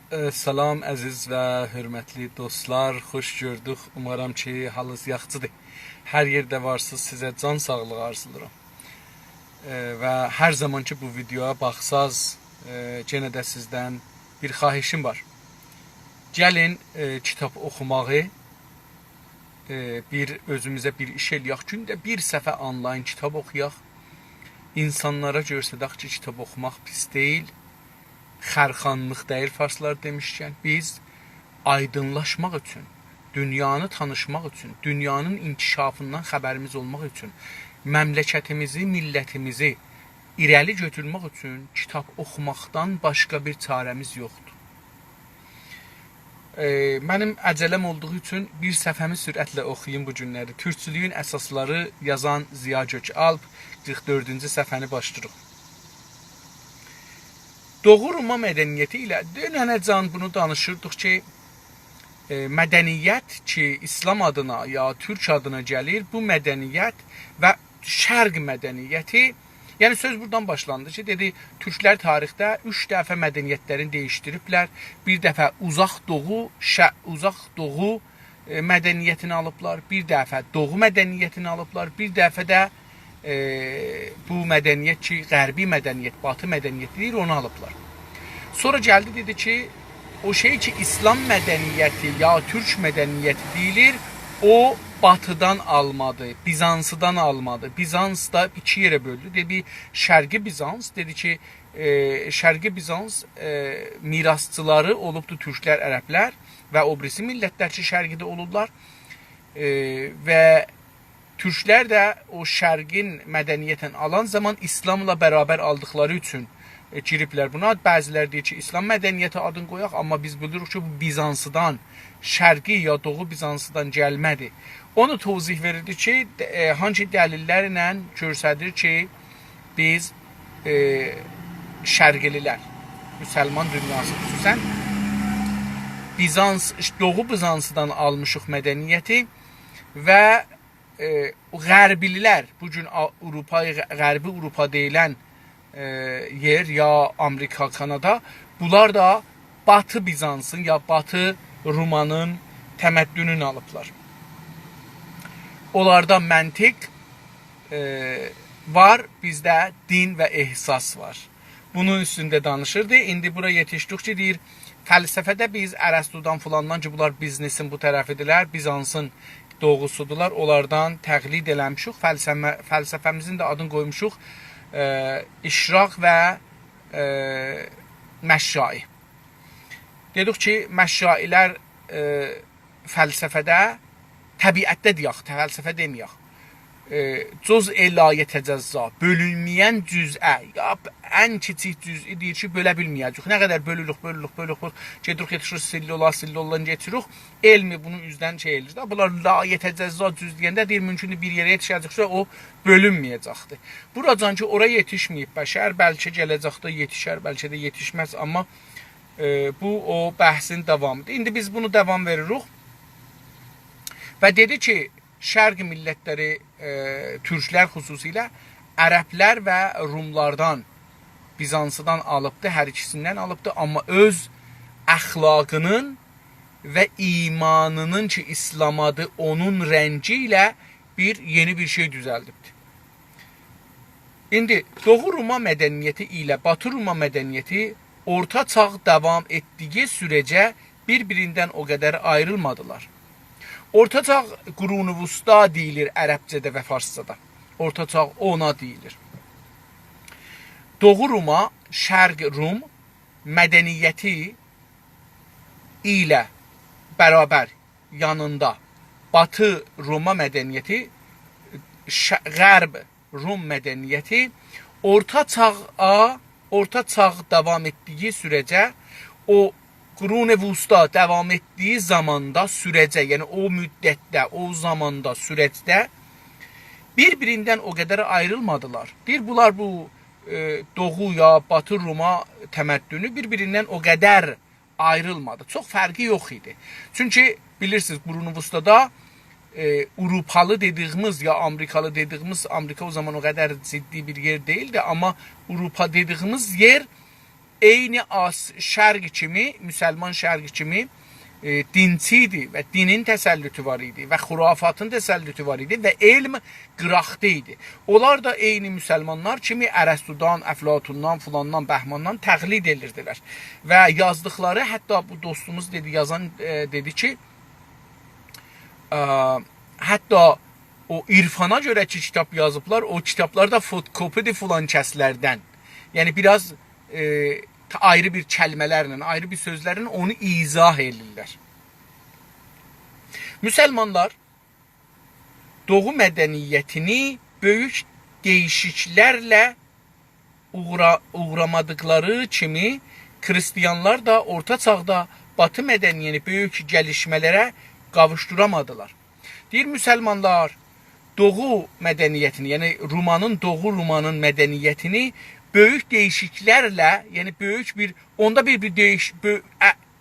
Salam əziz və hörmətli dostlar, xoş gördük. Umarım ki, halınız yaxşıdır. Hər yerdə varsınız, sizə can sağlığı arzulayıram. Və hər zaman ki bu videoya baxsaz, yenə də sizdən bir xahişim var. Gəlin kitab oxumağı bir özümüzə bir iş eləyək. Gündə bir səfər onlayn kitab oxuyaq. İnsanlara göstərək ki, kitab oxumaq pis deyil. Xərxanlıq deyil farslar demişkən, biz aydınlaşmaq üçün, dünyanı tanışmaq üçün, dünyanın inkişafından xəbərimiz olmaq üçün, məmləkətimizi, millətimizi irəli götürmək üçün kitab oxumaqdan başqa bir çarəmiz yoxdur. Mənim əcələm olduğu üçün bir səhifəmi sürətlə oxuyayım bu günləri. Türkçülüyün əsasları yazan Ziya Gökalp 44-cü səhifəni başlayırıq. Doğu Roma mədəniyyəti ilə dönənəcən bunu danışırdıq ki, mədəniyyət ki, İslam adına ya Türk adına gəlir, bu mədəniyyət və şərq mədəniyyəti, yəni söz buradan başlandı ki, dedi, Türklər tarixdə 3 dəfə mədəniyyətlərini dəyişdiriblər, bir dəfə uzaq doğu mədəniyyətini alıblar, bir dəfə doğu mədəniyyətini alıblar, bir dəfə də bu mədəniyyət ki, qərbi mədəniyyət, batı mədəniyyəti deyir, onu alıblar. Sonra gəldi, dedi ki, o şey ki, İslam mədəniyyəti ya Türk mədəniyyəti deyilir, o batıdan almadı, Bizansıdan almadı. Bizans da iki yerə böldü. Dedi, Şərqi Bizans, dedi ki, Şərqi Bizans mirasçıları olubdu Türklər, ərəblər və o birisi millətlər ki, Şərqidə olurlar və Türklər də o şərqin mədəniyyətini alan zaman İslamla bərabər aldıqları üçün giriblər buna. Bəzilər deyir ki, İslam mədəniyyəti adını qoyaq, amma biz bilirik ki, bu Bizansıdan, şərqi ya doğu Bizansıdan gəlmədi. Onu tövzih verirdi ki, hangi dəlillərlə göstərir ki, biz şərqililər, müsəlman dünyası xüsusən, doğu Bizansıdan almışıq mədəniyyəti və qərbililər, bugün qərbi Avropa deyilən yer ya Amerika, Kanada, bunlar da Batı Bizansın ya Batı Romanın təməddününü alıblar. Onlarda məntiq var, bizdə din və ehsas var. Bunun üstündə danışırdı. İndi bura yetişdik ki, deyir, fəlsəfədə biz Ərəstudan filandan ki, bunlar biznesin bu tərəfidirlər, Bizansın doğusudular, onlardan təqlid eləmişik. Fəlsəfəmizin də adını qoymuşuq İşraq və Məşşai. Dedik ki, Məşşailər fəlsəfədə, təbiətdə deyək, fəlsəfə deməyək. Cüz-i la yetəcəzza, bölünməyən cüz'ə, ya ən kiçik cüz'i deyir ki, bölə bilməyəcək. Nə qədər bölürük, gedirik, yetişirik, sillola getirik, elmi bunun üzdən şey edir. Bunlar la yetəcəzza cüz deyəndə deyir, mümkündür bir yerə yetişəcəksə, o bölünməyəcəkdir. Buracan ki, oraya yetişməyib bəşər, bəlkə gələcəkdə yetişər, bəlkə də yetişməz, amma bu o bəhsin davamıdır. İndi biz bunu davam veririk və dedi ki, şərq millətləri, türklər xüsusilə ərəblər və rumlardan, Bizansıdan alıbdı, hər ikisindən alıbdı, amma öz əxlaqının və imanının ki, İslamadır, onun rəngi ilə yeni bir şey düzəldibdir. İndi Doğu Roma mədəniyyəti ilə Batı Roma mədəniyyəti orta çağ davam etdiyi sürəcə bir-birindən o qədər ayrılmadılar. Orta çağ Qurun-u Vusta deyilir ərəbcədə və farscada. Orta çağ ona deyilir. Doğu Roma, Şərq Rum mədəniyyəti ilə bərabər yanında Batı Roma mədəniyyəti, Qərb Rum mədəniyyəti orta çağ davam etdiyi sürəcə o Qurun-u Vusta davam etdiyi zamanda, sürəcə, yəni o müddətdə, o zamanda, sürəcdə bir-birindən o qədər ayrılmadılar. Bunlar bu Doğu ya Batı Roma təməddünü bir-birindən o qədər ayrılmadı. Çox fərqi yox idi. Çünki bilirsiniz, Qurun-u Vustada Avropalı dediyimiz ya Amerikalı dediyimiz, Amerika o zaman o qədər ciddi bir yer değildi, amma Avropa dediyimiz yer eyni şərq kimi, müsəlman şərq kimi dinçi idi və dinin təsəllütü var idi və xurafatın təsəllütü var idi və elm qıraqda idi. Onlar da eyni müsəlmanlar kimi Ərəstudan, Əflatundan, filandan, Bəhmandan təqlid edirdilər. Və yazdıqları, hətta bu dostumuz dedi, yazan dedi ki, hətta o irfana görə ki kitab yazıblar, o kitablar da fotokopidir filan kəslərdən. Yəni biraz ayrı bir kəlmələrlə, ayrı bir sözlərlə onu izah edirlər. Müsəlmanlar Doğu mədəniyyətini böyük dəyişikliklərlə uğramadıkları kimi Xristiyanlar da Orta Çağda Batı mədəniyyətini böyük gəlişmələrə qavuşduramadılar. Deyir müsəlmanlar Doğu mədəniyyətini, yəni Doğu Rumanın mədəniyyətini böyük değişikliklərlə, yəni böyük bir, onda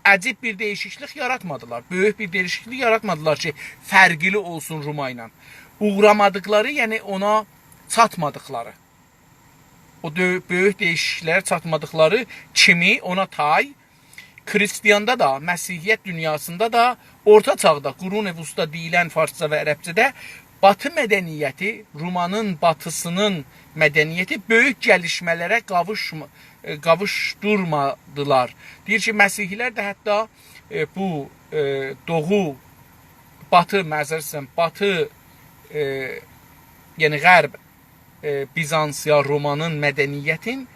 əcib bir değişiklik yaratmadılar. Böyük bir değişiklik yaratmadılar ki, fərqli olsun Ruma ilə. Uğramadıkları, yəni ona çatmadıkları. O böyük değişikliklərə çatmadıkları kimi ona tay, Xristiyanda da, Məsihiyyət dünyasında da, Orta Çağda, Qurun-i Vüsta deyilən farsça və ərəbcədə Batı mədəniyyəti, Rumanın batısının mədəniyyəti böyük gəlişmələrə qavuşdurmadılar. Deyir ki, Məsihilər də hətta bu Doğu, Batı, Batı, yəni Qərb, Bizansiya, Romanın mədəniyyətin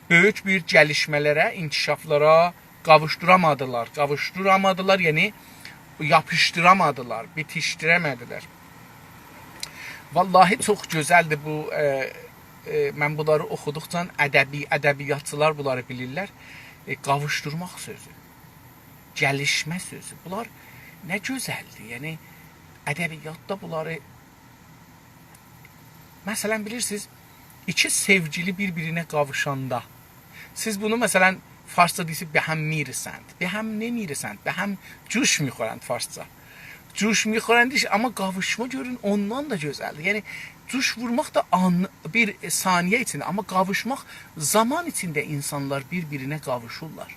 böyük bir gəlişmələrə, inkişaflara qavuşduramadılar, yəni yapışdıramadılar, bitişdirəmədilər. Vallahi çox gözəldir bu, mən bunları oxuduqca ədəbiyyatçılar bunları bilirlər. Qavuşdurmaq sözü, gəlişmə sözü, bunlar nə gözəldir. Yəni, ədəbiyyatda bunları, məsələn bilirsiniz, iki sevgili bir-birinə qavuşanda, siz bunu məsələn farsça deyilsiniz, bəhəm mirisənd, bəhəm nə mirisənd, bəhəm cuş mixorənd farsça. Cuş mixorənd iş, amma qavuşma görün ondan da gözəldir. Yəni, cuş vurmaq da bir saniyə içində, amma qavuşmaq zaman içində insanlar bir-birinə qavuşurlar.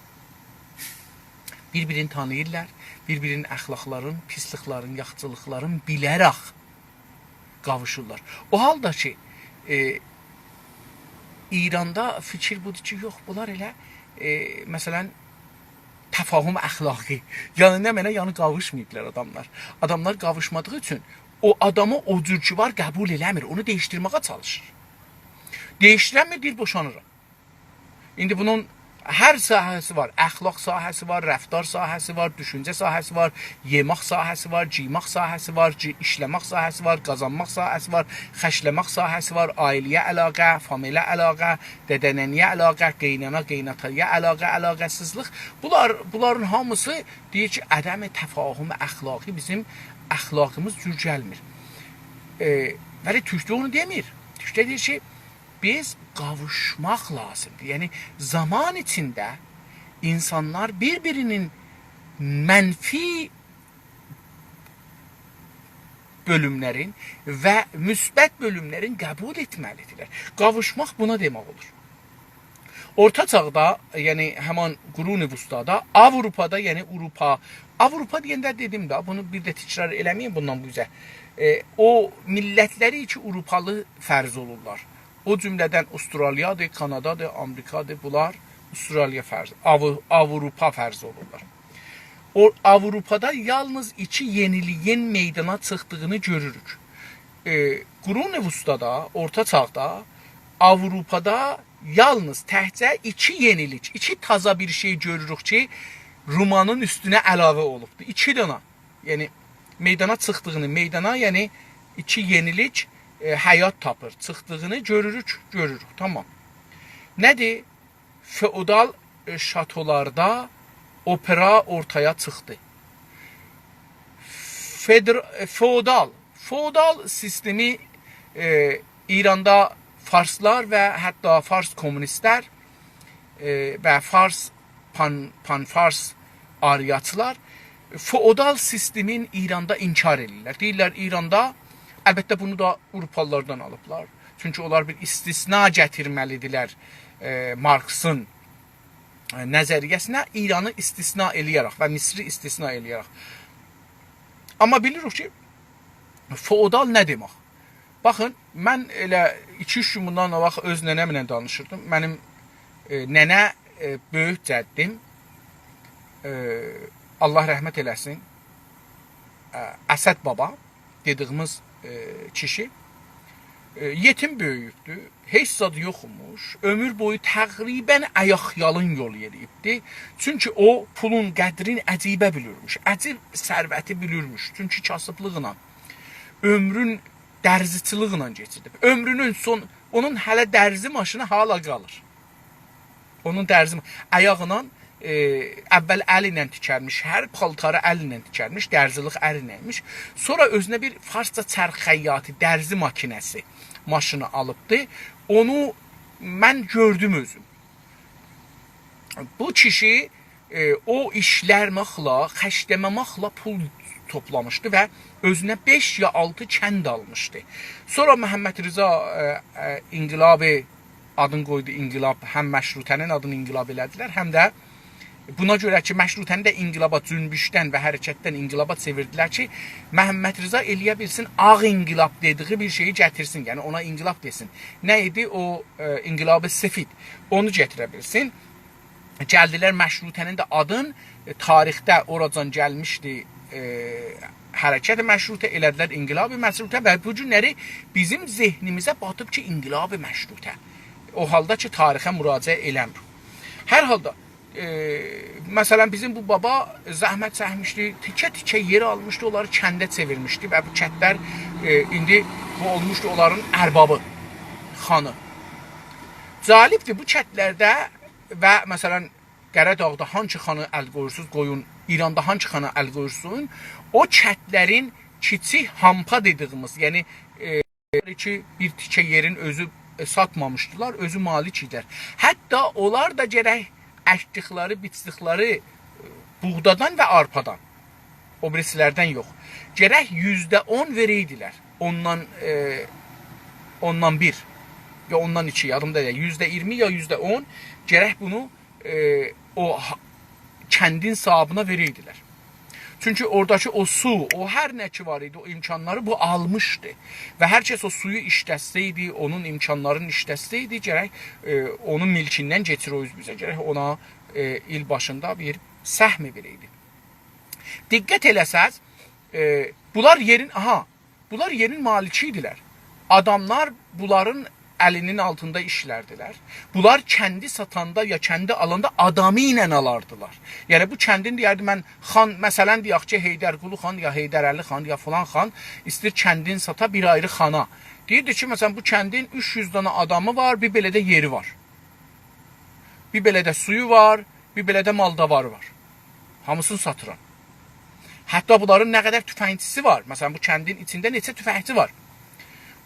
Bir-birini tanıyırlar, bir-birinin əxlaqların, pisliklərin, yaxçılıqların bilərək qavuşurlar. O halda ki, İranda fikir budur ki, yox, bunlar elə, məsələn, təfahüm əxlaqi. Yəni, nə mənə yanı qavuşmayıblar adamlar. Adamlar qavuşmadığı üçün o adamı o cür ki var qəbul eləmir, onu değiştirməyə çalışır. Değişdirəmir, deyir, boşanıram. İndi bunun hər sahəsi var. Əxlaq sahəsi var, rəftar sahəsi var, düşüncə sahəsi var, yemək sahəsi var, ciymaq sahəsi var, işləmək sahəsi var, qazanmaq sahəsi var, xəşləmək sahəsi var, ailəyə əlaqə, familiyə əlaqə, dədənəniyə əlaqə, qeynana, qeynataya əlaqə, əlaqəsizlik. Bunların hamısı deyir ki, ədəm-i təfahüm əxlaqi bizim əxlaqımız cür gəlmir. Bəli, Türkdə onu demir. Türkdə deyir ki, biz qavuşmaq lazımdır. Yəni, zaman içində insanlar bir-birinin mənfi bölümlərin və müsbət bölümlərin qəbul etməlidirlər. Qavuşmaq buna demək olur. Orta Çağda, yəni həman Qurun-i Vüstada, Avropada, yəni Avropa deyəndə dedim də, bunu bir də təkrar eləməyin bundan bu üzə. O millətləri ki, Avropalı fərz olurlar. O cümlədən Avustraliyadır, Kanadadır, Amerikadır, bunlar Avustraliya fərz, Avropa fərz olurlar. Avropada yalnız iki yeniliyin meydana çıxdığını görürük. Qurun-i Vüstada, Orta Çağda, Avropada yalnız təhcə iki yenilik, iki taza bir şey görürük ki, Rumanın üstünə əlavə olubdur. İki dana, yəni meydana çıxdığını, yəni iki yenilik həyat tapır, çıxdığını görürük. Tamam. Nədir? Feodal şatolarda opera ortaya çıxdı. Feodal sistemi İranda farslar və hətta fars komünistlər və fars panfars aryaçılar feodal sistemin İranda inkar edirlər. Deyirlər, İranda, əlbəttə bunu da Avropalılardan alıblar. Çünki onlar bir istisna gətirməlidirlər Marksın nəzəriyyəsinə İranı istisna eləyərək və Misri istisna eləyərək. Amma bilirik ki, feodal nə demək? Baxın, mən elə 2-3 gün bundan o vaxt öz nənəmlə danışırdım. Mənim nənə böyük cəddim, Allah rəhmət eləsin, Əsəd baba dediyimiz kişi yetim böyüyübdü, heç zad yoxmuş, ömür boyu təqribən ayaqyalın yol yeriyibdi. Çünki o pulun qədrini əcibə bilirmiş, əcib sərvəti bilirmiş. Çünki kasıblıqla, ömrün dərziçılıqla geçirdi. Ömrünün onun hələ dərzi maşını hala qalır. Onun dərzi ayağına əvvəl əl ilə tikərmiş, hər paltarı əl ilə tikərmiş, dərzilik əl iləymiş. Sonra özünə bir farsça çərxəyyatı, dərzi makinəsi maşını alıbdı. Onu mən gördüm özüm. Bu kişi o işlərməklə, xəşləməməklə pul toplamışdı və özünə 5 ya 6 kənd almışdı. Sonra Məhəmməd Rıza inqilabı adını qoydu, inqilab, həm məşrutənin adını inqilab elədilər, həm də buna görə ki, məşrutəni də inqilaba, cünbüşdən və hərəkətdən inqilaba çevirdilər ki, Məhəmməd Rıza eləyə bilsin, ağ inqilab dediği bir şeyi gətirsin, yəni ona inqilab desin. Nə idi? O inqilabı sefid, onu gətirə bilsin. Gəldilər məşrutənin də adın tarixdə oradan gəlmişdi, hərəkət məşrutə elədilər, inqilab-ı məşrutə və bu günləri bizim zehnimizə batıb ki, inqilab-ı məşrutə. O halda ki, tarixə müraciə eləmir. Hər halda, məsələn, bizim bu baba zəhmət çəkmişdi, tikə-tikə yeri almışdı, onları kəndə çevirmişdi və bu kəndlər indi bu olmuşdu onların ərbabı, xanı. Calibdir bu kəndlərdə və məsələn, Qəradağda hansı xanı əl qoyursunuz, qoyun, İranda hansı xanı əl qoyursun, o kəndlərin kiçik hampa dediyimiz, yəni ki, bir tikə yerin özü satmamışdılar, özü malik idilər. Hətta onlar da gərək əkdikləri, biçdikləri buğdadan və arpadan, o birisilərdən yox, gərək %10 veriydilər. Ondan bir, ya ondan iki, yadımda deyil, %20 ya %10 gərək bunu o kəndin sahibinə veriydilər. Çünki oradakı o su, o hər nə ki var idi, o imkanları bu almışdı. Və hər kəs o suyu işləsəydi, onun imkanlarını işləsəydi, gərək onun milkindən geçir o üzbüzə, gərək ona il başında bir səhmi verəydi. Diqqət eləsəz, bunlar yerin maliki idilər. Adamlar bunların əlinin altında işlərdilər. Bunlar kəndi satanda ya kəndi alanda adamı ilə alardılar. Yəni bu kəndin deyərdi, mən xan, məsələn deyək ki, Heydərqulu xan ya Heydərəli xan ya filan xan istəyir kəndin sata bir ayrı xana. Deyirdi ki, məsələn bu kəndin 300 dana adamı var, bir belə də yeri var. Bir belə də suyu var, bir belə də maldavarı var. Hamısını satıram. Hətta bunların nə qədər tüfəngçisi var. Məsələn bu kəndin içində neçə tüfəngçi var.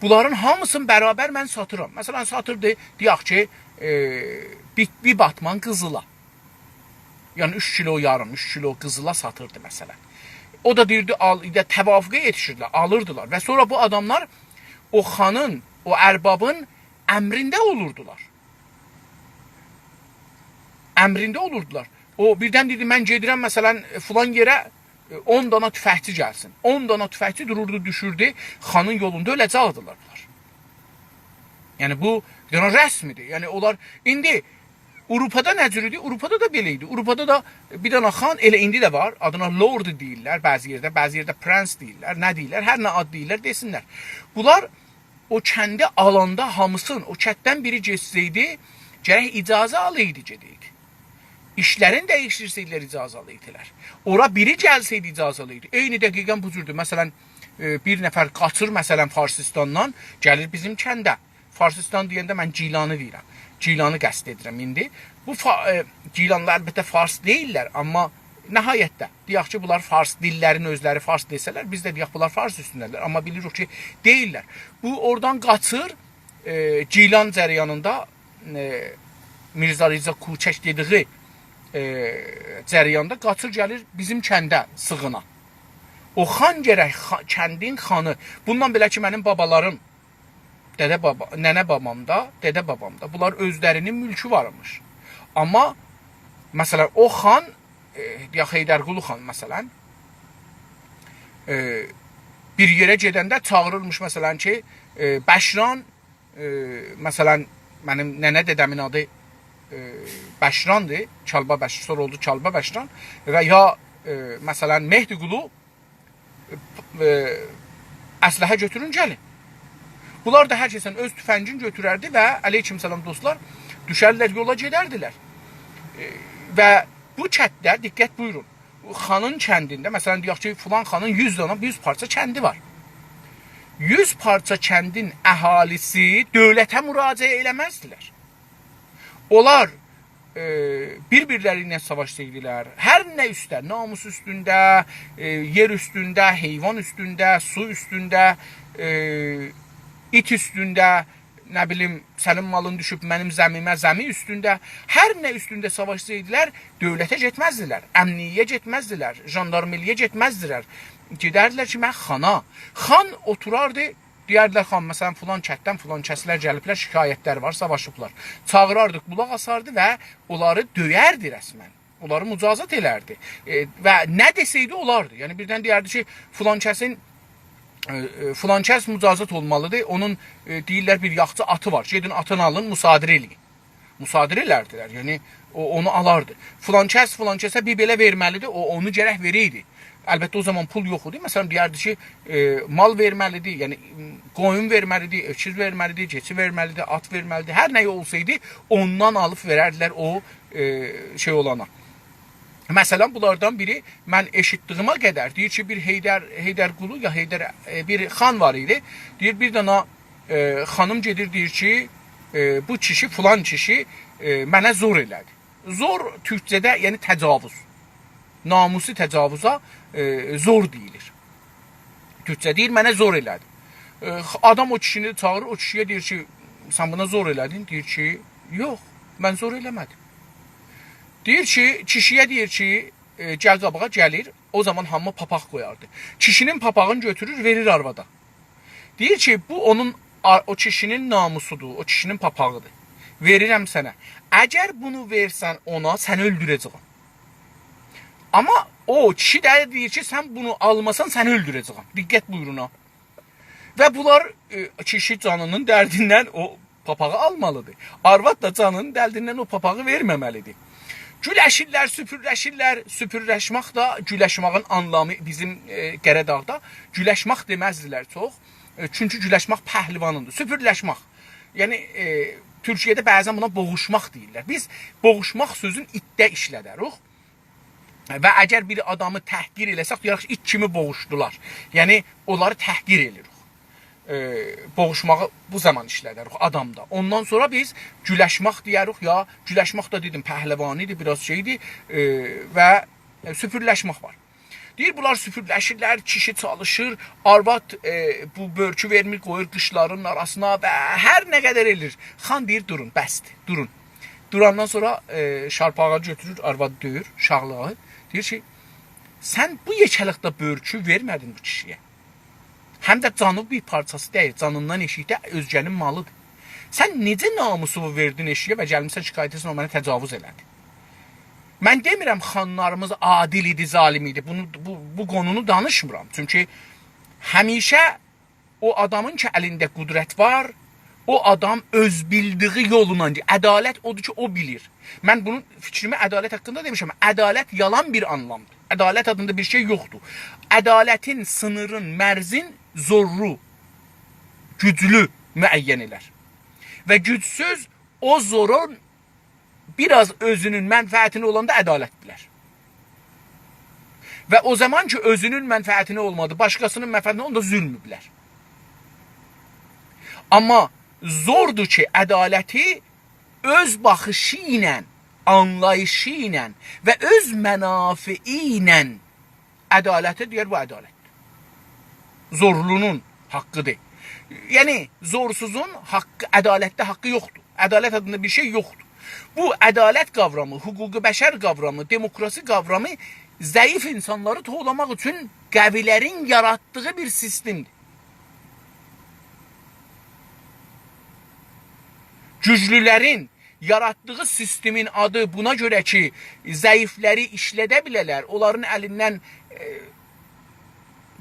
Bunların hamısını bərabər mən satıram. Məsələn, satırdı, deyək ki, bir batman qızıla. Yəni 3 kilo yarım, 3 kilo qızıla satırdı məsələn. O da deyirdi, təvafüqə yetişirdiler, alırdılar. Və sonra bu adamlar o xanın, o ərbabın əmrində olurdular. Əmrində olurdular. O birdən dedi, mən gedirəm məsələn filan yerə, 10 dana tüfəkçi gəlsin. 10 dana tüfəkçi dururdu, düşürdü, xanın yolunda öləcəkdilər bunlar. Yəni bu rəsmidir. Yəni onlar indi Avropada nə cür idi? Avropada da belə idi. Avropada da bir dana xan elə indi də var. Adına lord deyirlər bəzi yerdə prens deyirlər, nə deyirlər, hər nə ad deyirlər desinlər. Bunlar o kəndi alanda hamısın, o kətdən biri geçsəydi, gərək icazə alaydı gedəydi. İşlərin dəyişirsəydilər icazalı idilər. Ora biri gəlsəydi icazalı idi. Eyni dəqiqən bu cürdür. Məsələn, bir nəfər qaçır məsələn Farsistandan, gəlir bizim kəndə. Farsistan deyəndə mən Cilanı deyirəm. Cilanı qəsd edirəm indi. Bu Cilanlar əlbəttə Fars deyirlər, amma nəhayətdə deyək ki, bunlar Fars dillərin özləri Fars desələr, biz də deyək bunlar Fars üstündədirlər, amma bilirik ki, deyirlər. Bu oradan qaçır, Cilan cəryanında Mirza Riza Kuçək dediyi cəriyanda qaçır gəlir bizim kəndə sığına. O xan gərək kəndin xanı. Bundan belə ki, mənim babalarım, nənə babamda, dədə babamda bunlar özlərinin mülkü varmış. Amma Məsələn, o xan, ya Heydərqulu xan məsələn, bir yerə gedəndə çağırırmış məsələn ki, Bəşran, məsələn, mənim nənə dedəmin adı Bəşrandır, Çalba Bəşran, sonra oldu Çalba Bəşran və ya məsələn Mehdiqulu əsləhə götürün gəlin. Bunlar da hər kəsən öz tüfəngin götürərdi və aleykümselam dostlar, düşərlər yola gedərdilər. Və bu kənddə, diqqət buyurun, xanın kəndində, məsələn deyək ki, filan xanın 100 dana 100 parça kəndi var. 100 parça kəndin əhalisi dövlətə müraciə eləməzdilər. Onlar bir-birləri ilə savaşsaydılar, hər nə üstə, namus üstündə, yer üstündə, heyvan üstündə, su üstündə, it üstündə, nə bilim, sənin malın düşüb mənim zəmimə, zəmi üstündə, hər nə üstündə savaşsaydılar, dövlətə getməzdilər, əmniyyə getməzdilər, jandarmiliyə getməzdilər. Gedərdilər ki, mən xana. Xan oturardı, deyərdilər xan, məsələn, filan kətdən filan kəslər gəliblər, şikayətlər var, savaşıblar. Çağırardıq, qulaq asardı və onları döyərdi rəsmən. Onları mücazat elərdi. Və nə desəydi olardı. Yəni, birdən deyərdi ki, filan kəsin filan kəs mücazat olmalıdır. Onun deyirlər bir yaxçı atı var. Gedin atını alın, müsadirə eləyin. Müsadirə elərdilər. Yəni onu alardı. Filan kəsə bir belə verməlidir. O onu gərək verəydi. Əlbəttə o zaman pul yox idi. Məsələn deyərdi ki, mal verməlidir, yəni qoyun verməlidir, öküz verməlidir, keçi verməlidir, at verməlidir. Hər nə olsaydı ondan alıb verərdilər o şey olana. Məsələn, bunlardan biri mən eşitdiyimə qədər deyir ki, bir Heydərqulu ya bir xan var idi. Deyir, bir dana xanım gedir, deyir ki, bu kişi, filan kişi mənə zor elədi. Zor türkçədə, yəni təcavüz. Namusi təcavüza zor deyilir. Türkçə deyir, mənə zor elədi. Adam o kişini çağırır, o kişiyə deyir ki, sən buna zor elədin? Deyir ki, yox, mən zor eləmədim. Deyir ki, kişiyə deyir ki, gəl qabağa gəlir, o zaman hamı papaq qoyardı. Kişinin papağını götürür, verir arvada. Deyir ki, bu onun, o kişinin namusudur, o kişinin papağıdır. Verirəm sənə. Əgər bunu versən ona, səni öldürəcəm. Amma o kişi də deyir ki, sən bunu almasan, səni öldürəcəm. Diqqət buyurun ha. Və bunlar kişi canının dərdindən o papağı almalıdır. Arvad da canının dərdindən o papağı verməməlidir. Güləşirlər, süpürləşirlər. Süpürləşmək da, güləşmağın anlamı bizim Qəradağda güləşmək deməzdilər çox. Çünki güləşmək pəhlivanındır. Süpürləşmək. Yəni, Türkiyədə bəzən buna boğuşmaq deyirlər. Biz boğuşmaq sözün itdə işlədərik. Və əgər bir adamı təhqir eləsək, deyərək ki, it kimi boğuşdular. Yəni, onları təhqir edirik. Boğuşmağı bu zaman işlədərik adamda. Ondan sonra biz güləşmək deyərik, ya güləşmək da dedim, pəhləvanidir, biraz şeydir və süpürləşmək var. Deyir, bunlar süpürləşirlər, kişi çalışır, arvad bu börkü vermir, qoyur qışların arasına və hər nə qədər elir. Xan deyir, durun, bəsdir, durun. Durandan sonra şarpağı götürür, arvad döyür, şahlığı. Deyir ki, sən bu yekəlikdə börkü vermədin bu kişiyə. Həm də canı bir parçası deyil, canından eşikdə özgənin malıdır. Sən necə namusumu verdin eşiyə və gəlmişsən şikayət etsin, o mənə təcavüz elədi. Mən demirəm xanlarımız adil idi, zalim idi. Bu qonunu danışmıram. Çünki həmişə o adamın ki, əlində qüdrət var, o adam öz bildiği yoluna, ədalət odur ki, o bilir. Mən bunun fikrimi ədalət haqqında demişəm. Ədalət yalan bir anlamdır. Ədalət adında bir şey yoxdur. Ədalətin, sınırın, mərzin zorlu, güclü müəyyən elər. Və gücsüz o zorun biraz özünün mənfəətini olanda ədalət bilər. Və o zaman ki, özünün mənfəətini olmadı, başqasının mənfəətini olanda zülmü bilər. Amma zordur ki, ədaləti öz baxışı ilə, anlayışı ilə və öz mənafi ilə ədaləti deyər, bu ədalətdir. Zorlunun haqqıdır. Yəni, zorsuzun haqqı, ədalətdə haqqı yoxdur. Ədalət adında bir şey yoxdur. Bu ədalət qavramı, hüquqi bəşər qavramı, demokrasi qavramı zəif insanları toğlamaq üçün qəvilərin yaratdığı bir sistemdir. Güclülərin yaratdığı sistemin adı buna görə ki, zəifləri işlədə bilələr, onların əlindən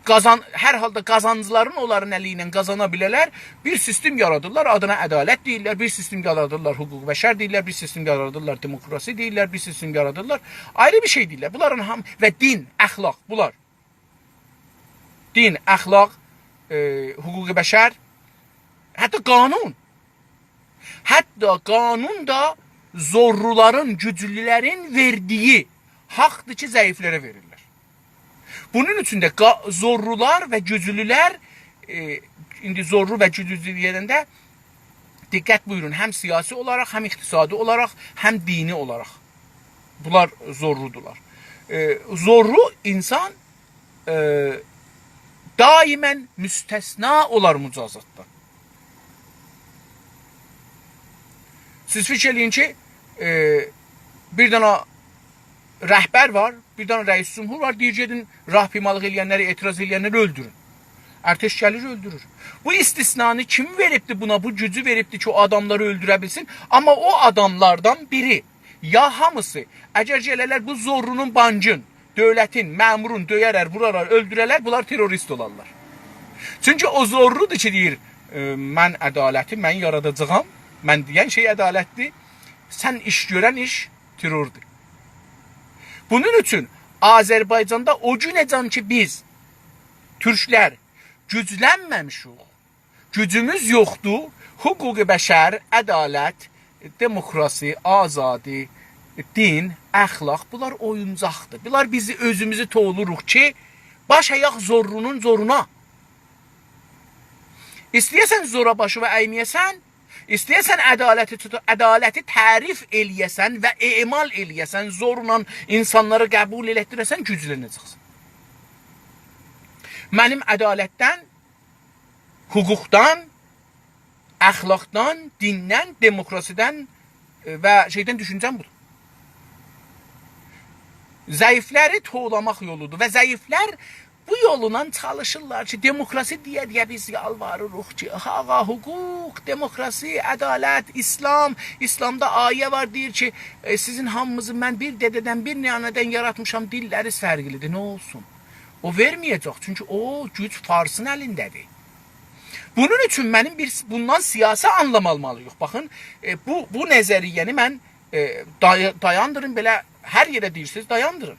hər halda qazancıların onların əli ilə qazana bilələr, bir sistem yaradırlar, adına ədalət deyirlər, bir sistem yaradırlar, hüquq və şər deyirlər, bir sistem yaradırlar, demokrasi deyirlər, bir sistem yaradırlar, ayrı bir şey deyirlər. Bunların ham və din, əxlaq, bunlar. Din, əxlaq, hüquq və şər, hətta qanun. Hətta qanun da zorluların, güclülərin verdiyi haqdır ki, zəiflərə verirlər. Bunun üçün də zorlular və güclülər, indi zorlu və güclü deyəndə diqqət buyurun, həm siyasi olaraq, həm iqtisadi olaraq, həm dini olaraq. Bunlar zorludular. Zorlu insan daimən müstəsna olar mücazatdan. Siz fikir eləyin ki, bir dənə rəhbər var, bir dənə rəis cümhur var, deyir gedin rahpimalıq eləyənləri, etiraz eləyənləri öldürün. Ərtəş gəlir öldürür. Bu istisnanı kim veribdi buna, bu gücü veribdi ki o adamları öldürə bilsin? Amma o adamlardan biri, ya hamısı, əgər gələrlər bu zorunun bancın, dövlətin, məmurun döyərər, vurarlar, öldürərlər, bunlar terörist olarlar. Çünki o zorludur ki deyir, mən ədaləti, mən yaradacağam, mən deyən şey ədalətdir, sən iş görən iş terrordur. Bunun üçün Azərbaycanda o günəcən ki biz, türklər, güclənməmişik, gücümüz yoxdur, hüquq-i bəşər, ədalət, demokrasi, azadi, din, əxlaq, bunlar oyuncaqdır. Bunlar bizi özümüzü toğuluruq ki, baş ayaq zorunun zoruna. İstəyəsən zora başı və əyməyəsən, İstəyəsən ədaləti tərif eləyəsən və emal eləyəsən, zorla insanları qəbul elətdirəsən, güclənəcəksən. Mənim ədalətdən, hüquqdan, əxlaqdan, dindən, demokrasidən və şeydən düşüncəm budur. Zəifləri toğlamaq yoludur və zəiflər bu yolundan çalışırlar ki, demokrasi deyə biz yalvarırıq ki, hağa, hüquq, demokrasi, ədalət, İslam, İslamda ayə var, deyir ki, sizin hamımızı mən bir dədədən, bir nənədən yaratmışam, dilləriz fərqlidir, nə olsun? O verməyəcək, çünki o güc Farsın əlindədir. Bunun üçün mənim bundan siyasi anlam almalıyıq. Baxın, bu nəzəriyyəni mən dayandırın, belə hər yerə deyirsiniz, dayandırın.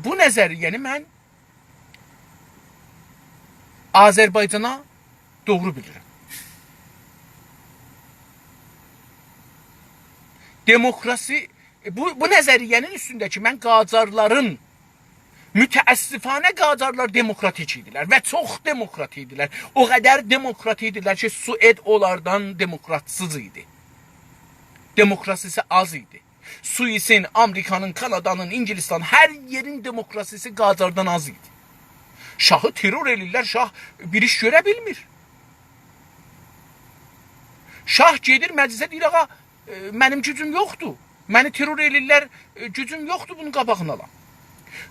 Bu nəzəriyyəni mən Azərbaycana doğru bilirəm. Demokrasi, bu nəzəriyyənin üstündəki mən Qacarların, mütəəssifanə Qacarlar demokratik idilər və çox demokratik idilər. O qədər demokratik idilər ki, Sued onlardan demokratsız idi. Demokrasisi az idi. Suisin, Amerikanın, Kanadanın, İngilistanın, hər yerin demokrasisi Qacardan az idi. Şahı terror elirlər, şah bir iş görə bilmir. Şah gedir məclisə deyir, ağa, mənim gücüm yoxdur. Məni terror elirlər, gücüm yoxdur, bunun qabağını alam.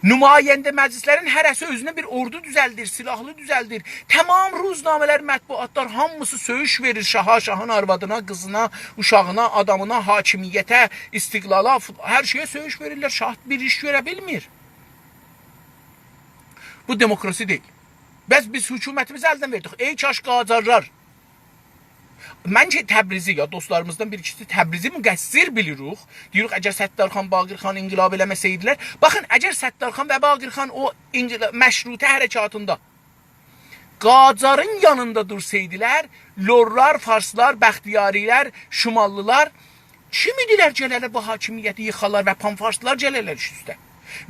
Nümayəndə məclislərin hərəsi özünə bir ordu düzəldir, silahlı düzəldir. Tamam ruznamələr, mətbuatlar hamısı söyüş verir şaha, şahın arvadına, qızına, uşağına, adamına, hakimiyyətə, istiqlala, hər şeyə söyüş verirlər. Şah bir iş görə bilmir. Bu demokrasi deyil. Biz hökumətimizi əldən verdik. Ey kaş Qacarlar. Məncə Təbrizi, ya dostlarımızdan bir ikisi Təbrizi müqəssir bilirik. Deyirik, əgər Səttarxan, Baqirxan inqilab eləməsəydilər. Baxın, əgər Səttarxan və Baqirxan o məşrutə hərəkatında Qacarın yanında dursaydılar, Lorlar, Farslar, Bəxtiyarilər, Şimallılar kim idilər gələrlər bu hakimiyyəti yıxarlar və Panfarslılar gələrlər iş üstə.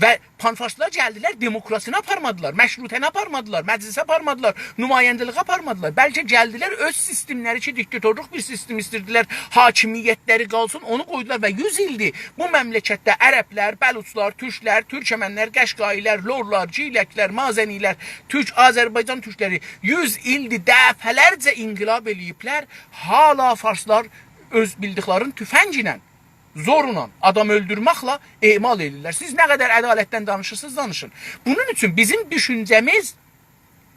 Və Panfarslılar gəldilər, demokrasini aparmadılar, məşrutəni aparmadılar, məclisə aparmadılar, nümayəndəliği aparmadılar. Bəlkə gəldilər öz sistemləri ki, diktatorluq bir sistem istirdilər, hakimiyyətləri qalsın, onu qoydular və 100 ildir bu məmləkətdə ərəblər, bəluçlar, türklər, türkəmənlər, qəşqailər, lorlar, ciləklər, mazənilər, Azərbaycan türkləri 100 ildir dəfələrcə inqilab eləyiblər, hala farslar öz bildiklərin tüfəng ilə, zorla, adam öldürməklə emal edirlər. Siz nə qədər ədalətdən danışırsınız, danışın. Bunun üçün bizim düşüncəmiz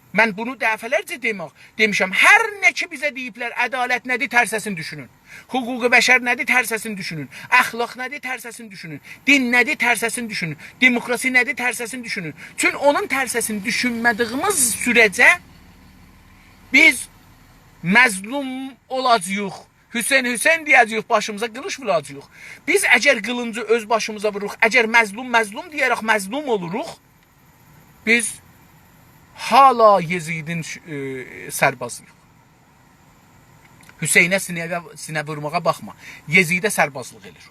Mən bunu dəfələrcə demişəm. Hər nə ki bizə deyiblər, ədalət nədir, tərsəsini düşünün. Hüquqi bəşər nədir, tərsəsini düşünün. Əxlaq nədir, tərsəsini düşünün. Din nədir, tərsəsini düşünün. Demokrasi nədir, tərsəsini düşünün. Çünki onun tərsəsini düşünmədiyimiz sürəcə biz məzlum olacağıq. Hüseyn deyəcəyik, başımıza qılış vuracağıq. Biz əgər qılıncı öz başımıza vururuq, əgər məzlum deyərək məzlum oluruq, biz hala Yezidin sərbazıyıq. Hüseynə sinə vurmağa baxma. Yezidə sərbazlıq edir.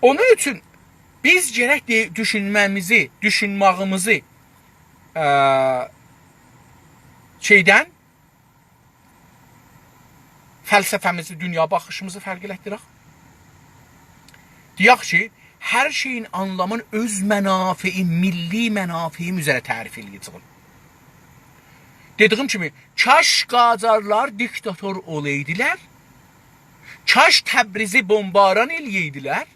Onun üçün biz gərək düşünməyimizi şeydən fəlsəfəmizi, dünya baxışımızı fərqlətdirək. Deyək ki, hər şeyin anlamın öz mənafiyi, milli mənafiyim üzrə tərif edəcəyim. Dediyim kimi, kaş Qacarlar diktator olaydılar, kaş Təbrizi bombaran eləydilər,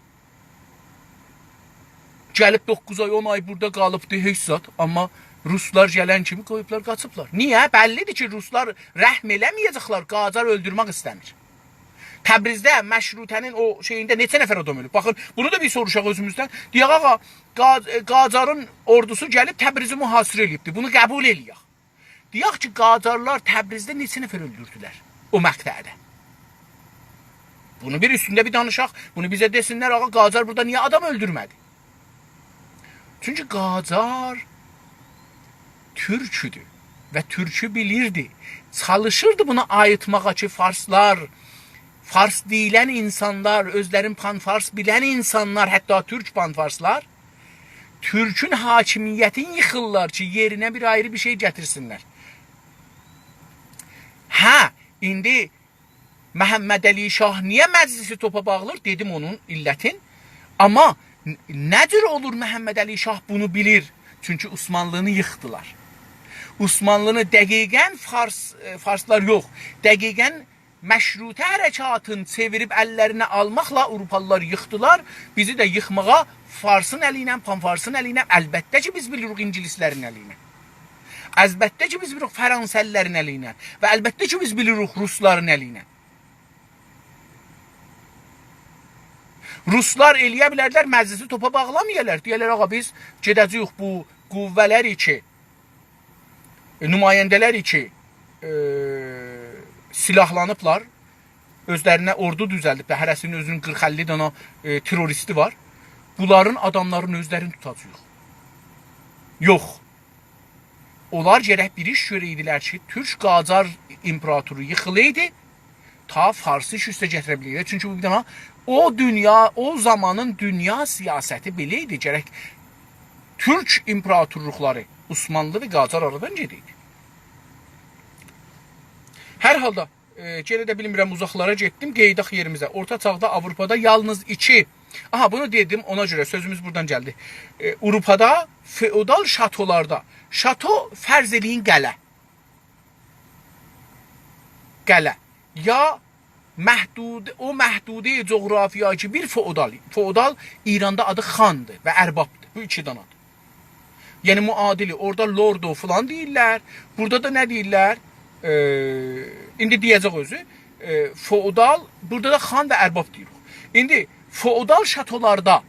gəlib 9 ay, 10 ay burada qalıbdı heç zat, amma Ruslar gələn kimi qoyublar, qaçıblar. Niyə? Bəllidir ki, Ruslar rəhm eləməyəcəklər, Qacar öldürmək istəmir. Təbrizdə məşrutənin o şeyində neçə nəfər adam ölüb? Baxın, bunu da bir soruşaq özümüzdən. Deyək, ağa, Qacarın ordusu gəlib Təbrizi mühasirə eləyibdir. Bunu qəbul eləyək. Deyək ki, Qacarlar Təbrizdə neçə nəfər öldürdülər o məqtədə? Bunu bir üstündə bir danışaq. Bunu bizə desinlər, ağa, Qacar burada niyə adam öldürmədi? Çünki Qacar türküdür və türkü bilirdi. Çalışırdı buna ayıtmağa ki, farslar, fars deyilən insanlar, özlərin panfars bilən insanlar, hətta türk panfarslar, türkün hakimiyyətini yıxırlar ki, yerinə bir ayrı bir şey gətirsinlər. Hə, indi Məhəmməd Əli Şah niyə məclisi topa bağlar? Dedim onun illətin. Amma nə cür olur Məhəmməd Əli Şah bunu bilir? Çünki Osmanlını yıxdılar. Osmanlını dəqiqən farslar yox, dəqiqən məşrutə hərəkatını çevirib əllərinə almaqla Avropalılar yıxdılar. Bizi də yıxmağa Farsın əli ilə, panfarsın əli ilə, əlbəttə ki, biz bilirik ingilislərin əli ilə. Əlbəttə ki, biz bilirik fransəllərin əli ilə və əlbəttə ki, biz bilirik rusların əli ilə. Ruslar eləyə bilərlər, məclisi topa bağlamayarlar. Deyərlər, ağa, biz gedəcəyik bu qüvvələri ki, nümayəndələri ki, silahlanıblar, özlərinə ordu düzəldiblər, hərəsinin özünün 40-50 dana terroristi var. Bunların adamların özlərini tutacaq. Yox. Onlar gərək bir iş görəydilər ki, Türk Qacar imperatoru yıxılaydı, ta Farsı iş üstə gətirə bilirlər. Çünki bu bir dana o zamanın dünya siyasəti belə idi. Gərək Türk imperatorluqları, Osmanlı və Qacar aradan gediydi. Hər halda, gələ də bilmirəm, uzaqlara getdim, qeydaq yerimizə. Orta çağda Avropada yalnız iki, bunu dedim, ona görə sözümüz buradan gəldi. Avropada, feodal şatolarda, şato fərz eləyin qələ. Qələ. Ya o məhdudi coğrafiya ki, bir feodal İranda adı xandır və ərbabdır. Bu iki danadır. Yəni müadili, orada lordo falan deyirlər. Burada da nə deyirlər? İndi deyəcək özü. Feodal, burada da xan və ərbab deyirik. İndi feodal şatolarda,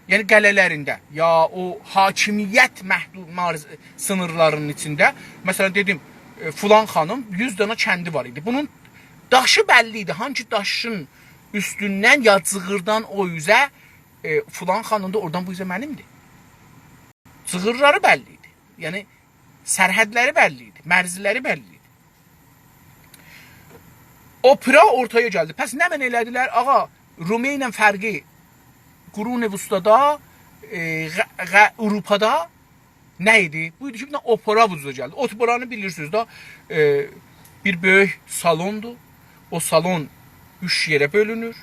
yəni qələlərində, ya o hakimiyyət məhdud sınırlarının içində, məsələn dedim, filan xanın 100 dana kəndi var idi. Bunun daşı bəlli idi. Hangi daşın üstündən ya cığırdan o üzə filan xanın da oradan bu üzə mənimdir. Cığırları bəlli idi. Yəni sərhədləri bəlli idi, mərziləri bəlli idi. Opera ortaya gəldi. Pəs nə mən elədilər? Ağa, Rumey ilə fərqi Qurun-i Vustada, Avropada nə idi? Bu idi ki, opera vücuda gəldi. Operanı bilirsiniz da, bir böyük salondur. O salon 3 yerə bölünür.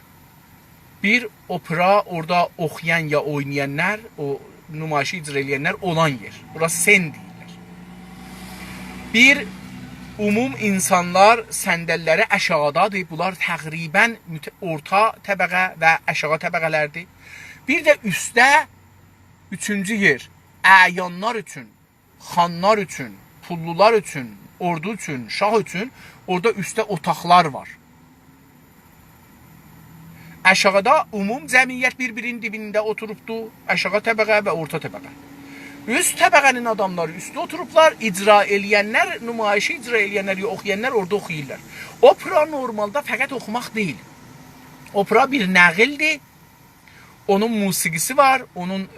Bir opera, orada oxuyan ya oynayanlar, o nümayişi icra edənlər olan yer. Burası sen deyirlər. Bir umum insanlar səndəlləri aşağıdadır. Bunlar təqribən orta təbəqə və aşağı təbəqələrdir. Bir də üstdə Üçüncü yer əyanlar üçün, xanlar üçün, pullular üçün, ordu üçün, şah üçün orada üstə otaqlar var. Aşağıda umum cəmiyyət bir-birinin dibində oturubdu. Aşağı təbəqə və orta təbəqə. Üst təbəqənin adamları üstə oturublar. İcra eləyənlər, nümayişi icra eləyənlər, oxuyanlar orada oxuyurlar. Opera normalda fəqət oxumaq deyil. Opera bir nəqildir. Onun musiqisi var, onun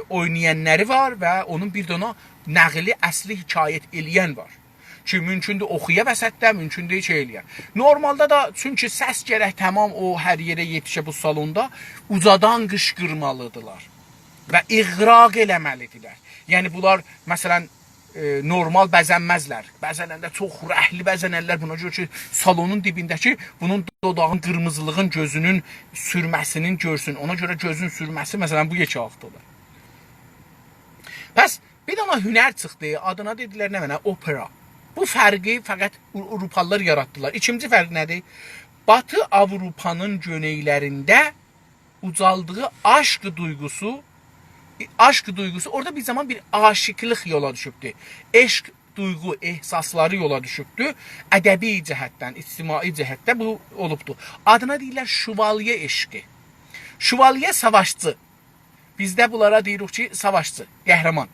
oynayanları var və onun bir dona nəqli əsli hekayət eləyən var. Ki, mümkündür oxuya vəsətdə, mümkündür şey eləyər. Normalda da, çünki səs gərək tamam o hər yerə yetişə bu salonda ucadan qışqırmalıdırlar və iğraq eləməlidirlər. Yəni, bunlar, məsələn, normal bəzənməzlər. Bəzənəndə çox rəhli bəzənərlər buna görə ki, salonun dibindəki bunun dodağın qırmızılığın gözünün sürməsinin görsün. Ona görə gözün sürməsi, məsələn, bu yekağıqdadır. Bəs, bir dana hünər çıxdı, adına dedilər nə mənə? Opera. Bu fərqi fəqət Avropalılar yaratdılar. İkinci fərq nədir? Batı Avropanın göneylərində ucaldığı aşk duygusu orada bir zaman bir aşıqlıq yola düşübdü. Eşq duygu, ehsasları yola düşübdü. Ədəbi cəhətdən, ictimai cəhətdə bu olubdu. Adına deyirlər şüvalye eşqi. Şüvalye savaşçı. Bizdə bunlara deyirik ki, savaşçı, qəhrəman.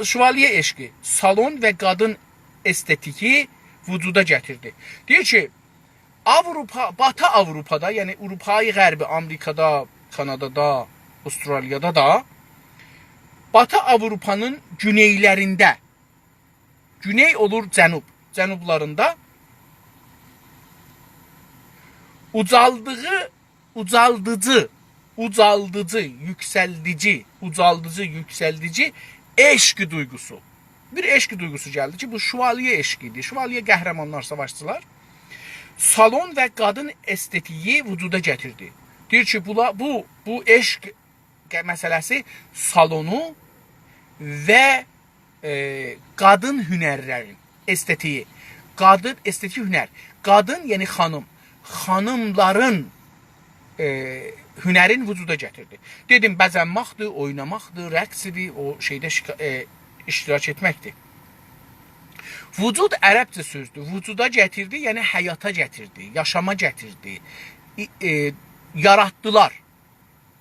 Şüvalye eşqi, salon və qadın estetiki vücuda gətirdi. Deyir ki, Batı Avropada, yəni Avropayı Qərbi, Amerikada, Kanadada, Avustraliyada da Batı Avropanın güneylərində, güney olur cənub, cənublarında yüksəldici eşq duygusu. Bir eşq duygusu gəldi ki, bu şüvalye eşqidir. Şüvalye qəhrəmanlar, savaşçılar. Salon və qadın estetiyi vücuda gətirdi. Deyir ki, bu eşq məsələsi salonu və qadın hünərlərin estetiyi. Qadın, estetik hünər. Qadın, yəni xanım. Xanımların hünərin vücuda gətirdi. Dedim, bəzənmaqdır, oynamaqdır, rəqsidir, o şeydə iştirak etməkdir. Vücud ərəbcə sözdür. Vücuda gətirdi, yəni həyata gətirdi, yaşama gətirdi, yaratdılar.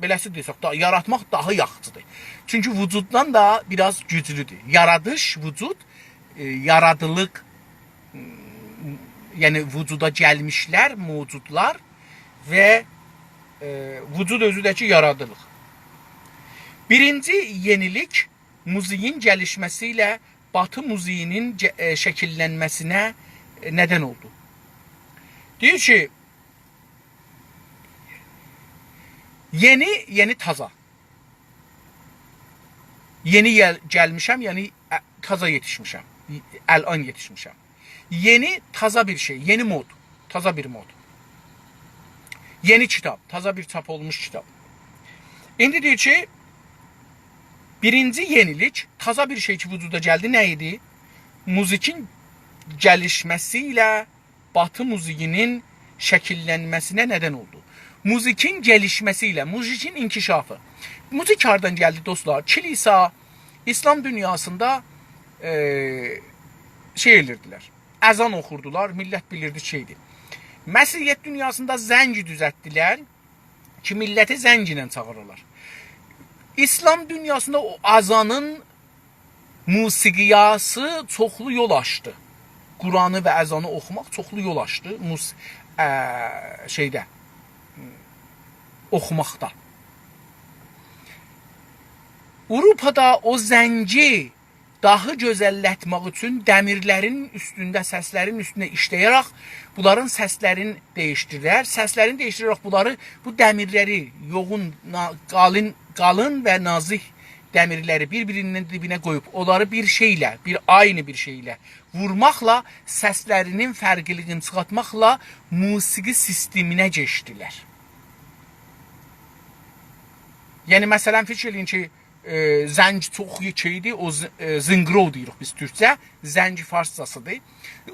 Beləsi desək, yaratmaq daha yaxşıdır. Çünki vücuddan da biraz güclüdür. Yaradış, vücud, yaradılıq, yəni vücuda gəlmişlər, mövcudlar və vücud özüdəki yaradılıq. Birinci yenilik muziyin gəlişməsi ilə Batı muziyinin şəkillənməsinə nədən oldu. Deyir ki, yeni taza. Yeni gəlmişəm, yəni taza yetişmişəm. Əlan yetişmişəm. Yeni taza bir şey, yeni mod, taza bir mod. Yeni kitab, taza bir çap olmuş kitab. İndi deyir ki, birinci yenilik, taza bir şey ki vücuda gəldi, nə idi? Muzikin gəlişməsi ilə Batı muzikinin şəkillənməsinə nədən oldu. Muzikin gəlişməsi ilə, muzikin inkişafı. Muzik hardan gəldi dostlar? Kilisa, İslam dünyasında şey edirdilər, əzan oxurdular, millət bilirdi şeydir. Məsihiyyət dünyasında zəng düzəltdilər ki, milləti zəng ilə çağırırlar. İslam dünyasında o azanın musiqiyası çoxlu yol açdı. Quranı və əzanı oxumaq çoxlu yol açdı. Oxumaqda. Avropada o zəngi daha gözəllətmək üçün dəmirlərin üstündə, səslərin üstündə işləyərək bunların səslərini dəyişdirirlər. Səslərini dəyişdirərək bunları, bu dəmirləri, yoğun, qalın və nazik dəmirləri bir-birinin dibinə qoyub, onları bir şeylə, aynı bir şeylə vurmaqla, səslərinin fərqliliğini çıxartmaqla musiqi sisteminə keçdilər. Yəni, məsələn, fikir eləyin ki, zəng çox şeydir, o zınqrov deyirik biz türkcə, zəng farscasıdır.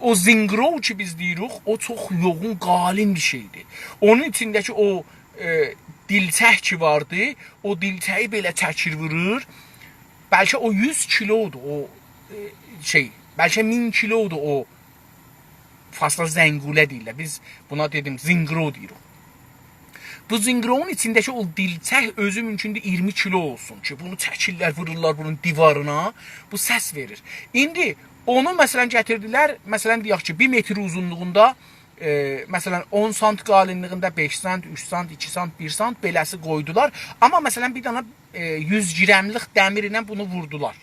O zınqrov ki biz deyirik, o çox yoğun, qalin bir şeydir. Onun içindəki o dilçək ki vardı, o dilçəyi belə çəkir vurur. Bəlkə o 100 kilodur o bəlkə 1000 kilodur o Fasla zəngulə deyirlər. Biz buna dedim zingro deyirik. Bu zingronun içindəki o dilçək özü mümkündür 20 kilo olsun ki, bunu çəkirlər, vururlar bunun divarına, bu səs verir. İndi onu məsələn gətirdilər, məsələn deyək ki, 1 metr uzunluğunda, məsələn 10 sant qalinliyində 5 sant, 3 sant, 2 sant, 1 sant beləsi qoydular. Amma məsələn bir dana 100 qramlıq dəmir ilə bunu vurdular.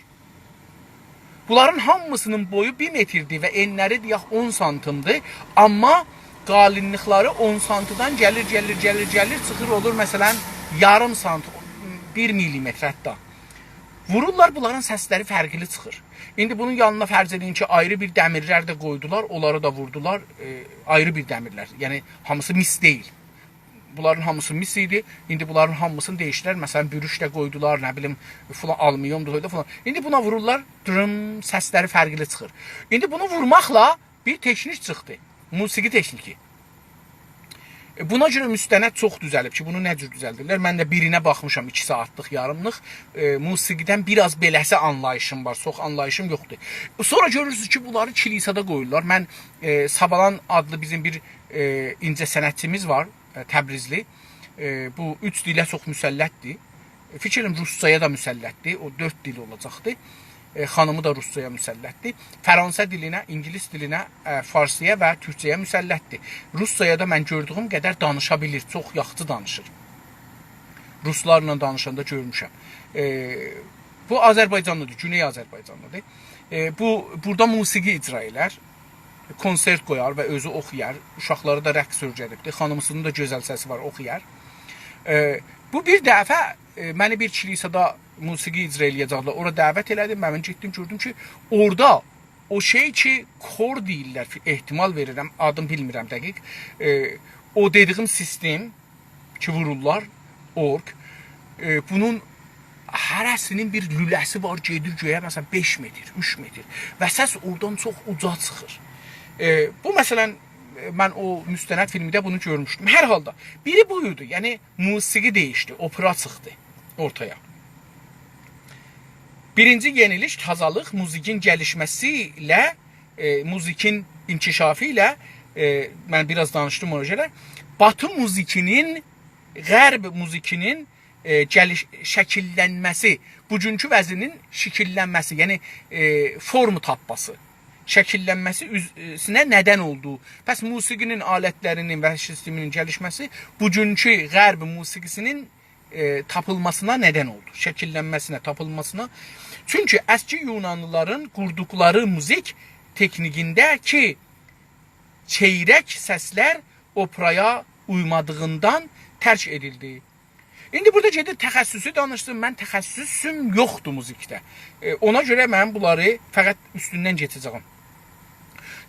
Bunların hamısının boyu 1 metrdir və enləri deyək 10 santımdır. Amma qalinlikləri 10 santıdan gəlir, çıxır olur məsələn yarım sant, 1 milimetr hətta. Vururlar, bunların səsləri fərqli çıxır. İndi bunun yanına fərz edin ki, ayrı bir dəmirlər də qoydular, onları da vurdular, ayrı bir dəmirlər. Yəni hamısı mis deyil. Bunların hamısı mis idi. İndi bunların hamısını dəyişdilər. Məsələn, bürüş də qoydular, nə bilim, falan alüminium da qoydular falan. İndi buna vururlar, drım, səsləri fərqli çıxır. İndi bunu vurmaqla bir teknik çıxdı. Musiqi tekniki. Buna görə müstənəd çox düzəlib ki, bunu nə cür düzəldirlər? Mən də birinə baxmışam 2 saatlıq, yarımlıq. Musiqidən biraz beləsi anlayışım var, çox anlayışım yoxdur. Sonra görürsünüz ki, bunları kilisada qoyurlar. Mən Sabalan adlı bizim bir incə sənətçimiz var, Təbrizli. Bu 3 dilə çox müsəllətdir. Fikrim Ruscaya da müsəllətdir, o 4 dil olacaqdır. Xanımı da Ruscaya müsəllətdir. Fransa dilinə, İngilis dilinə, Farsıya və Türkçəyə müsəllətdir. Ruscaya da mən gördüyüm qədər danışa bilir, çox yaxşı danışır. Ruslarla danışanda görmüşəm. Bu Azərbaycanlıdır, Güney Azərbaycanlıdır. Burada musiqi icra elər, konsert qoyar və özü oxuyar. Uşaqları da rəqs öyrədibdir. Xanımısının da gözəl səsi var, oxuyar. Bu bir dəfə məni bir kilisada musiqi icra eləyəcəklər. Ora dəvət elədim, mən getdim, gördüm ki, orada o şey ki, kor deyirlər, ehtimal verirəm, adım bilmirəm dəqiq. O dediyim sistem ki, vururlar, orq. Bunun hərəsinin bir lüləsi var, gedir göyə, məsələn 5 metr, 3 metr və səs oradan çox uca çıxır. Bu məsələn, mən o müstənəd filmdə bunu görmüşdüm. Hər halda, biri buydu, yəni musiqi dəyişdi, opera çıxdı ortaya. Birinci yenilik, tazalıq, musiqin gəlişməsi ilə, musiqin inkişafı ilə, mən biraz danışdım ona görə, Batı musiqinin, Qərb musiqinin şəkillənməsi, bugünkü vəzinin şəkillənməsi, yəni formu tapması, şəkillənməsi üzünə nədən olduğu. Bəs musiqinin alətlərinin və sisteminin gəlişməsi bugünkü Qərb musiqisinin tapılmasına nədən oldu, şəkillənməsinə, tapılmasına. Çünki əski Yunanlıların qurduqları müzik teknikində ki, çeyrək səslər operaya uymadığından tərk edildi. İndi burada gedir təxəssüsü danışdım, mən təxəssüsüm yoxdur müzikdə. Ona görə mən bunları fəqət üstündən geçəcəyim.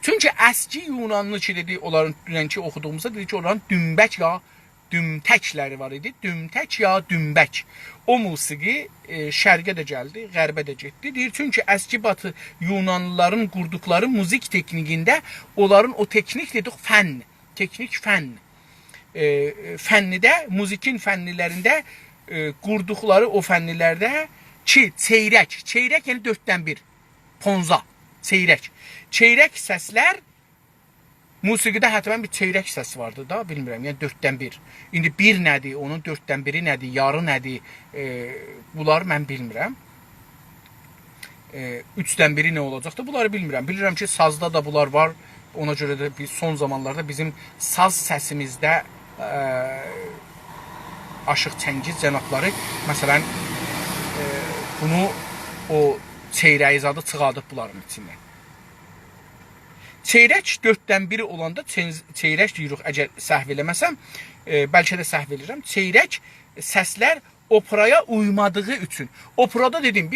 Çünki əski Yunanlı ki, dedi, onların dünənki oxuduğumuzda dedi ki, onların dümbək ya dümtəkləri var idi. Dümtək ya dümbək. O musiqi şərqə də gəldi, qərbə də getdi. Deyir, çünki əski Batı Yunanlıların qurduqları müzik teknikində onların o teknik dedik fənn, teknik fənn. Fənnidə, musikin fənnilərində qurduqları o fənnilərdə ki, çeyrək yəni 4-dən 1, ponza, çeyrək. Çeyrək səslər, musiqidə hətta bir çeyrək səs vardı da, bilmirəm, yəni 4-dən 1. İndi 1 nədir, onun 4-dən 1-i nədir, yarı nədir, bunları mən bilmirəm. 3-dən 1-i nə olacaqdır, bunları bilmirəm. Bilirəm ki, sazda da bunlar var, ona görə də biz son zamanlarda bizim saz səsimizdə Aşıq Çəngiz cənabları, məsələn, bunu o çeyrəyi zadı çıxardıb bunların içindən. Çeyrək 4-dən 1 olanda, çeyrək deyirik, əgər səhv eləməsəm, bəlkə də səhv eləyirəm, çeyrək səslər operaya uymadığı üçün. Operada dedim,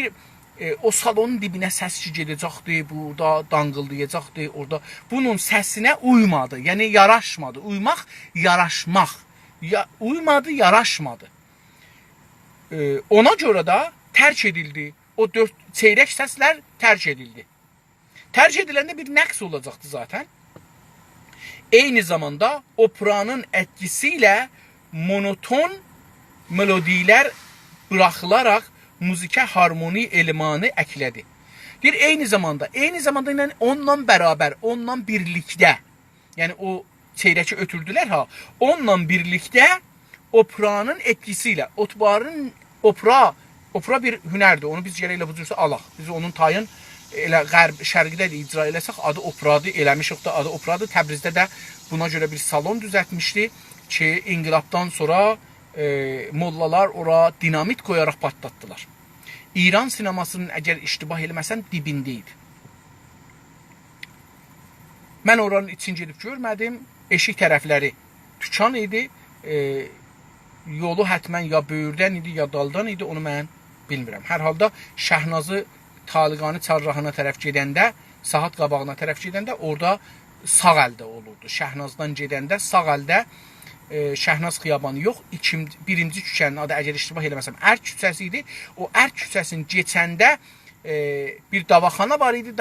o salonun dibinə səs ki gedəcəkdir, burada danqıldayacaqdır, orada. Bunun səsinə uymadı, yəni yaraşmadı. Uymaq, yaraşmaq. Uymadı, yaraşmadı. Ona görə də tərk edildi. O 4 çeyrək səslər tərk edildi. Tərk ediləndə bir nəqs olacaqdı zaten. Eyni zamanda operanın etkisi ilə monoton melodilər buraxılaraq muzikə harmoni elemanı əklədi. Deyir, eyni zamanda ilə onunla bərabər, onunla birlikdə, yəni o çeyrəki ötürdülər ha, onunla birlikdə operanın etkisi ilə, opera bir hünərdir, onu biz gərək elə bu cürsə alaq. Biz onun tayın elə qərb, şərqdə də icra eləsək, adı operadır, eləmişik də adı operadır. Təbrizdə də buna görə bir salon düzəltmişdi ki, inqilabdan sonra mollalar ora dinamit qoyaraq patlatdılar. İran sinemasının əgər iştibah eləməsəm dibində idi. Mən oranın için gedib görmədim. Eşik tərəfləri tükan idi. Yolu hətmən ya böyürdən idi, ya daldan idi. Onu mən bilmirəm. Hər halda Şəhnazı Taliqani çarrahına tərəf gedəndə, saat qabağına tərəf gedəndə orada sağ əldə olurdu. Şəhnazdan gedəndə sağ əldə Şəhnaz xiyabanı yox, birinci küçənin adı, əgər iştibah eləməsəm, Ərk küçəsi idi. O Ərk küçəsinin keçəndə bir davaxana var idi.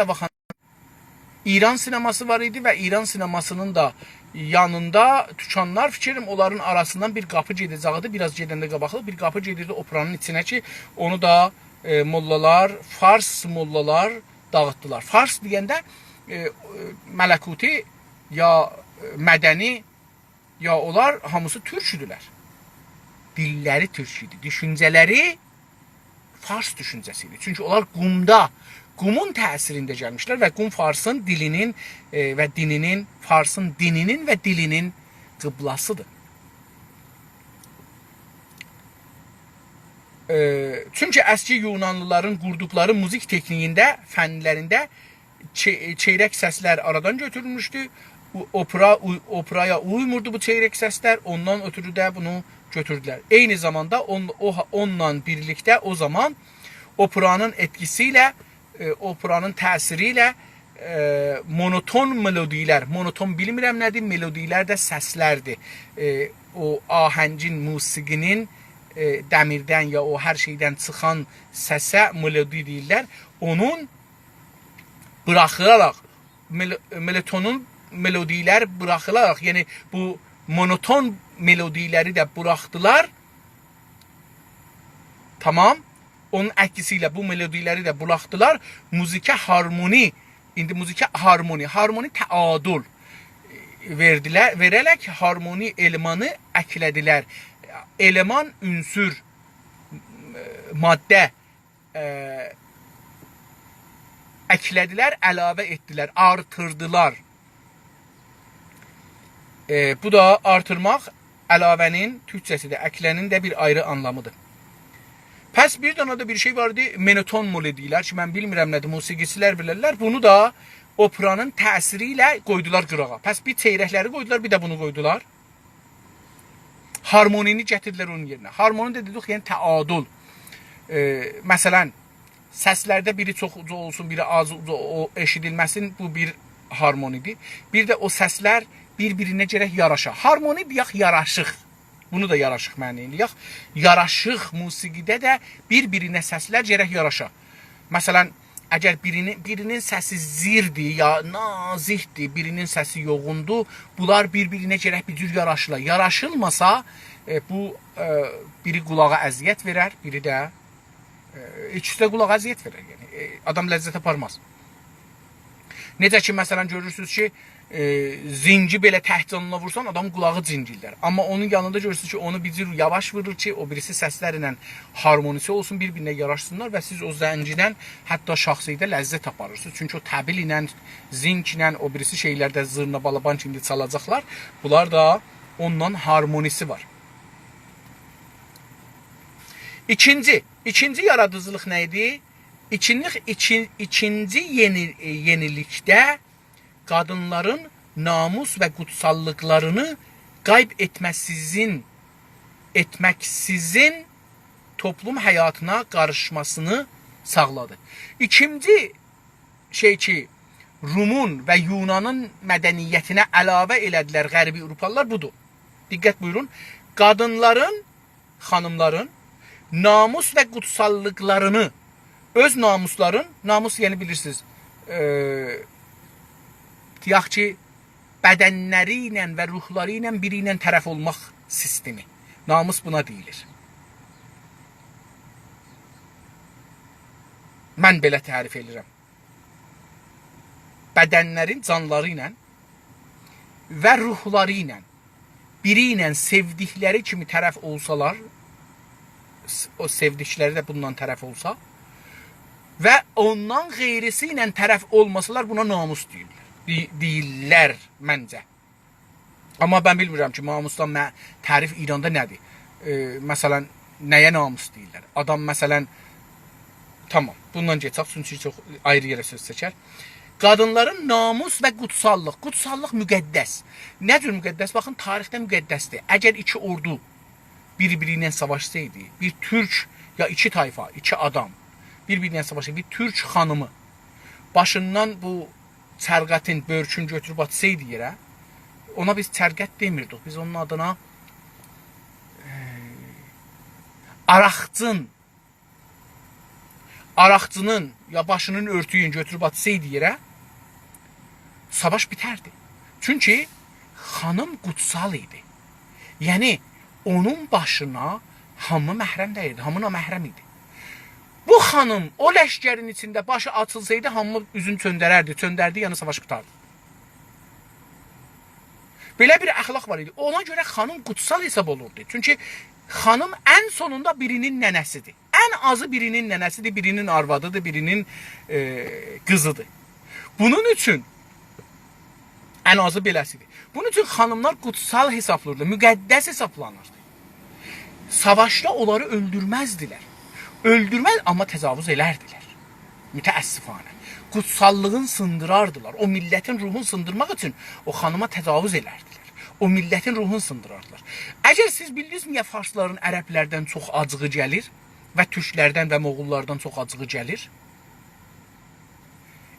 İran sineması var idi və İran sinemasının da yanında tükanlar, fikrim onların arasından bir qapı gedəcəkdi. Biraz gedəndə qabaqlı bir qapı gedirdi operanın içinə ki, onu da mollalar, Fars mollalar dağıtdılar. Fars deyəndə mələkuti ya mədəni, ya onlar hamısı türküdülər. Dilləri türk idi. Düşüncələri Fars düşüncəsi idi. Çünki onlar qumun təsirində gəlmişlər və qum Farsın dilinin və dininin, Farsın dininin və dilinin qıblasıdır. Çünki əski Yunanlıların qurduqları muzik tekniğində, fənlərində çeyrək səslər aradan götürülmüşdü. Operaya uymurdu bu çeyrək səslər, ondan ötürü də bunu götürdülər. Eyni zamanda onunla birlikdə o zaman operanın etkisi ilə, operanın təsiri ilə monoton melodilər, monoton bilmirəm nədir, melodilər də səslərdir. O ahəngin, musiqinin dəmirdən ya o hər şeydən çıxan səsə melodi deyirlər. Onun buraxılaraq, melatonun melodilər buraxılaraq, yəni bu monoton melodiləri də buraxdılar. Tamam. Onun əksisi ilə bu melodiləri də buraxdılar. Muzikə harmoni, indi muzikə harmoni təadül verərək harmoni elemanı əklədilər. Eleman, ünsür, maddə əklədilər, əlavə etdilər, artırdılar. Bu da artırmaq əlavənin türkçəsidir. Əklənin də bir ayrı anlamıdır. Pəs bir dana da bir şey vardı, monoton melodilər ki, mən bilmirəm nədir, musiqiçilər bilirlər. Bunu da operanın təsiri ilə qoydular qırağa. Pəs bir çeyrəkləri qoydular, bir də bunu qoydular. Harmonini gətirdilər onun yerinə. Harmoni də dedik, yəni təadül. Məsələn, səslərdə biri çox uca olsun, biri az eşidilməsin, bu bir harmonidir. Bir də o səslər bir-birinə gərək yaraşa. Harmoni deyək, yaraşıq. Bunu da yaraşıq mənə eləyək. Yaraşıq musiqidə də bir-birinə səslər gərək yaraşa. Məsələn, əgər birinin səsi zirdir, ya nazihdir, birinin səsi yoğundur, bunlar bir-birinə gərək bir cür yaraşırlar. Yaraşılmasa, bu biri qulağa əziyyət verər, biri də ikisi də qulağa əziyyət verər. Yəni, adam ləzzət aparmaz. Necə ki, məsələn, görürsünüz ki, zinci belə təhcanına vursan, adam qulağı cincildər. Amma onun yanında görürsünüz ki, onu bir cür yavaş vurur ki, o birisi səslərlə harmonisi olsun, bir-birinə yaraşsınlar və siz o zəncidən hətta şəxsiyyətdə ləzzət aparırsınız. Çünki o təbil ilə, zinc ilə, o birisi şeylərdə zırna, balaban kimi çalacaqlar. Bunlar da ondan harmonisi var. İkinci yaradıcılıq nə idi? İkinci yenilikdə qadınların namus və qutsallıqlarını qayb etməksizin toplum həyatına qarışmasını sağladı. İkinci şey ki, Rumun və Yunanın mədəniyyətinə əlavə elədilər Qərbi Avropalılar budur. Diqqət buyurun. Qadınların, xanımların namus və qutsallıqlarını, öz namusların, namus yəni bilirsiniz, deyək ki, bədənləri ilə və ruhları ilə biri ilə tərəf olmaq sistemi. Namus buna deyilir. mən belə tərif edirəm. Bədənlərin canları ilə və ruhları ilə biri ilə sevdikləri kimi tərəf olsalar, o sevdikləri də bundan tərəf olsa və ondan qeyrisi ilə tərəf olmasalar buna namus deyirlər məncə. Amma mən bilmirəm ki, namusdan tərif İranda nədir? Məsələn, nəyə namus deyirlər? Adam məsələn, tamam, bundan geçək, çünki çox ayrı yerə söz çəkər. Qadınların namus və qutsallıq. Qutsallıq müqəddəs. Nə cür müqəddəs? Baxın, tarixdə müqəddəsdir. Əgər iki ordu bir-biri ilə savaşsaydı, bir türk ya iki tayfa, iki adam bir-biri ilə savaşsaydı, bir türk xanımı başından bu çərqətin, börkün götürüb atsaydı yerə, ona biz çərqət demirdik. Biz onun adına araqçının ya başının örtüyün götürüb atsaydı yerə, savaş bitərdi. Çünki xanım qutsal idi. Yəni, onun başına hamı məhrəm deyildi, hamı naməhrəm idi. Bu xanım o ləşkərin içində başı açılsaydı, hamı üzünü çöndərərdi, yəni savaş bitardı. Belə bir əxlaq var idi. Ona görə xanım qutsal hesab olurdu. Çünki xanım ən sonunda birinin nənəsidir. Ən azı birinin nənəsidir, birinin arvadıdır, birinin qızıdır. Bunun üçün ən azı beləsidir. Bunun üçün xanımlar qutsal hesablanırdı, müqəddəs hesablanırdı. Savaşda onları öldürməzdilər. Öldürməz, amma təcavüz edərdilər. Mütəəssifanə. Qutsallığın sındırardılar. O millətin ruhunu sındırmaq üçün o xanıma təcavüz edərdilər. O millətin ruhunu sındırardılar. Əgər siz bildiniz niyə farsların ərəblərdən çox acığı gəlir və türklərdən və moğullardan çox acığı gəlir?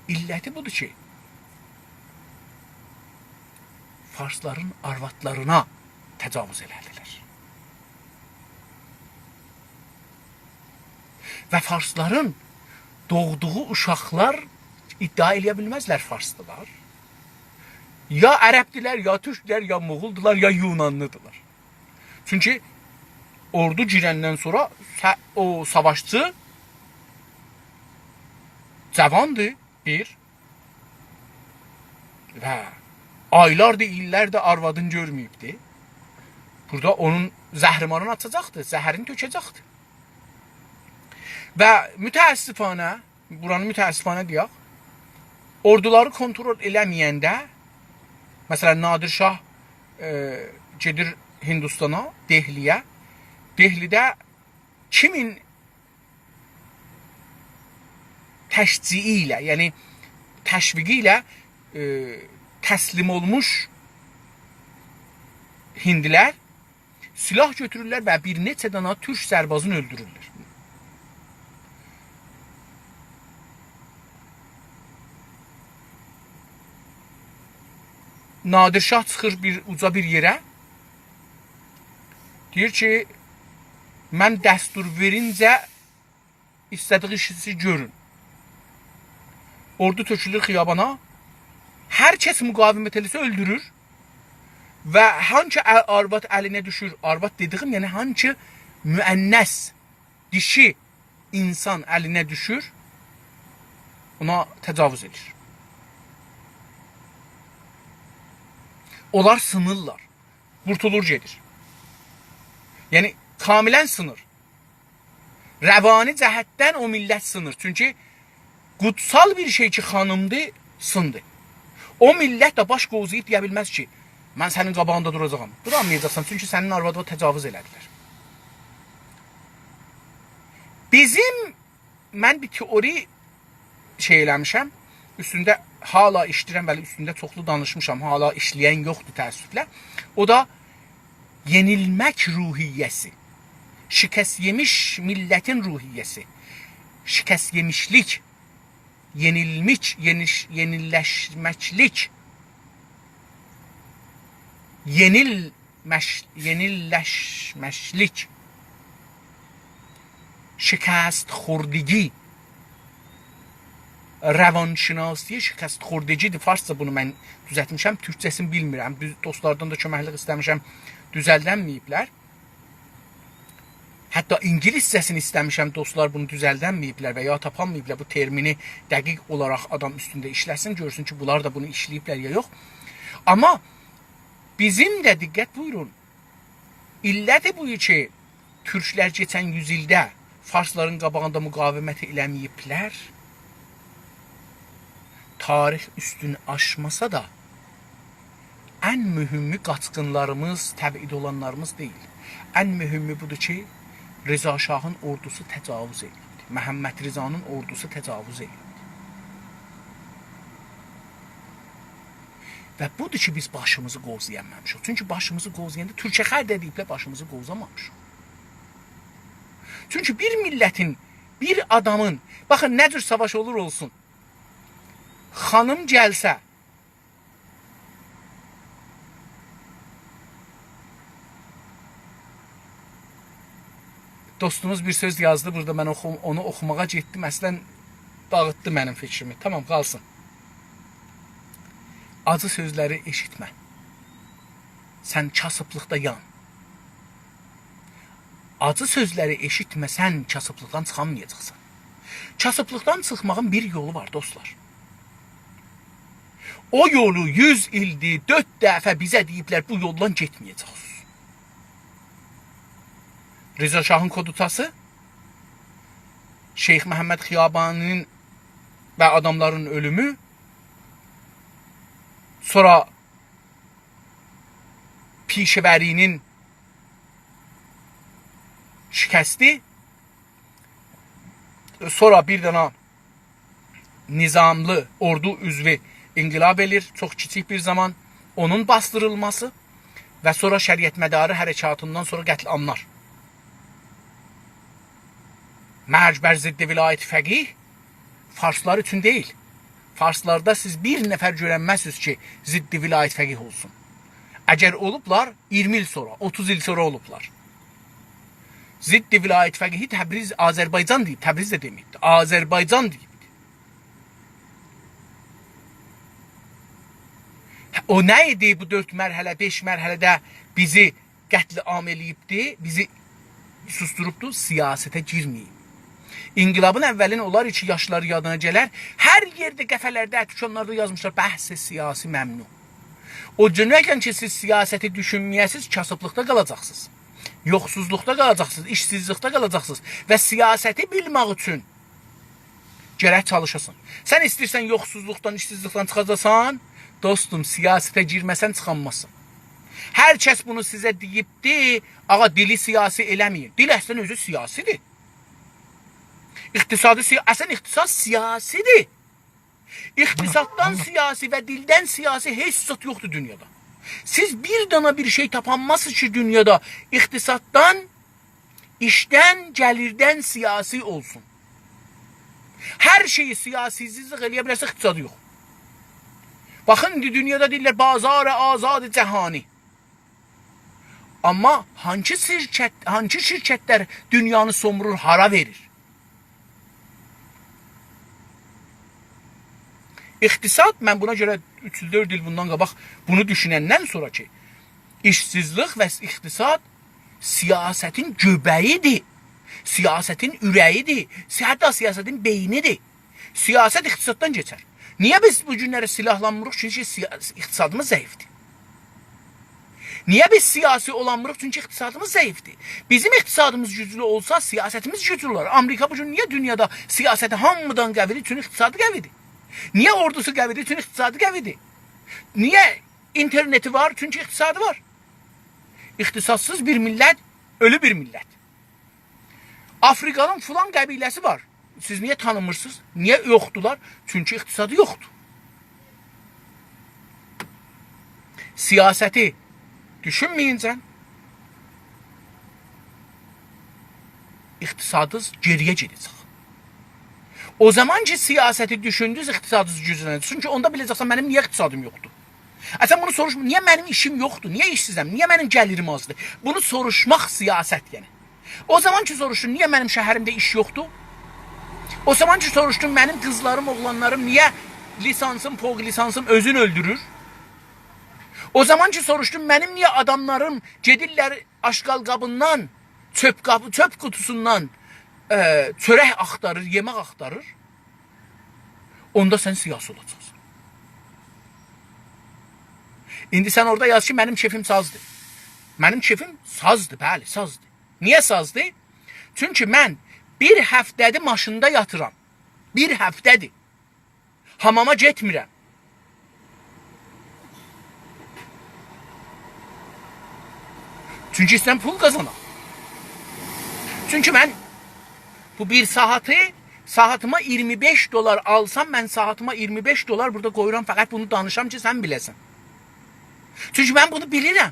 İlləti budur ki, farsların arvadlarına təcavüz elədilər. Və farsların doğduğu uşaqlar iddia eləyə bilməzlər farslılar. Ya ərəbdilər, ya türklər, ya moğuldular, ya yunanlıdılar. Çünki ordu girəndən sonra o savaşçı cavandır, bir və aylardır, illərdir arvadını görməyibdir. Burada onun zəhrimarını açacaqdır, zəhərini tökəcəkdir. Və mütəəssifanə, buranı mütəəssifanə deyək, orduları kontrol eləməyəndə, məsələn, Nadir Şah gedir Hindistana, Dehliyə. Dehlidə kimin təşciyi ilə, yəni təşviqi ilə təslim olmuş hindilər silah götürürlər və bir neçə dana türk sərbazını öldürürlər. Nadir Şah çıxır uca bir yerə, deyir ki, mən dəstur verincə istədiği işinizi görün. Ordu tökülür xiyabana, hər kəs müqavimət eləsə öldürür və hangi arvad əlinə düşür, arvad dediyim, yəni hangi müənnəs, dişi insan əlinə düşür, ona təcavüz edir. Onlar sınırlar, qurtulur gedir. Yəni, kamilən sınır. Rəvani cəhətdən o millət sınır. Çünki qutsal bir şey ki, xanımdır, sındı. O millət də baş qovzayıb deyə bilməz ki, mən sənin qabağında duracağam. Duramayacaqsan, çünki sənin arvadına təcavüz elədilər. Mən bir teori şey eləmişəm, üstündə hala işləyirəm, bəli, üstündə çoxlu danışmışam, hala işləyən yoxdur təəssüflə. O da yenilmək ruhiyyəsi, şikəst yemiş millətin ruhiyyəsi, şikəst yemişlik, yenilləşməklik, yenilləşməklik, şikəst xordigi, rəvanşinasiyə şikəst xordigidir. Farsca bunu mən düzətmişəm, türkcəsini bilmirəm. Dostlardan da köməklik istəmişəm, düzəldənməyiblər. Hətta ingiliscəsini istəmişəm, dostlar bunu düzəldənməyiblər və ya tapanmayıblar bu termini dəqiq olaraq adam üstündə işləsin, görsün ki, bunlar da bunu işləyiblər ya yox. Amma bizim də diqqət buyurun, illədir bu ki, türklər keçən yüzildə farsların qabağında müqavimət eləməyiblər. Tarix üstün aşmasa da ən mühümü qaçqınlarımız, təbid olanlarımız deyil. Ən mühümü budur ki, Rıza Şahın ordusu təcavüz edildi. Məhəmməd Rizanın ordusu təcavüz edildi. Və budur ki, biz başımızı qozlayanmamışıq. Çünki başımızı qozlayanda Türkiyə xərd ediblə başımızı qozlamamışıq. Çünki bir millətin, bir adamın, baxın nə cür savaş olur olsun, xanım gəlsə, dostumuz bir söz yazdı burada, mən onu oxumağa getdim, əslən dağıtdı mənim fikrimi. Tamam, qalsın. Acı sözləri eşitmə. Sən kasıblıqda yan. Acı sözləri eşitməsən kasıblıqdan çıxamayacaqsan. Kasıblıqdan çıxmağın bir yolu var, dostlar. O yolu 100 ildir, 4 dəfə bizə deyiblər, bu yoldan getməyəcəksiniz. Rıza Şahın kodutası, Şeyx Məhəmməd Xiyabaninin və adamların ölümü, sonra Pişəvərinin şikəsti, sonra bir dana nizamlı ordu üzvü inqilab edir, çox kiçik bir zaman, onun bastırılması və sonra şəriət mədarı hərəkatından sonra qətliamlar. Mərc bər ziddi vilayət fəqih Farslar üçün deyil. Farslarda siz bir nəfər görənməzsiniz ki, ziddi vilayət fəqih olsun. Əgər olublar, 20 il sonra, 30 il sonra olublar. Ziddi vilayət fəqihi Təbriz, Azərbaycan deyib, Təbriz də deməkdir. Azərbaycan deyibdir. O nə idi bu 4 mərhələ, 5 mərhələdə bizi qətliam eləyibdi, bizi susturubdu, siyasətə girməyib. İnqilabın əvvəlin onlar ki, yaşları yadına gələr, hər yerdə qəfələrdə, dükanlarda yazmışlar, bəhs siyasi məmnu. O cünəkən ki, siz siyasəti düşünməyəsiz, kasıblıqda qalacaqsınız. Yoxsuzluqda qalacaqsınız, işsizlikdə qalacaqsınız və siyasəti bilmək üçün gərək çalışasın. Sən istəyirsən yoxsuzluqdan, işsizlikdən çıxacasan, dostum, siyasətə girməsən çıxanmazsın. Hər kəs bunu sizə deyibdi, ağa dili siyasi eləməyin. Dil əslən özü siyasidir. Əslən iqtisad siyasidir. İqtisaddan siyasi və dildən siyasi heç zat yoxdur dünyada. Siz bir dana bir şey tapanmazsınız ki dünyada iqtisaddan, işdən, gəlirdən siyasi olsun. Hər şeyi siyasizlik eləyə bilərsə iqtisadı yox. Baxın, dünyada deyirlər bazar-ı azad-ı cəhani. Amma hangi şirkətlər dünyanı somurur, hara verir? İqtisad, mən buna görə 3-4 il bundan qabaq bunu düşünəndən sonra ki, işsizlik və iqtisad siyasətin göbəyidir, siyasətin ürəyidir, hətta siyasətin beynidir. Siyasət iqtisaddan keçər. Niyə biz bu günləri silahlanmırıq? Çünki iqtisadımız zəifdir. Niyə biz siyasi olanmırıq? Çünki iqtisadımız zəifdir. Bizim iqtisadımız güclü olsa, siyasətimiz güclü olar. Amerika bu gün niyə dünyada siyasəti hamıdan qəvidir? Çünki iqtisadı qəvidir. Niyə ordusu qəvidir? Çünki iqtisadı qəvidir. Niyə interneti var? Çünki iqtisadı var. İqtisadsız bir millət, ölü bir millət. Afrikanın filan qəbiləsi var. Siz niyə tanımırsınız? Niyə yoxdular? Çünki iqtisadı yoxdur. Siyasəti düşünməyincə iqtisadınız geriyə gedəcək. O zaman ki siyasəti düşündünüz, iqtisadınız güclənəcək. Çünki onda biləcəksən mənim niyə iqtisadım yoxdur? Sən bunu soruşma, niyə mənim işim yoxdur? Niyə işsizəm? Niyə mənim gəlirim azdır? Bunu soruşmaq siyasət yəni. O zaman ki soruşdun, niyə mənim şəhərimdə iş yoxdur? O zaman ki soruşdun, mənim qızlarım, oğlanlarım niyə lisansım, poq lisansım özünü öldürür? O zaman ki soruşdun, mənim niyə adamlarım gedirlər aşqal qabından çöp qutusundan çörək axtarır, yemək axtarır, onda sən siyasi olacaqsan. İndi sən orada yaz ki, mənim kefim sazdır. Mənim kefim sazdır, bəli, sazdır. Niyə sazdır? Çünki mən bir həftədir maşında yatıram. Bir həftədir. Hamama getmirəm. Çünki istəyirəm pul qazanam. Çünki mən bu bir saatıma 25 dolar alsam, mən saatıma 25 dolar burada qoyuram, fəqət bunu danışam ki, sən biləsən. Çünki mən bunu bilirəm.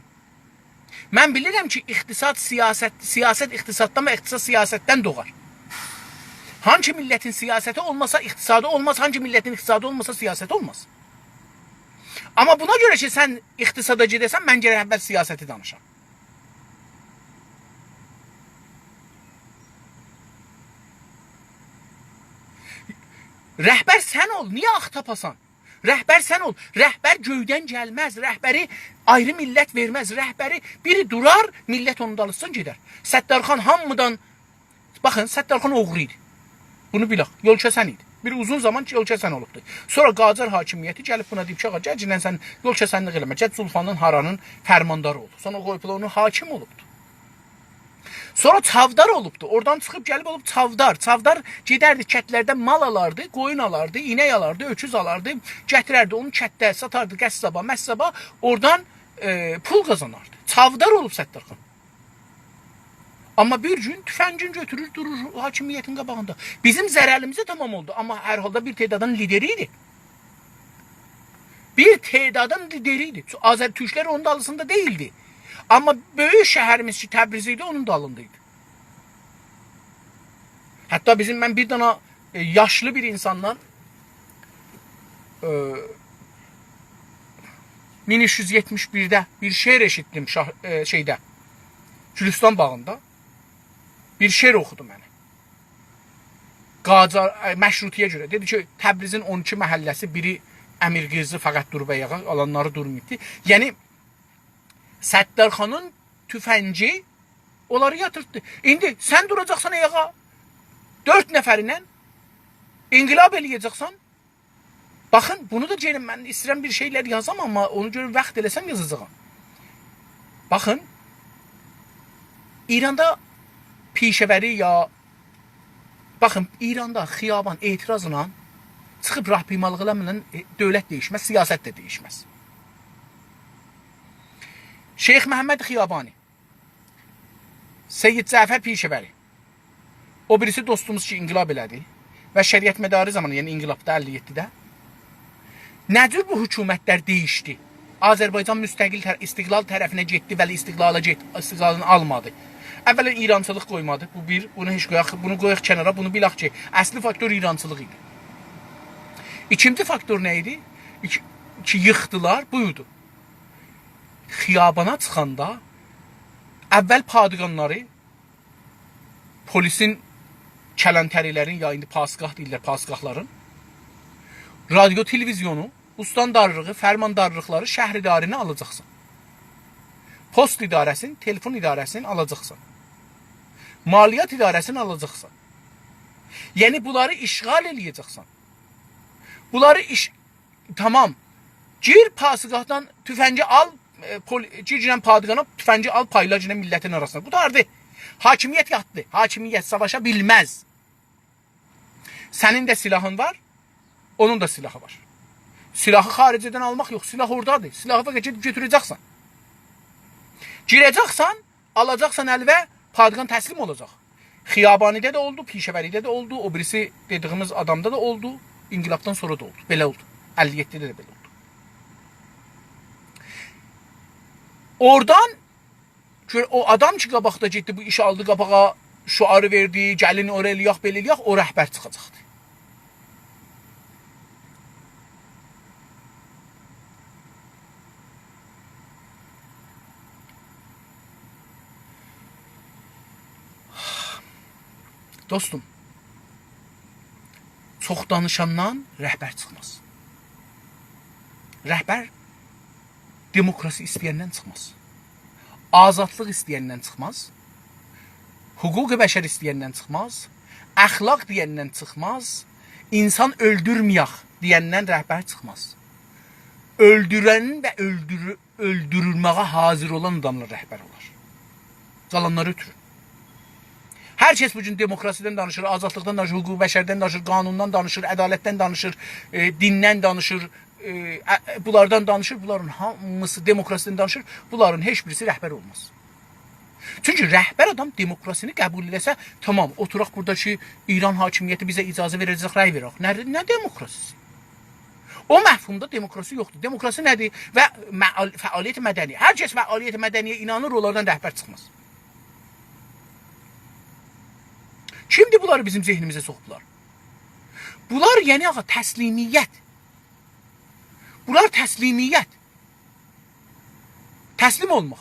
Mən bilirəm ki, iqtisad siyasət iqtisaddan və iqtisad siyasətdən doğar. Hangi millətin siyasəti olmasa iqtisadı olmaz, hangi millətin iqtisadı olmasa siyasəti olmaz. Amma buna görə ki, sən iqtisada gedəsən, mən gərək əvvəl siyasəti danışam. Rəhbər sən ol, niyə ax tapasan? Rəhbər sən ol, rəhbər göydən gəlməz, rəhbəri ayrı millət verməz, rəhbəri biri durar, millət onun dalısından gedər. Səttarxan hamıdan, baxın, Səttarxan oğru idi. Bunu bilək, yol kəsən idi. Bir uzun zaman yol kəsən olubdu. Sonra Qacar hakimiyyəti gəlib buna deyib ki, ağa, gəlcindən sən yol kəsənlik eləmə, gəl Zulfanın Haranın fərmandarı oldu. Sonra qoyublar onu hakim olubdu. Sonra çavdar olubdu. Oradan çıxıb gəlib olub çavdar. Çavdar gedərdi kətlərdən mal alardı, qoyun alardı, inək alardı, öküz alardı, gətirərdi, onu kətdə satardı qəssaba, məssaba, oradan pul qazanardı. Çavdar olub Səttarxan. Amma bir gün tüfəngin götürür, durur hakimiyyətin qabağında. Bizim zərərimizə tamam oldu. Amma hər halda bir tedadın lideri idi. Bir tedadın lideri idi. Türklər onun dalısında değildi. Amma böyük şəhərimiz ki, Təbriz idi, onun dalındaydı. Hətta mən bir dana yaşlı bir insandan 1371'də bir şeir eşitdim Gülüstan bağında. Bir şeir oxudu mənə. Məşrutiyə görə. Dedi ki, Təbrizin 12 məhəlləsi, biri Əmir Qızı fəqət durub ayağa, alanları durmayıbdı. Yəni, Səttarxanın tüfənci onları yatırtdı. İndi sən duracaqsan ayağa 4 nəfərinlə inqilab eləyəcəksən. Baxın, bunu da gəlin, mən istəyirəm bir şeylər yazam, amma onu görə vaxt eləsəm yazacağam. Baxın, İranda pişəvəri ya, baxın, İranda xiyaban etirazla çıxıb rahbimalığı eləməklə dövlət deyişməz, siyasət də deyişməz. Şeyx Məhəmməd Xiyabani, Seyyid Cəfər Pişəvəri, o birisi dostumuz ki, inqilab elədi və şəriət mədarı zamanı, yəni inqilabda 57-də, nəcür bu hökumətlər deyişdi? Azərbaycan müstəqil istiqlal tərəfinə getdi, vəli istiqlalını almadı. Əvvələn İrançılıq qoymadı, bu bir, bunu qoyaq kənara, bunu bilək ki, əsli faktor İrançılıq idi. İkinci faktor nə idi? Ki, yıxdılar, buydu. Xiyabana çıxanda əvvəl padğanları, polisin kələntərilərin, ya indi pasqah deyirlər, pasqahların, radyo, televizyonu, ustandarlığı, fərmandarlıqları, şəhər idarəni alacaqsan. Post idarəsini, telefon idarəsini alacaqsan. Maliyyat idarəsini alacaqsan. Yəni, bunları işğal eləyəcəksən. Bunları tamam, gir pasqahdan tüfənci al, girən padğana tüfənci al, payla girən millətin arasında. Bu da ardı. Hakimiyyət yatdı. Hakimiyyət savaşa bilməz. Sənin də silahın var, onun da silahı var. Silahı xaricədən almaq yox, silah oradadır. Silahı fəqət götürəcəksən. Girəcəksən, alacaqsan əlvə, padğan təslim olacaq. Xiyabanidə də oldu, Pişəvəridə də oldu, o birisi dediyimiz adamda da oldu, inqilabdan sonra da oldu. Belə oldu. 57'də də belə oldu. Oradan o adam ki, qabaqda getdi, bu işi aldı qabağa, şuarı verdi, gəlin oraya eləyək, belə eləyək, o rəhbər çıxacaqdı. Dostum, çox danışandan rəhbər çıxmaz. Rəhbər demokrasi istəyəndən çıxmaz. Azadlıq istəyəndən çıxmaz. hüquq-i bəşər istəyəndən çıxmaz, əxlaq deyəndən çıxmaz, insan öldürməyək deyəndən rəhbər çıxmaz. Öldürənin və öldürülməyə hazır olan adamlar rəhbər olar. Qalanları ötürür. Hər kəs bugün demokrasidən danışır, azadlıqdan danışır, hüquq bəşərdən danışır, qanundan danışır, ədalətdən danışır, dindən danışır, bunlardan danışır. Bunların hamısı demokrasidən danışır. Bunların heç birisi rəhbər olmaz. Çünki rəhbər adam demokrasini qəbul edəsə, tamam, oturaq buradakı İran hakimiyyəti bizə icazə verəcək, rəy verək. Nə demokrasisi? O məfhumda demokrasi yoxdur. Demokrasi nədir? Və fəaliyyət mədəni. Hər kəs fəaliyyət mədəniyə inanır, onlardan rəhbər çıxmaz. Kimdir bunları bizim zehnimizə soxdular? Bunlar yəni ağa təslimiyyət. Bunlar təslimiyyət. Təslim olmaq.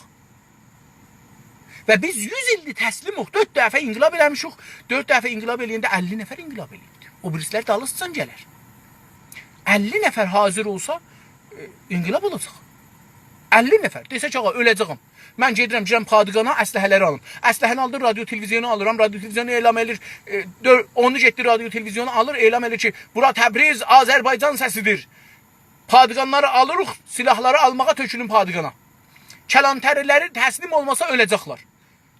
Və biz 100 ildir təslim olmaq. 4 dəfə inqilab eləmişik. 4 dəfə inqilab eləyəndə 50 nəfər inqilab eləyibdir. O birisilər dalısıcan gələr. 50 nəfər hazır olsa inqilab olacaq. 50 nəfər. Desə ki, ağa, öləcəyəm. Mən gedirəm Padıqana, əsləhələri alım. Əsləhəni alır, radio televizyonu alıram. Radio televizyonu elam edir. Onu getdi radio televizyonu alır, elam edir ki, bura Təbriz, Azərbaycan səsidir. Padıqanları alırıq, silahları almağa tökülün Padıqana. Kəlantəriləri təslim olmasa öləcəklər.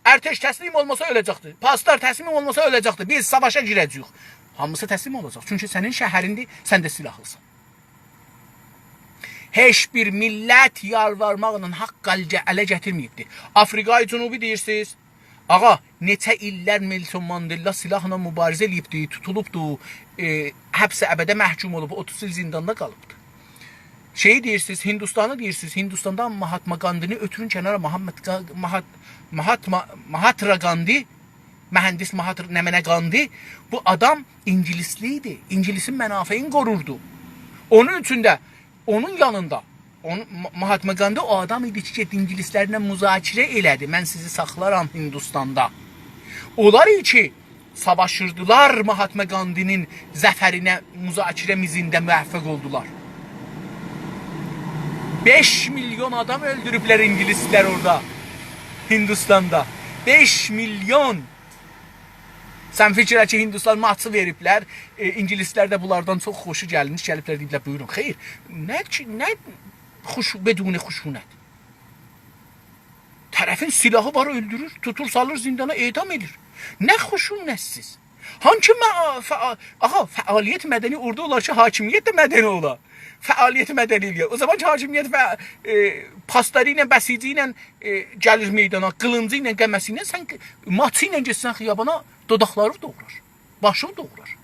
Ərtəş təslim olmasa öləcəkdir. Paslar təslim olmasa öləcəkdir. Biz savaşa girəcəyik. Hamısı təslim olacaq. Çünki sənin şəhərindir, sən də silahlısan. Heç bir millət yalvarmaqla haqq ələ gətirməyibdir. Afriqayı Cənubi deyirsiniz. Ağa, neçə illər Nelson Mandela silahla mübarizə eləyibdir, tutulubdur, həbsə əbədə məhkum olub, 30 il zindanda qalıbdır. Deyirsiniz, Hindistanı deyirsiniz. Hindistanda Mahatma Gandhini ötürün kənara. Mahatma Gandhi, mühəndis Mahatma Gandhi, bu adam İngilisli idi. İngilisin mənafeini qorurdu. Onun üçün də, onun yanında, Mahatma Gandhi o adam idi ki, İngilislərlə müzakirə elədi. Mən sizi saxlaram Hindistanda. Onlar ki, savaşırdılar Mahatma Gandhinin zəfərinə, müzakirə mizində müvəffəq oldular. 5 milyon adam öldürüblər İngilislər orada, Hindistanda. 5 milyon. Sən fikirlə ki, Hindistan maçı veriblər, İngilislər də bunlardan çox xoşu gəlmiş, gəliblər deyiblər, buyurun. Xeyr, nə beduni xuşunət? Tərəfin silahı var, öldürür, tutur, salır zindana, edam edir. Nə xuşunətsiz? Hanki fəaliyyət mədəni orada olar ki, hakimiyyət də mədəni olar. Fəaliyyət mədəni eləyir. O zaman ki, hakimiyyət pasları ilə, bəsici ilə gəlir meydana, qılıncı ilə, qəməsi ilə, sən maçı ilə geçsən xiyabana, dodaqları doğrar, başı doğrar.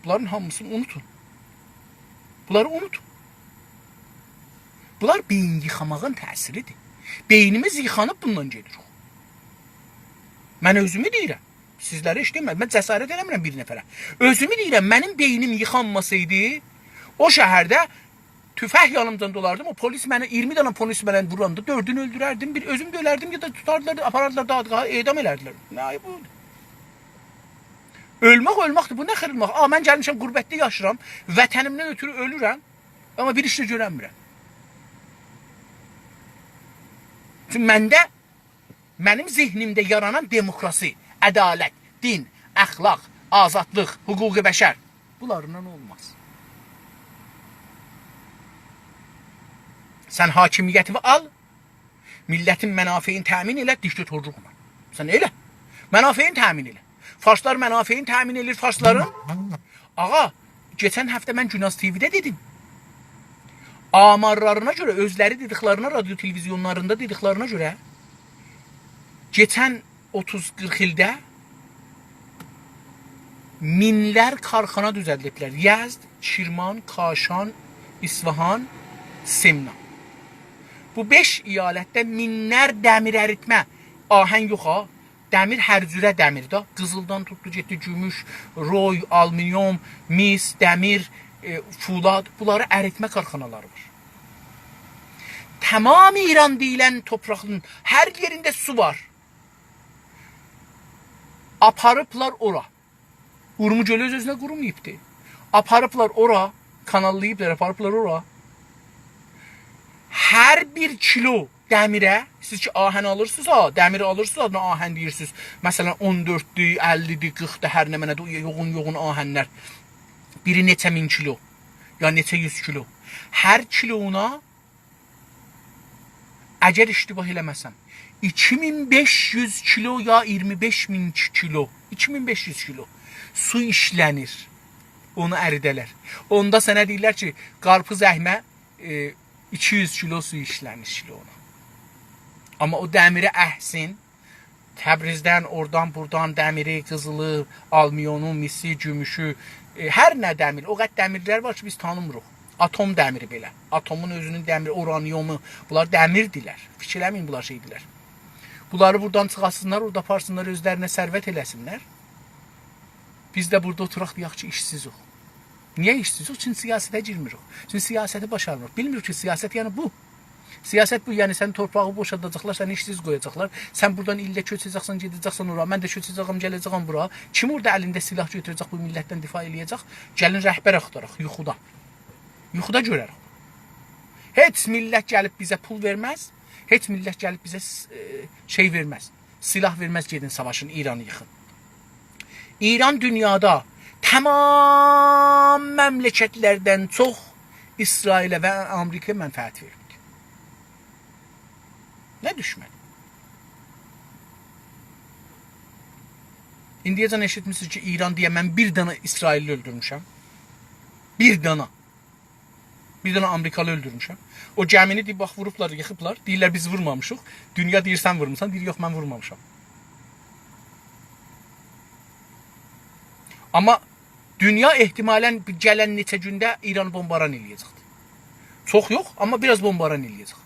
Bunların hamısını unutun. Bunları unutun. Bunlar beyin yıxamağın təsiridir. Beynimiz yıxanıb bundan gedir. Mən özümü deyirəm. Sizlərə heç demirəm. Mən cəsarət eləmirəm bir nəfərə. Özümü deyirəm, mənim beynim yıxanmasaydı, o şəhərdə tüfək yanımdan dolardım. O polis mənə, 20 dənə polis mənə vuranda 4'ünü öldürərdim. Bir özüm də ölərdim ya da tutardılar, aparardılar, dağıtqaha edam elərdilər. Nə ayı bu? Ölməkdir. Bu nə xırılmaq? Mən gəlmişəm, qürbətdə yaşıram. Vətənimdən ötürü ölürəm. Amma bir işlə görənmirəm. Çünki mənim zehnimdə yaranan demokrasi, ədalət, din, əxlaq, azadlıq, hüquq-i bəşər. Bunlarından olmaz. Sən hakimiyyətini al, millətin mənafeyini təmin elə, diktatorluqla. Sən elə. Mənafeyini təmin elə. Farslar mənafeyini təmin edir, farsların. Ağa, geçən həftə mən Günaz TV-də dedim. Amarlarına görə, özləri dediklərine, radio televizyonlarında dediklərine görə, geçən 30-40 ildə minlər karxana düzəldiblər. Yezd, Şirman, Kaşan, İsfahan, Semna. Bu 5 iyalətdə minlər dəmir əritmə, ahəng yox ha, dəmir hər cürə dəmirdə, qızıldan tutdu, getdi, gümüş, roy, alüminyum, mis, dəmir, fulad, bunları əritmə karxanaları var. Tamam İran deyilən toprağın hər yerində su var. Aparıblar ora. Urmu gölü öz-özünə qurumayıbdır. Aparıblar ora, kanallayıblar, aparıblar ora. Hər bir kilo dəmirə, siz ki ahən alırsınızsa, dəmiri alırsınız, adına ahən deyirsiniz. Məsələn 14-dür, 50-dir, 40-dır, hər nə mənədir, yoğun ahənlər. Biri neçə min kilo, ya neçə 100 kilo. Hər kilona əgər iştibah eləməsəm 2500 kilo ya 25000 kilo, 2500 kilo su işlənir. Onu əridələr. Onda sənə deyirlər ki, qarpız əhmə 200 kilo su işlənir kilona. Amma o dəmiri əhsin, Təbrizdən, oradan, buradan dəmiri, qızılı, almiyonu, misi, gümüşü, hər nə dəmir, o qədər dəmirlər var ki, biz tanımırıq. Atom dəmiri belə. Atomun özünün dəmiri, uraniumu, bunlar dəmirdilər. Fikirləməyin bunlar şeydilər. Bunları buradan çıxasınlar, orada aparsınlar, özlərinə sərvət eləsinlər. Biz də burada oturaq deyək ki, işsizik. Niyə işsizik? Çünki siyasətə girmirik. Çünki siyasəti başarmırıq. Bilmirik ki, siyasət yəni bu. Siyasət bu, yəni sən torpağı boşadacaqlar, səni işsiz qoyacaqlar. Sən buradan illə köçəcəksən, gedəcəksən ora. Mən də köçəcəyəm, gələcəyəm bura. Kim orada əlində silah götürəcək, bu millətdən difa eləyəcək? Gəlin rəhbər axtaraq, yuxuda. Yuxuda görərək. Heç millət gəlib bizə pul verməz. Heç millət gəlib bizə şey verməz. Silah verməz, gedin savaşın, İranı yıxın. İran dünyada tamam məmləkətlərdən çox İsrailə və Amerikaya mənfəət verir. Nə düşmən? İndiyəcən eşitmişsiniz ki, İran deyə mən bir dana İsrailli öldürmüşəm. Bir dana. Bir dana Amerikalı öldürmüşəm. O gəmini deyib, bax, vurublar, yıxıblar. Deyirlər, biz vurmamışıq. Dünya deyir, sən vurmuşsan. Deyir, yox, mən vurmamışam. Amma dünya ehtimalən gələn neçə gündə İranı bombaran eləyəcəkdir. Çox yox, amma biraz bombaran eləyəcək.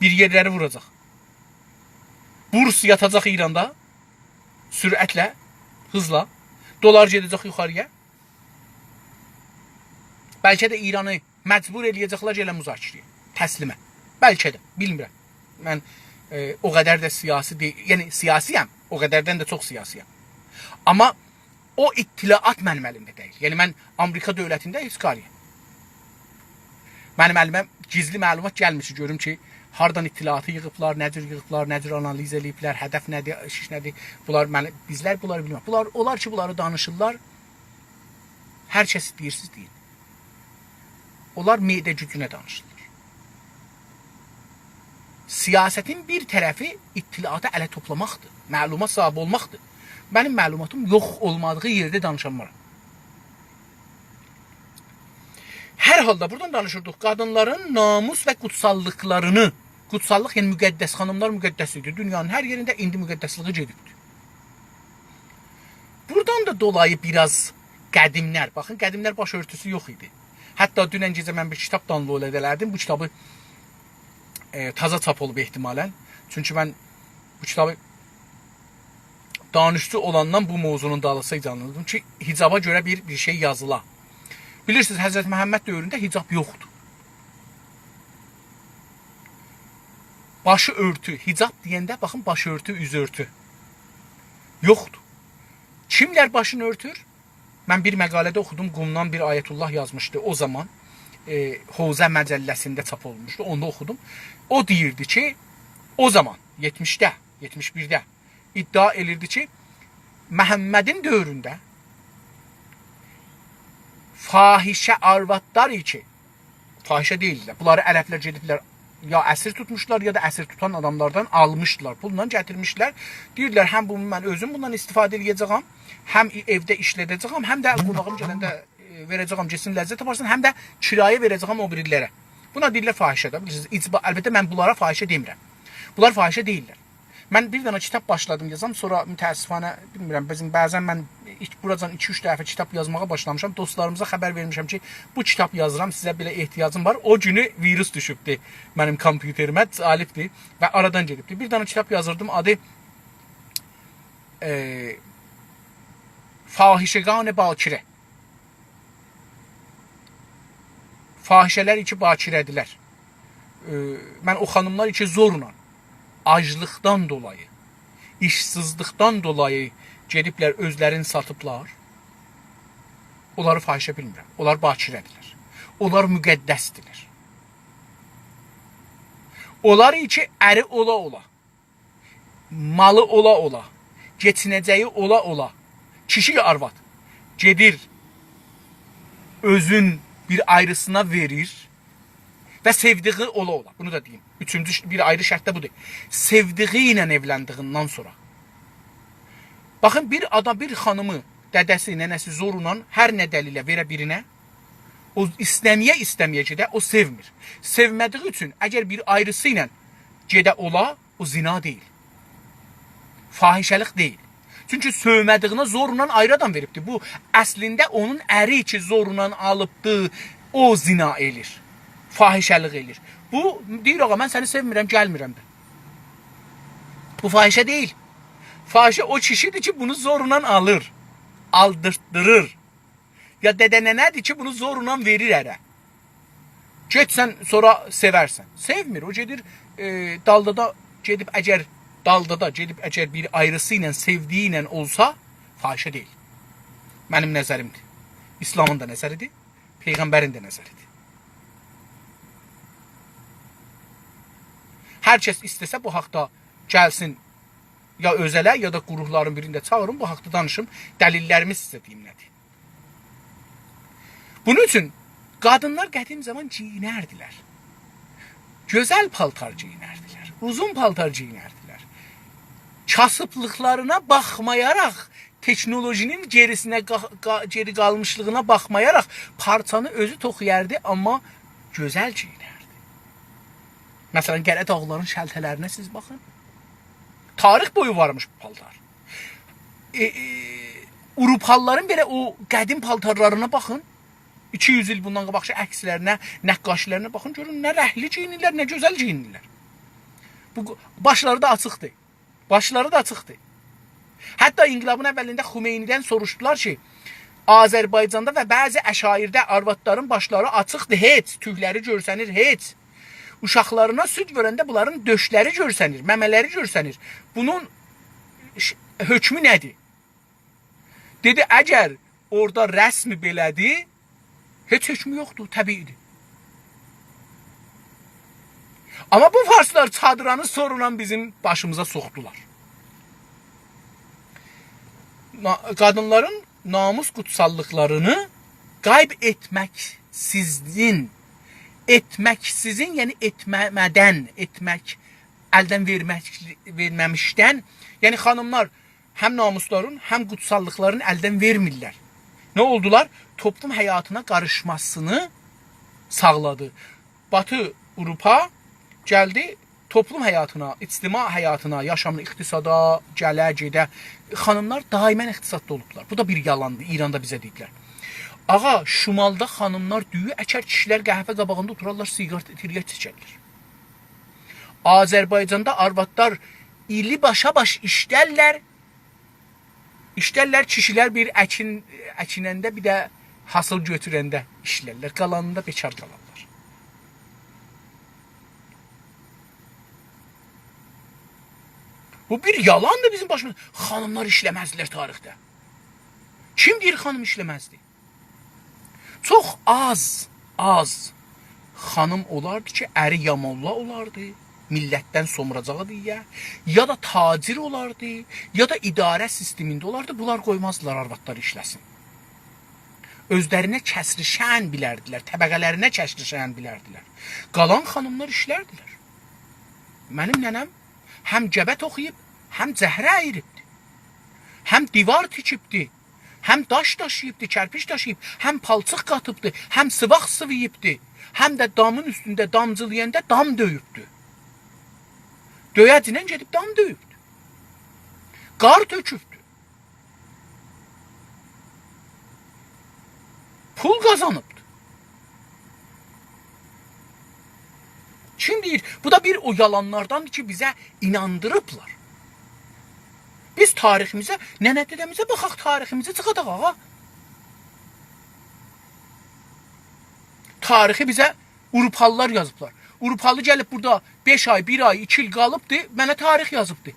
Bir yerləri vuracaq. Burs yatacaq İranda. Sürətlə, hızla. Dolar gedəcək yuxarıya. Bəlkə də İranı məcbur eləyəcəklər gələ müzakirəyə. Təslimə. Bəlkə də, bilmirəm. Mən o qədər də siyasi deyil. Yəni siyasiyəm. O qədərdən də çox siyasiyəm. Amma o ittilaat mənim əlimdə deyil. Yəni mən Amerika dövlətində heç qariyəm. Mənim əlimə gizli məlumat gəlmiş, görüm ki, hardan ittilaatı yığıblar, necür analiz eləyiblər, hədəf nədir, iş nədir. Bizlər bunları bilmir. Onlar ki, bunları danışırlar. Hər kəs deyirsiz deyin. Onlar medə gücünə danışırlar. Siyasətin bir tərəfi ittilaatı ələ toplamaqdır. Məlumat sahibi olmaqdır. Mənim məlumatım yox olmadığı yerdə danışanmaram. Hər halda buradan danışırdıq. Qadınların namus və qutsallıqlarını, qutsallıq yəni müqəddəs, xanımlar müqəddəsidir. Dünyanın hər yerində indi müqəddəsliği gedibdir. Buradan da dolayı biraz qədimlər, baxın, qədimlər baş örtüsü yox idi. Hətta dünən gecə mən bir kitab download edələrdim. Bu kitabı taza çap olub ehtimalən. Çünki mən bu kitabı danışçı olandan bu mövzunun dalısıyla anladım ki, hicaba görə bir şey yazıla. Bilirsiniz, Həzrət Məhəmməd dövründə hicab yoxdur. Başı örtü, hicab deyəndə, baxın, başı örtü, üz örtü. Yoxdur. Kimlər başını örtür? Mən bir məqalədə oxudum, Qumdan bir ayətullah yazmışdı o zaman. Hovzə məcəlləsində çap olmuşdu, onu da oxudum. O deyirdi ki, o zaman, 70-də, 71-də iddia elirdi ki, Məhəmmədin dövründə fahişə arvadlar ki, fahişə deyillər, bunları ərəblər gediblər, ya əsir tutmuşlar, ya da əsir tutan adamlardan almışdılar, pulla gətirmişlər. Deyirlər, həm bunu mən özüm bundan istifadə edəcəyəm, həm evdə işlədəcəyəm, həm də qonağım gələndə verəcəyəm, getsin ləzzət aparsın, həm də kirayə verəcəyəm o birilərə. Buna deyirlər fahişədə. Bilirsiniz, əlbəttə mən bunlara fahişə demirəm. Bunlar fahişə deyirlər. Mən bir dənə kitab başladım yazam, sonra mütəəssifanə, bilmirəm, bəzən mən buradan 2-3 dəfə kitab yazmağa başlamışam. Dostlarımıza xəbər vermişəm ki, bu kitab yazıram, sizə belə ehtiyacım var. O günü virus düşübdü mənim kompüterimə, alifdir və aradan gedibdi. Bir dənə kitab yazırdım, adı Fahişəqan-ı Bakirə. Fahişələr iki bakirədilər. Mən o xanımlar iki zorla, aclıqdan dolayı, işsizlikdən dolayı gediblər, özlərini satıblar. Onları fahişə bilmirəm. Onlar bakirədirlər. Onlar müqəddəsdirlər. Onlar ki, əri ola, malı ola, geçinəcəyi ola, kişi ya arvad gedir, özün bir ayrısına verir və sevdiği ola. Bunu da deyim. Üçüncü bir ayrı şərt də budur. Sevdiği ilə evləndiğindən sonra. Baxın, bir adam, bir xanımı dədəsi, nənəsi zorla hər nə dəlilə verə birinə, o istəməyə gedə, o sevmir. Sevmədiği üçün əgər bir ayrısı ilə gedə ola, o zina deyil. Fahişəlik deyil. Çünki sövmədiyinə zorla ayrı adam veribdir. Bu, əslində onun əri ki zorla alıbdır, o zina elir. Fahişəlik elir. Bu, deyir, ağa, mən səni sevmirəm, gəlmirəm də. Bu fahişə deyil. Fahişə o kişidir ki, bunu zorla alır, aldırtdırır. Ya dədənənədir ki, bunu zorla verir ərə. Getsən, sonra sevərsən. Sevmir, o gedir, daldada gedib əgər bir ayrısı ilə, sevdiyi ilə olsa, fahişə deyil. Mənim nəzərimdir. İslamın da nəzəridir, Peyğəmbərin də nəzəridir. Hər kəs istəsə bu haqda gəlsin, ya özələ, ya da qurulların birində çağırın, bu haqda danışım, dəlillərimi sizə deyim nədir. Bunun üçün qadınlar qədim zaman giyinərdilər. Gözəl paltar giyinərdilər, uzun paltar giyinərdilər. Kasıblıqlarına baxmayaraq, teknolojinin geri qalmışlığına baxmayaraq parçanı özü toxuyardı, amma gözəl giyinərdi. Məsələn, Qərə dağların şəltələrinə siz baxın. Tarix boyu varmış bu paltar. Avropalıların belə o qədim paltarlarına baxın. 200 il bundan qabaqçı əkslərinə, nəqqaşilərinə baxın, görün, nə rəhli giyinirlər, nə gözəl giyinirlər. Bu, başları da açıqdır. Başları da açıqdır. Hətta inqilabın əvvəlində Xümeynidən soruşdular ki, Azərbaycanda və bəzi əşairdə arvadların başları açıqdır, heç, tüyləri görsənir, heç. Uşaqlarına süd verəndə bunların döşləri görsənir, məmələri görsənir. Bunun hökmü nədir? Dedi, əgər orada rəsmi belədir, heç hökmü yoxdur, təbiidir. Amma bu farslar çadıranı sorunla bizim başımıza soxdular. Qadınların namus qutsallıqlarını qayb etməksizin, yəni etməmədən, əldən verməmişdən, yəni xanımlar həm namusların, həm qutsallıqların əldən vermirlər. Nə oldular? Toplum həyatına qarışmasını sağladı. Batı Avropa gəldi, toplum həyatına, ictima həyatına, yaşamına, iqtisada, gedə. Xanımlar daimən iqtisadda olublar. Bu da bir yalandır. İranda bizə deyiblər. Ağa, şimalda xanımlar düyü əkər, kişilər qəhvə qabağında oturarlar, siqaret çəkərlər. Azərbaycanda arvadlar ili başa baş işlərlər. Kişilər bir əkinəndə, bir də hasıl götürəndə işlərlər. Qalanında bekar qalarlar. Bu bir yalandır bizim başımız. Xanımlar işləməzdilər tarixdə. Kim deyir xanım işləməzdi? Çox az xanım olardı ki, əri yamolla olardı, millətdən somuracağı deyə, ya da tacir olardı, ya da idarə sistemində olardı. Bunlar qoymazdılar arvadlar işləsin. Özlərinə kəsrişən bilərdilər, təbəqələrinə kəsrişən bilərdilər. Qalan xanımlar işlərdilər. Mənim nənəm həm gəbət oxuyub, həm cəhrə əyiribdi. Həm divar tikibdi, həm daş daşıyıbdı, kərpiç daşıyıb, həm palçıq qatıbdı, həm sıvaq sıvıyıbdı, həm də damın üstündə damcılayanda dam döyübdü. Döyəclə gedib dam döyübdü. Qar tökübdü. Pul qazanıbdı. Kim deyir? Bu da bir o yalanlardandır ki, bizə inandırıblar. Biz tariximizə, nənə-dədəmizə baxaq, tariximizi çıxadaq, ağa. Tarixi bizə Avropalılar yazıblar. Avropalı gəlib burada 5 ay, 1 ay, 2 il qalıbdı, mənə tarix yazıbdı.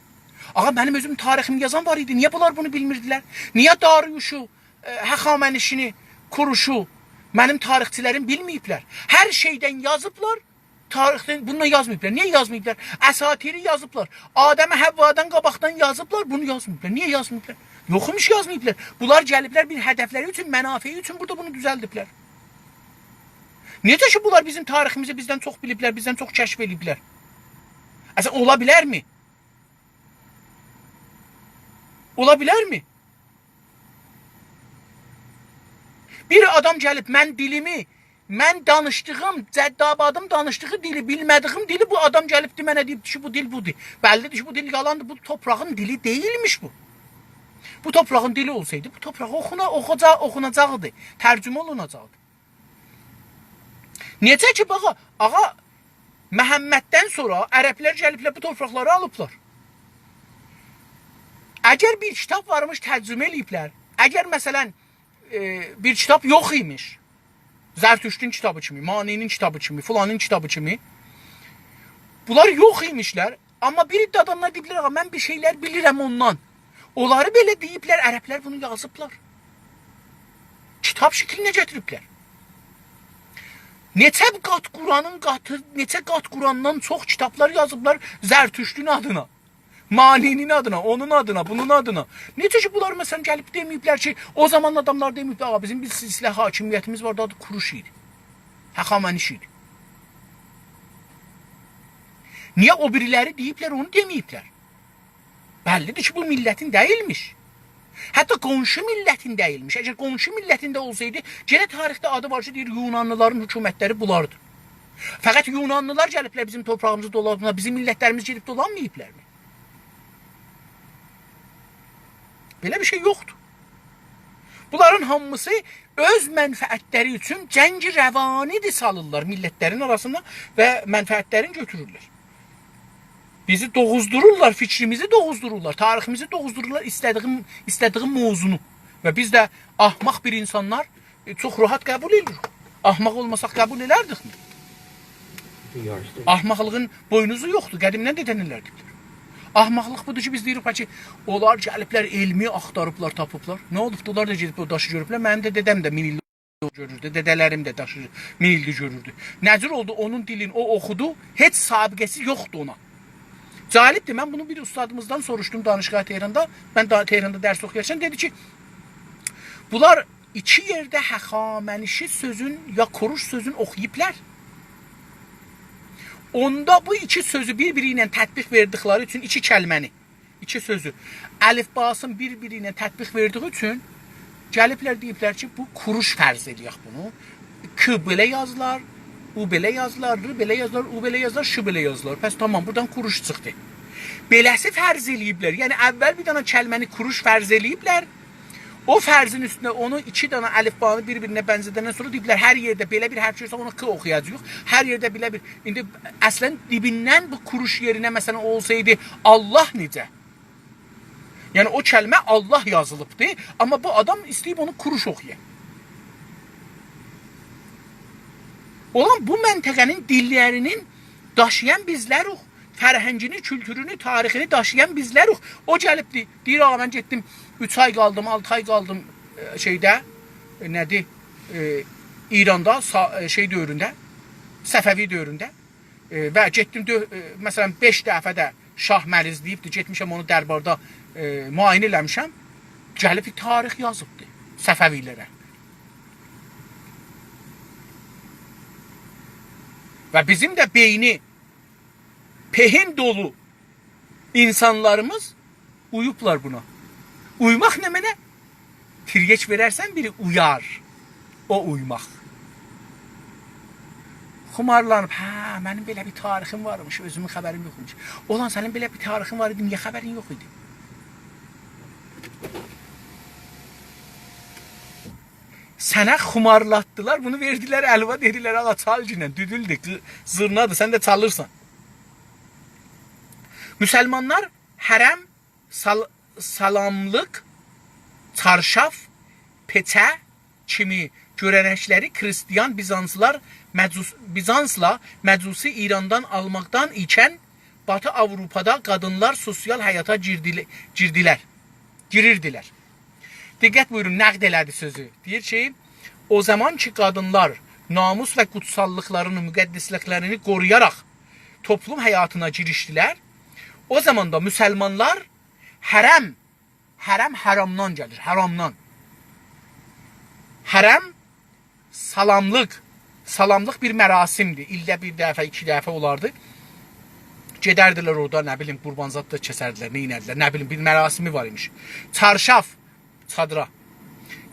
Ağa, mənim özüm tariximi yazan var idi. Niyə bunlar bunu bilmirdilər? Niyə Darıyuşu, Həxamənişini, Kuruşu mənim tarixçilərim bilməyiblər? Hər şeydən yazıblar, tarixdən bunu yazmayıblar. Niyə yazmayıblar? Əsatiri yazıblar. Adəmə Həvvadan qabaqdan yazıblar, bunu yazmayıblar. Niyə yazmayıblar? Yoxmuş yazmayıblar. Bunlar gəliblər bir hədəfləri üçün, mənafeyi üçün burada bunu düzəldiblər. Necə ki bunlar bizim tariximizi bizdən çox biliblər, bizdən çox kəşf ediblər? Əslən ola bilərmi? Ola bilərmi? Bir adam gəlib mən dilimi, mən danışdığım, cəddabadım danışdığı dili, bilmədiyim dili bu adam gəlibdi mənə deyib ki, bu dil budur. Bəllidir ki, bu dil yalandır, bu toprağın dili deyilmiş bu. Bu toprağın dili olsaydı, bu torpaq oxunacaqdı, tərcümə olunacaqdı. Necə ki, baxa, ağa, Məhəmməddən sonra ərəblər gəliblər bu torpaqları alıblar. Əgər bir kitab varmış, tərcümə eləyiblər. Əgər məsələn, bir kitab yox imiş, Zərtüştün kitabı kimi, Maninin kitabı kimi, Fulanın kitabı kimi, bunlar yox imişlər, amma bir iddə adamlar deyiblər, mən bir şeylər bilirəm ondan. Onları belə deyiblər, ərəblər bunu yazıblar. Kitab şəklinə gətiriblər. Neçə qat Qurandan çox kitablar yazıblar Zərtüştün adına, Maninin adına, onun adına, bunun adına. Necə ki, bunlar məsələn gəlib deməyiblər ki, o zaman adamlar deməyiblər, bizim bir silsilə hakimiyyətimiz vardı, adı Kuruş idi, Həxaməniş idi. Niyə o biriləri deyiblər, onu deməyiblər? Bəllidir ki, bu millətin deyilmiş. Hətta qonşu millətin deyilmiş. Əgər qonşu millətində olsaydı, yenə tarixdə adı var ki, deyir, Yunanlıların hökumətləri bunlardır. Fəqət Yunanlılar gəliblər bizim torpağımızı dolanmayıblar, bizim millətlərimiz gedib dolanmayıblarmı? Belə bir şey yoxdur. Bunların hamısı öz mənfəətləri üçün cəngi rəvanidir salırlar millətlərin arasında və mənfəətlərini götürürlər. Bizi doğuzdururlar, fikrimizi doğuzdururlar, tariximizi doğuzdururlar, istədiyim mövzunu. Və biz də ahmaq bir insanlar çox rahat qəbul edirik. Ahmaq olmasaq qəbul edərdik mi? Ahmaqlığın boynuzu yoxdur, qədimdən də denirlər. Ahmaqlıq budur ki, biz deyirik ki, onlar gəliblər, elmi axtarıblar, tapıblar. Nə olubdur? Onlar da gedib o daşı görüblər. Mənim də dedəm də 1000 ildir görürdü, dədələrim də daşı 1000 ildir görürdü. Nəcür oldu? Onun dilini o oxudu, heç sabiqəsi yoxdur ona. Cəlibdir, mən bunu bir ustadımızdan soruşdum Danışqah Tehranda. Mən Tehranda dərs oxuyarkən dedi ki, bunlar iki yerdə Həxamənişi sözün ya Kuruş sözün oxuyublar. Onda bu iki sözü bir-biri ilə tətbiq verdikləri üçün iki kəlməni, iki sözü əlifbasın bir-biri ilə tətbiq verdiyi üçün gəliblər deyiblər ki, bu Kuruş fərz edək bunu. K belə yazılar, U belə yazılar, R belə yazılar, U belə yazılar, Ş belə yazılar. Pəs tamam, buradan Kuruş çıxdı. Beləsi fərz eləyiblər. Yəni əvvəl bir dənə kəlməni Kuruş fərz eləyiblər. O fərzin üstünə onu iki dənə əlifbanı bir-birinə bənzədəndən sonra deyiblər, hər yerdə belə bir hərf görsə onu K oxuyacaq. Hər yerdə belə bir. İndi əslən dibindən bu Kuruş yerinə məsələn olsaydı Allah necə? Yəni o kəlmə Allah yazılıbdı, amma bu adam istəyib onu Kuruş oxuya. Olan bu məntəqənin dillərinin daşıyan bizlərik. Fərhəngini, kültürünü, tarixini daşıyan bizlərik. O gəlibdi, deyir, mən getdim 3 ay qaldım, 6 ay qaldım şeydə, nədir, İranda, şey dövründə, Səfəvi dövründə və getdim, məsələn, 5 dəfə də şah məlizləyibdir, getmişəm onu dərbarda müayinə eləmişəm, gəlib bir tarix yazıbdır Səfəvilərə. Və bizim də beyni pehin dolu insanlarımız uyublar buna. Uymaq nə mənə? Tirgeç verərsən biri uyar. O uymaq. Xumarlanıb, hə, mənim belə bir tarixim varmış, özümün xəbərim yoxmuş. Olan sənin belə bir tarixin var idi, niyə xəbərin yox idi? Sənə xumarlatdılar, bunu verdilər əlva, dedilər, ağa çal günə, düdüldür, zırnadır, sən də çalırsan. Müsəlmanlar hərəm, salamlıq, çarşaf, peçə kimi görənəkləri Xristiyan Bizansla Məcusi İrandan almaqdan ikən Batı Avropada qadınlar sosial həyata girirdilər. Diqqət buyurun, nəqd elədi sözü. Deyir ki, o zaman ki qadınlar namus və qutsallıqlarını, müqəddisliklərini qoruyaraq toplum həyatına girişdilər. O zaman da müsəlmanlar hərəm haramdan gəlir, haramdan. Hərəm salamlıq bir mərasimdir. İldə bir dəfə, 2 dəfə olardı. Gedərdilər orada, nə bilim, qurbanzad da kəsərdilər, neynədilər, nə bilim, bir mərasimi var imiş. Çarşaf, çadıra.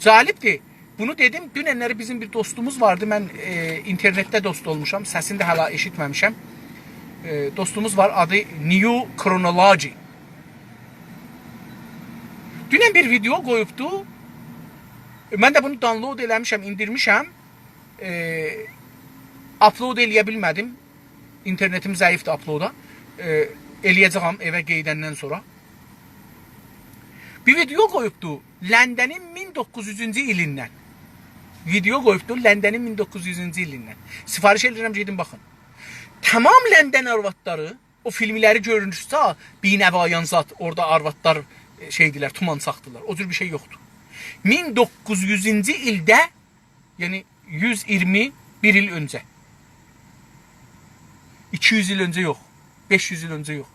Cəlibdir. Bunu dedim, dünənləri bizim bir dostumuz vardı. Mən internetdə dost olmuşam, səsini də hələ eşitməmişəm. Dostumuz var, adı New Chronology. Dünən bir video qoyubdu. Mən də bunu download eləmişəm, indirmişəm. Upload eləyə bilmədim. İnternetim zəifdir uploada. Eləyəcəm evə qeydəndən sonra. Bir video qoyubdu Ləndənin 1900-cü ilindən. Video qoyubdu Ləndənin 1900-cü ilindən. Sifariş edirəm, gedin baxın. Tamam Ləndən arvadları, o filmləri görünürsə, binəvayan zat, orada arvadlar şeydilər, tuman saxdılar. O cür bir şey yoxdur. 1900-cü ildə, yəni 121 il öncə. 200 il öncə yox. 500 il öncə yox.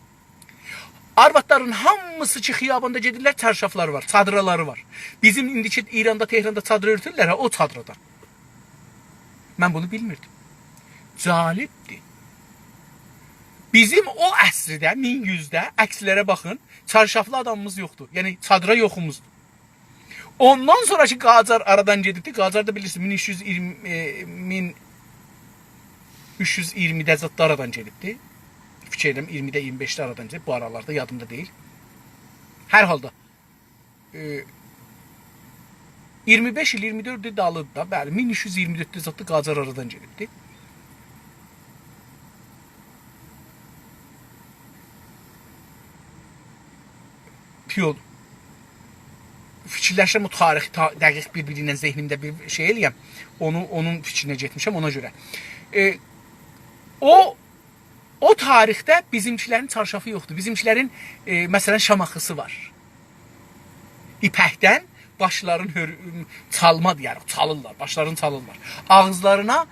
Arvadların hamısı ki xiyabanda gedirlər, çarşafları var, çadıraları var. Bizim indiki İranda, Tehranda çadıra örtürlər, o çadıradan. Mən bunu bilmirdim. Cəlibdir. Bizim o əsrdə, 1100-də, əkslərə baxın, çarşaflı adamımız yoxdur. Yəni çadıra yoxumuzdur. Ondan sonraki Qacar aradan gedibdi. Qacar da bilirsiniz 1320-də zətdə aradan gedibdi. Fikir edirəm 20-də 25-də aradan gedib. Bu aralarda yadımda deyil. Hər halda 25 il 24 il dalıdır da. Bəli, 1324-də zətdə Qacar aradan gedibdi. Piyol. Fikirləşirəm, o tarixi dəqiq bir-birindən zehnimdə bir şey eləyəm. Onun fikrinə getmişəm, ona görə. O tarixdə bizimkilərin çarşafı yoxdur. Bizimkilərin, məsələn, şamaxısı var. İpəkdən başlarını çalma deyərək, çalırlar, başlarını çalırlar. Ağızlarına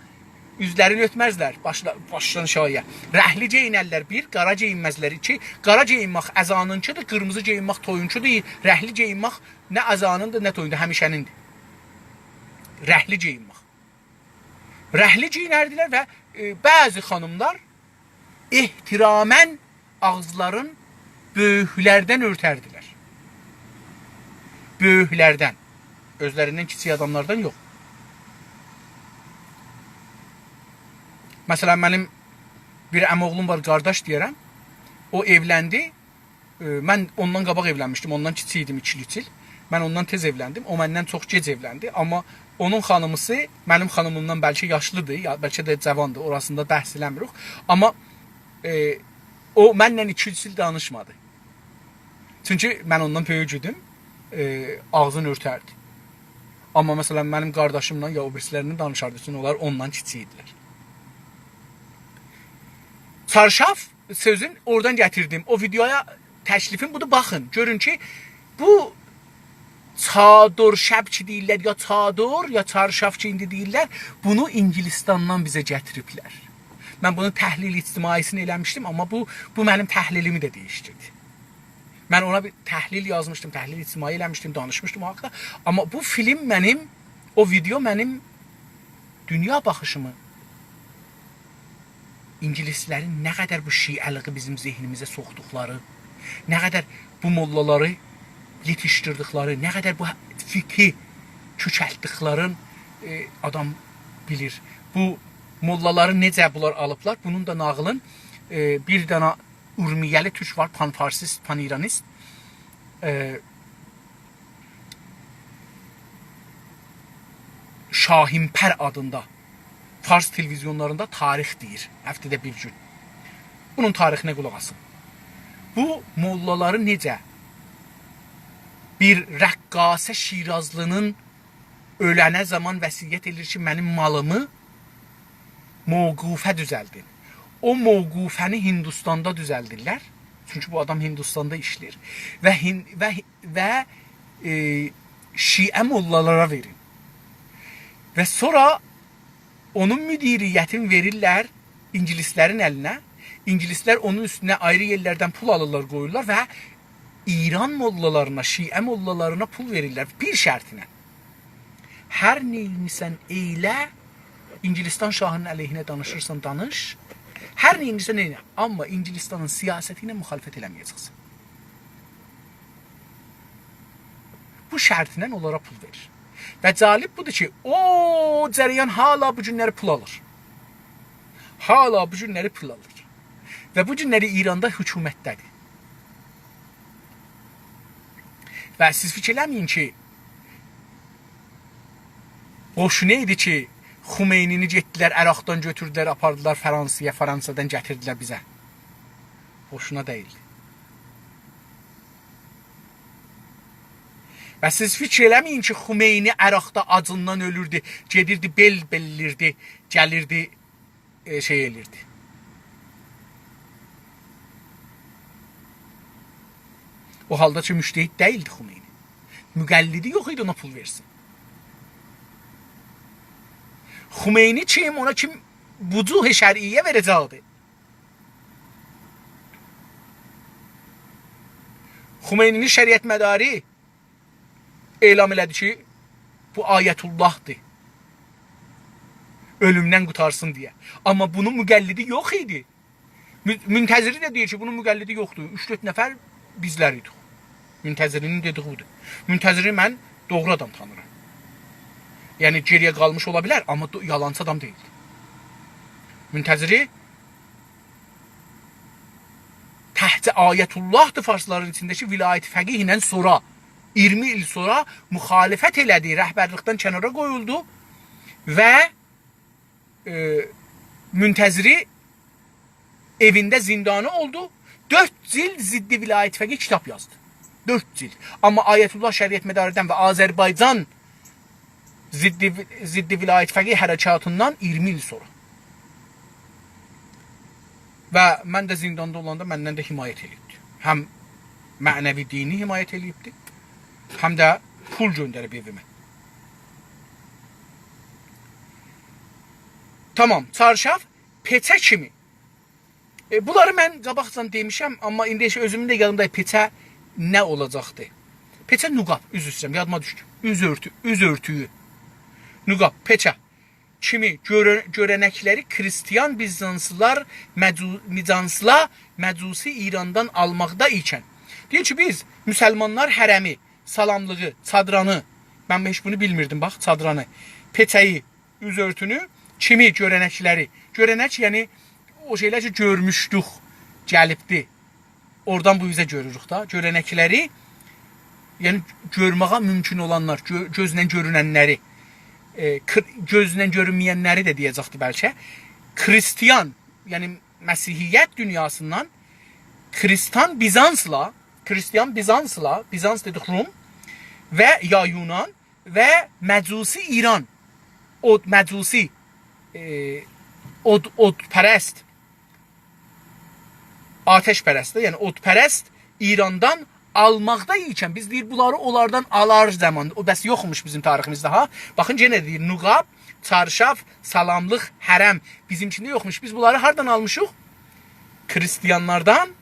üzlərini ötməzlər, başlarını şaya. Rəhli geyinərlər bir, qara geyinməzlər iki. Qara geyinmək əzanınçıdır, qırmızı geyinmək toyunçudur. Rəhli geyinmək nə əzanındır, nə toyundur, həmişənindir. Rəhli geyinmək. Rəhli geyinərdilər və bəzi xanımlar ehtiramən ağızların böyüklərdən örtərdilər. Böyüklərdən. Özlərindən kiçik adamlardan yox. Məsələn, mənim bir əmoğlum var, qardaş deyərəm. O evləndi. Mən ondan qabaq evlənmişdim. Ondan kiçik idim 2-3 il. Mən ondan tez evləndim. O məndən çox gec evləndi. Amma onun xanımısı mənim xanımımdan bəlkə yaşlıdır, ya bəlkə də cavandır. Orasında bəhs eləmirik. Amma o mənlə 2-3 il danışmadı. Çünki mən ondan böyük idim. Ağzını örtərdi. Amma məsələn, mənim qardaşımla ya o birisilərindən danışardı. Çünki onlar ondan kiçik idilər. Çarşaf sözün oradan gətirdim. O videoya təklifim budur. Baxın, görün ki, bu çadır şəbki deyirlər, ya çadır, ya çarşafçı indi deyirlər. Bunu İngilistandan bizə gətiriblər. Mən bunun təhlil ictimaisini eləmişdim, amma bu mənim təhlilimi də dəyişdirdi. Mən ona bir təhlil yazmışdım, təhlil ictimai eləmişdim, danışmışdım o haqda. Amma bu film mənim, o video mənim dünya baxışımı, İngilislərin nə qədər bu şiəliği bizim zehnimizə soxduqları, nə qədər bu mollaları yetişdirdiqləri, nə qədər bu fikri kökəltdiklərin adam bilir. Bu mollaları necə bunlar alıblar, bunun da nağılın bir dana Urmiyəli türk var, panfarsist, paniranist. Şahinpər adında Fars televizyonlarında tarix deyir, həftədə bir gün. Bunun tarixinə qulaq asın. Bu mollaları necə bir rəqqasə Şirazlının ölənə zaman vəsiyyət edir ki, mənim malımı mövqufə düzəldin. O mövqufəni Hindistanda düzəldirlər. Çünki bu adam Hindistanda işləyir. Və şiə mollalara verin. Və sonra onun müdiriyyətini verirlər İngilislərin əlinə. İngilislər onun üstünə ayrı yerlərdən pul alırlar, qoyurlar və İran mollalarına, Şiə mollalarına pul verirlər bir şərtinə. Hər nə etmisən eylə, İngilistan şahının əleyhinə danışırsan, danış. Hər nə etmisən eylə, amma İngilistanın siyasəti ilə müxalifət eləməyəcəksən. Bu şərtinə onlara pul verir. Və cəlib budur ki, o cərəyan hala bu günləri pul alır. Hala bu günləri pul alır. Və bu günləri İranda hökumətdədir. Və siz fikir eləməyin ki, boşuna idi ki, Xumeynini getdilər, Əraqdan götürdülər, apardılar Fransaya, Fransadan gətirdilər bizə. Boşuna deyil. Və siz fikir eləməyin ki, Xumeyni Əraqda acından ölürdü, gedirdi, bel bellirdi, gəlirdi, şey elirdi. O halda ki, müştehid deyildi Xumeyni. Müqəllidi yox idi ona pul versin. Xumeyni kim, ona kim vucuh-i şər'iyyə verəcəkdi. Xumeyninin şəriət mədari elam elədi ki, bu ayətullahdır. Ölümdən qutarsın deyə. Amma bunun müqəllidi yox idi. Müntəziri də deyir ki, bunun müqəllidi yoxdur. 3-4 nəfər bizlər idik. Müntəzirinin dediği budur. Müntəziri mən doğru adam tanırım. Yəni geriyə qalmış ola bilər, amma yalancı adam deyil. Müntəziri təhcə ayətullahdır farsların içindəki vilayət fəqih ilə sonra 20 il sonra müxalifət elədi, rəhbərlikdən kənara qoyuldu və Müntəziri evində zindanı oldu. 4 cild ziddi vilayət fəqih kitab yazdı. 4 cild. Amma Ayətullah Şəriət Mədarədən və Azərbaycan ziddi vilayət fəqih hərəkatından 20 il sonra. Və mən də zindanda olanda məndən də himayət edibdi. Həm mənəvi dini himayət edibdi, həm də pul göndərib evimə. Tamam, çarşaf, peçə kimi. Bunları mən qabaqcan demişəm, amma indi özümün də yanımda peçə nə olacaqdır? Peçə nüqab, üzr istəyirəm, yadıma düşdü. Üz örtüyü. Nüqab, peçə kimi görənəkləri Kristiyan Bizanslılar Məcusi İrandan almaqda ikən. Deyir ki, biz müsəlmanlar hərəmi, salamlığı, çadranı, mən heç bunu bilmirdim, bax, çadranı, peçəyi, üz örtünü, kimi görənəkləri, görənək yəni o şeylər ki, görmüşdük, gəlibdi, oradan bu üzə görürük da, görənəkləri, yəni görməyə mümkün olanlar, gözlə görünənləri, gözlə görünməyənləri də deyəcəkdir bəlkə, Kristiyan, yəni Məsihiyyət dünyasından Kristiyan Bizansla, Bizans dedik Rum və ya Yunan və Məcusi İran, Məcusi, odpərəst, ateşpərəst, yəni odpərəst İrandan almaqda ikən biz deyir, bunları onlardan alar zaman, o bəs yoxmuş bizim tariximizdə ha. Baxın, yenə deyir, nüqab, çarşaf, salamlıq, hərəm bizimkində yoxmuş. Biz bunları hardan almışıq? Kristiyanlardan,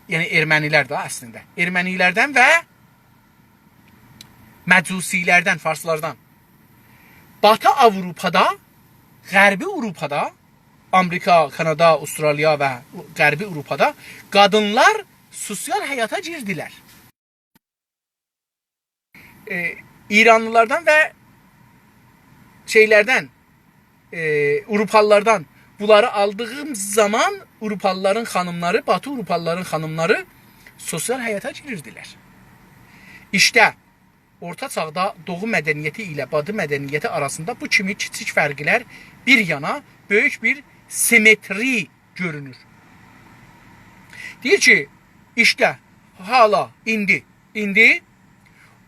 yəni ermənilər də əslində. Ermənilərdən və məcusilərdən, farslardan. Batı Avropada, Qərbi Avropada, Amerika, Kanada, Avustraliya və Qərbi Avropada qadınlar sosial həyata girdilər. İranlılardan və şeylərdən, Avropalılardan bunları aldığım zaman Avropalıların xanımları, Batı Avropalıların xanımları sosial həyata girdilər. İşte Orta çağda Doğu mədəniyyəti ilə Batı mədəniyyəti arasında bu kimi kiçik fərqlər bir yana böyük bir simetri görünür. Deyir ki, işte hala indi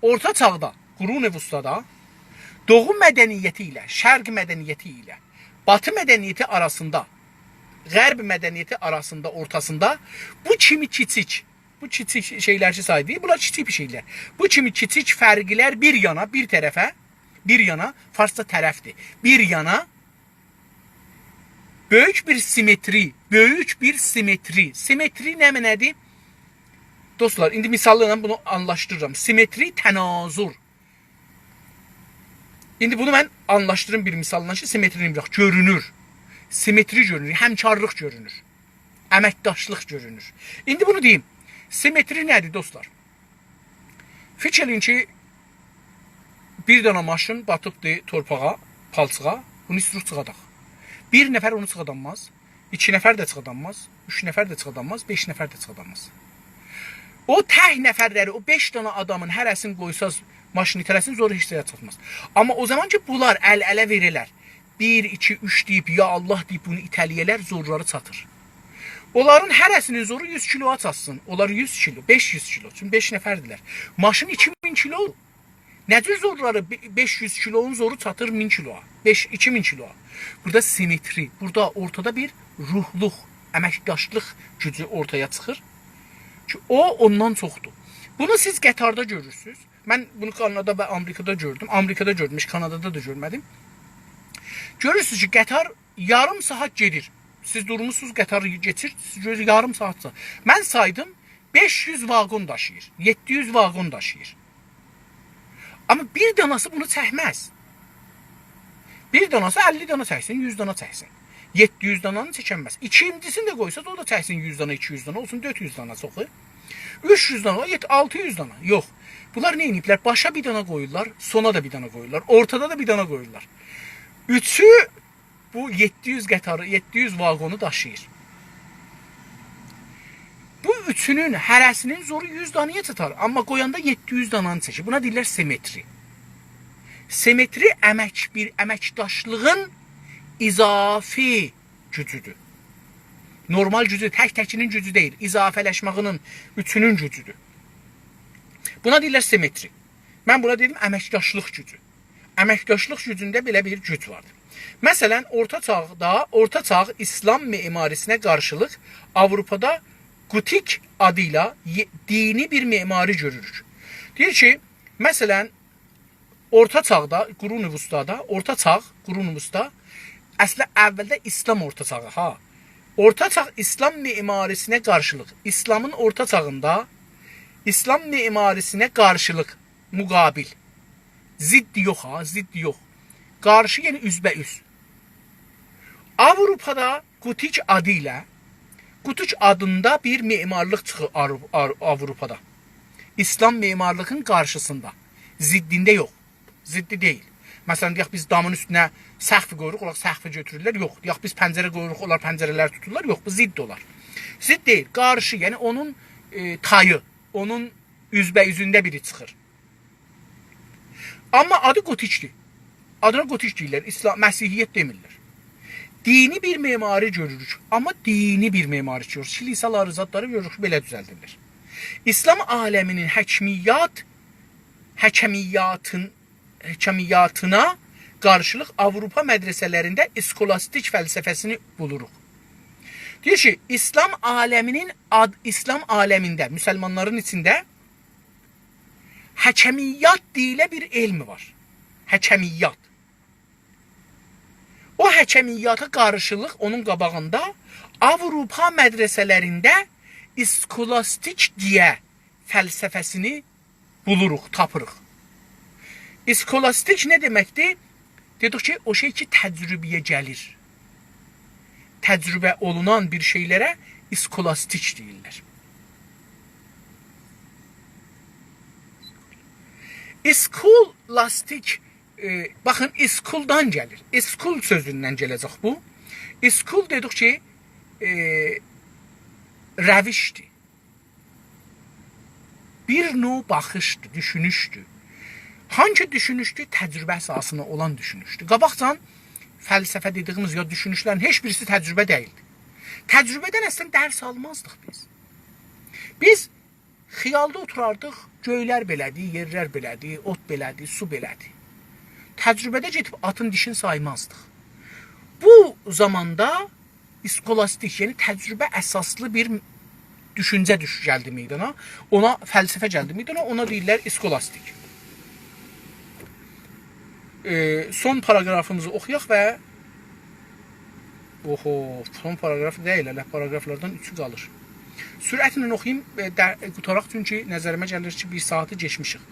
Orta çağda, Qurun-i Vustada Doğu mədəniyyəti ilə, Şərq mədəniyyəti ilə Batı mədəniyyəti arasında, Qərb mədəniyyəti arasında, ortasında bu kimi kiçik şeylər ki saydı, bunlar kiçik bir şeylər. Bu kimi kiçik fərqlər bir yana, bir tərəfə, bir yana, farsça tərəfdir. Bir yana Böyük bir simetri, böyük bir simetri. Simetri nə mənədir? Dostlar, indi misallarla bunu anlaşdırıram. Simetri, tənazur. İndi bunu mən anlaşdırım bir misalla ki, simetrini bilək. Görünür. Simetri görünür, həmkarlıq görünür. Əməkdaşlıq görünür. İndi bunu deyim. Simetri nədir dostlar? Fikrin ki, bir dana maşın batıbdır torpağa, palçığa, bunu istirik çıxadaq. Bir nəfər onu çıxadanmaz, 2 nəfər də çıxadanmaz, 3 nəfər də çıxadanmaz, 5 nəfər də çıxadanmaz. O tək nəfərləri, o 5 dana adamın hərəsini qoysaz, maşını itələsin, zor hissəyə çatmaz. Amma o zaman ki, bunlar əl-ələ verirlər. 1, 2, 3 deyib, ya Allah deyib bunu itəliyələr, zorları çatır. Onların hərəsinin zoru 100 kilo çatsın. Onlar 100 kilo, 500 kilo. Çünki 5 nəfərdirlər. Maşın 2000 kilo. Necə zorları 500 kilonun zoru çatır 1000 kiloya, 2000 kiloya. Burada simetri, burada ortada bir ruhluq, əməkdaşlıq gücü ortaya çıxır. Ki o ondan çoxdur. Bunu siz Qətarda görürsünüz. Mən bunu Kanada və Amerikada gördüm. Amerikada gördüm, Kanadada da görmədim. Görürsünüz ki, Qətar yarım saat gedir. Siz durmuşsunuz, Qətarı geçir, siz görürsünüz yarım saatsa. Mən saydım 500 vaqon daşıyır, 700 vaqon daşıyır. Amma bir danası bunu çəkməz. Bir danası 50 dana çəksin, 100 dana çəksin. 700 dananı çəkənməz. İkincisini də qoysaz, o da çəksin 100 dana, 200 dana, olsun 400 dana çoxu. 300 dana, 600 dana. Yox. Bunlar nə ediblər? Başa bir dana qoyurlar, sona da bir dana qoyurlar, ortada da bir dana qoyurlar. Üçü bu 700 Qətarı, 700 vaqonu daşıyır. Bu üçünün hərəsinin zoru 100 danaya çatar. Amma qoyanda 700 dananı çəkir. Buna deyirlər simetri. Simetri əməkdaşlığın izafi gücüdür. Normal gücü, tək-təkinin gücü deyil. İzafələşmağının, üçünün gücüdür. Buna deyirlər simetri. Mən buna dedim əməkdaşlıq gücü. Əməkdaşlıq gücündə belə bir güc vardır. Məsələn, Orta Çağ İslam memarisinə qarşılıq Avropada Gotik adıyla dini bir memari görürük. Deyir ki, məsələn, Orta Çağda, Qurun-i Vustada, Orta Çağ, Qurun-i Vusda, əslində əvvəldə İslam Orta Çağı, ha. Orta Çağ İslam memarisinə qarşılıq, İslamın Orta Çağında İslam memarisinə qarşılıq, müqabil, ziddi yox, ha, ziddi yox. Qarşı, yəni üzbəüz. Avropada Gotik adı ilə, Gotik adında bir memarlıq çıxır Avropada. İslam memarlığın qarşısında. Ziddində yox. Ziddi deyil. Məsələn, deyək biz damın üstünə səqfi qoyuruq, onlar səqfi götürürlər. Yox. Deyək biz pəncərə qoyuruq, onlar pəncərələr tuturlar. Yox, bu zidd olar. Zidd deyil. Qarşı, yəni onun tayı, onun üzbəyüzündə biri çıxır. Amma adı Gotikdir. Adına Gotik deyirlər. Məsihiyyət demirlər. Dini bir memari görürük. Amma dini bir memari görürük. Kilisaları, zadları görürük. Belə düzəldilir. İslam aləminin həkəmiyyatına qarşılıq Avropa mədrəsələrində skolastik fəlsəfəsini buluruq. Deyir ki, İslam aləmində, müsəlmanların içində həkəmiyyat deyilə bir elmi var. Həkəmiyyat. O həkəmiyyata qarşılıq onun qabağında Avropa mədrəsələrində skolastik diyə fəlsəfəsini buluruq, tapırıq. Skolastik nə deməkdir? Dedik ki, o şey ki, təcrübəyə gəlir. Təcrübə olunan bir şeylərə skolastik deyirlər. Skolastik, baxın, iskuldan gəlir. İskul sözündən gələcək bu. İskul dedik ki, rəvişdir. Bir növ baxışdır, düşünüşdür. Hangi düşünüşdür? Təcrübə əsasına olan düşünüşdür. Qabaqcan fəlsəfə dediyimiz ya düşünüşlərin heç birisi təcrübə deyildi. Təcrübədən əslən dərs almazdıq biz. Biz xiyalda oturardıq, göylər belədir, yerlər belədir, ot belədir, su belədir. Təcrübədə gedib atın dişini saymazdıq. Bu zamanda skolastik, yəni təcrübə əsaslı bir düşüncə gəldi meydana, ona fəlsəfə gəldi meydana, ona deyirlər skolastik. Son paragrafımızı oxuyaq və Oho, son paragraf deyil, elə paragraflardan 3-ü qalır. Sürətlə oxuyayım, qutaraq çünki nəzərimə gəlir ki, 1 saatı keçmişik.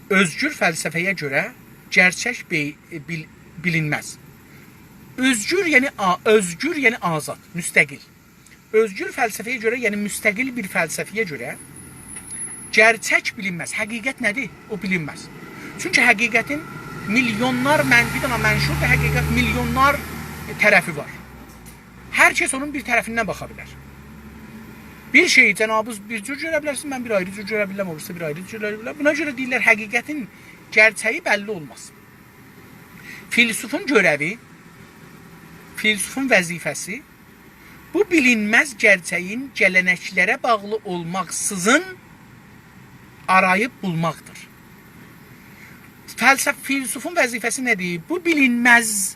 Özgür fəlsəfəyə görə gerçək bilinməz. Özgür yəni azad, müstəqil. Özgür fəlsəfəyə görə, yəni müstəqil bir fəlsəfəyə görə gerçək bilinməz. Həqiqət nədir? O bilinməz. Çünki həqiqətin milyonlar mənşurdur, həqiqət milyonlar tərəfi var. Hər kəs onun bir tərəfindən baxa bilər. Bir şeyi Cənabız bir cür görə bilərsin, mən bir ayrı cür görə biləm, olursa bir ayrı cür görə biləm. Buna görə deyirlər, həqiqətin gerçəyi bəlli olmaz. Filsufun görəvi, filsufun vəzifəsi bu bilinməz gerçəyin gələnəklərə bağlı olmaksızın arayıb bulmaqdır. Filsufun vəzifəsi nədir? Bu bilinməz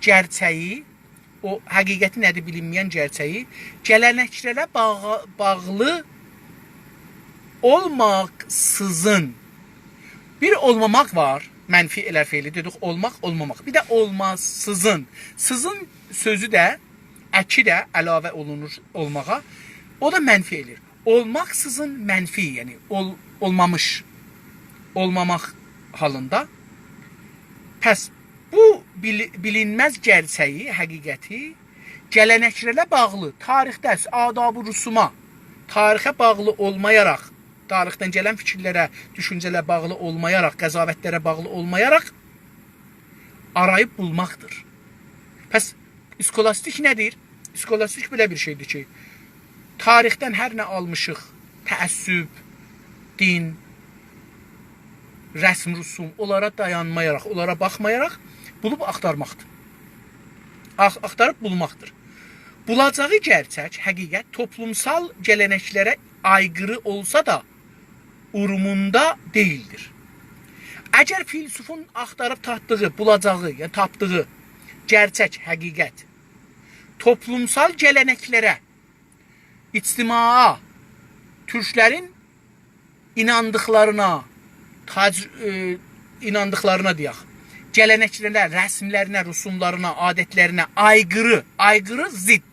gerçəyi, o həqiqəti nədir bilinməyən gerçəyi, gələnəklərə bağlı olmaksızın. Bir olmamaq var, mənfi elər feili dedik, olmaq, olmamaq. Bir də olmazsızın. Sızın sözü də, əki də əlavə olunur olmağa, o da mənfi elir. Olmaksızın mənfi, yəni olmamış, olmamaq halında. Pəs bu bilinməz gerçəyi, həqiqəti gələnəklərə bağlı, tarixdə, adab-ı rusuma, tarixə bağlı olmayaraq, tarixdən gələn fikirlərə, düşüncələrə bağlı olmayaraq, qəzavətlərə bağlı olmayaraq arayıb bulmaqdır. Pəs skolastik nədir? Skolastik belə bir şeydir ki, tarixdən hər nə almışıq, təəssüb, din, rəsm, rusum, onlara dayanmayaraq, onlara baxmayaraq bulub axtarmaqdır. Axtarıb bulmaqdır. Bulacağı gerçək, həqiqət toplumsal gələnəklərə aykırı olsa da urumunda deyildir. Əgər filsufun axtarıb tapdığı, bulacağı, yəni tapdığı gerçək, həqiqət toplumsal gələnəklərə, ictimaa, türklərin inandıqlarına deyək, gələnəklərə, rəsmlərinə, rusumlarına, adətlərinə aykırı zidd.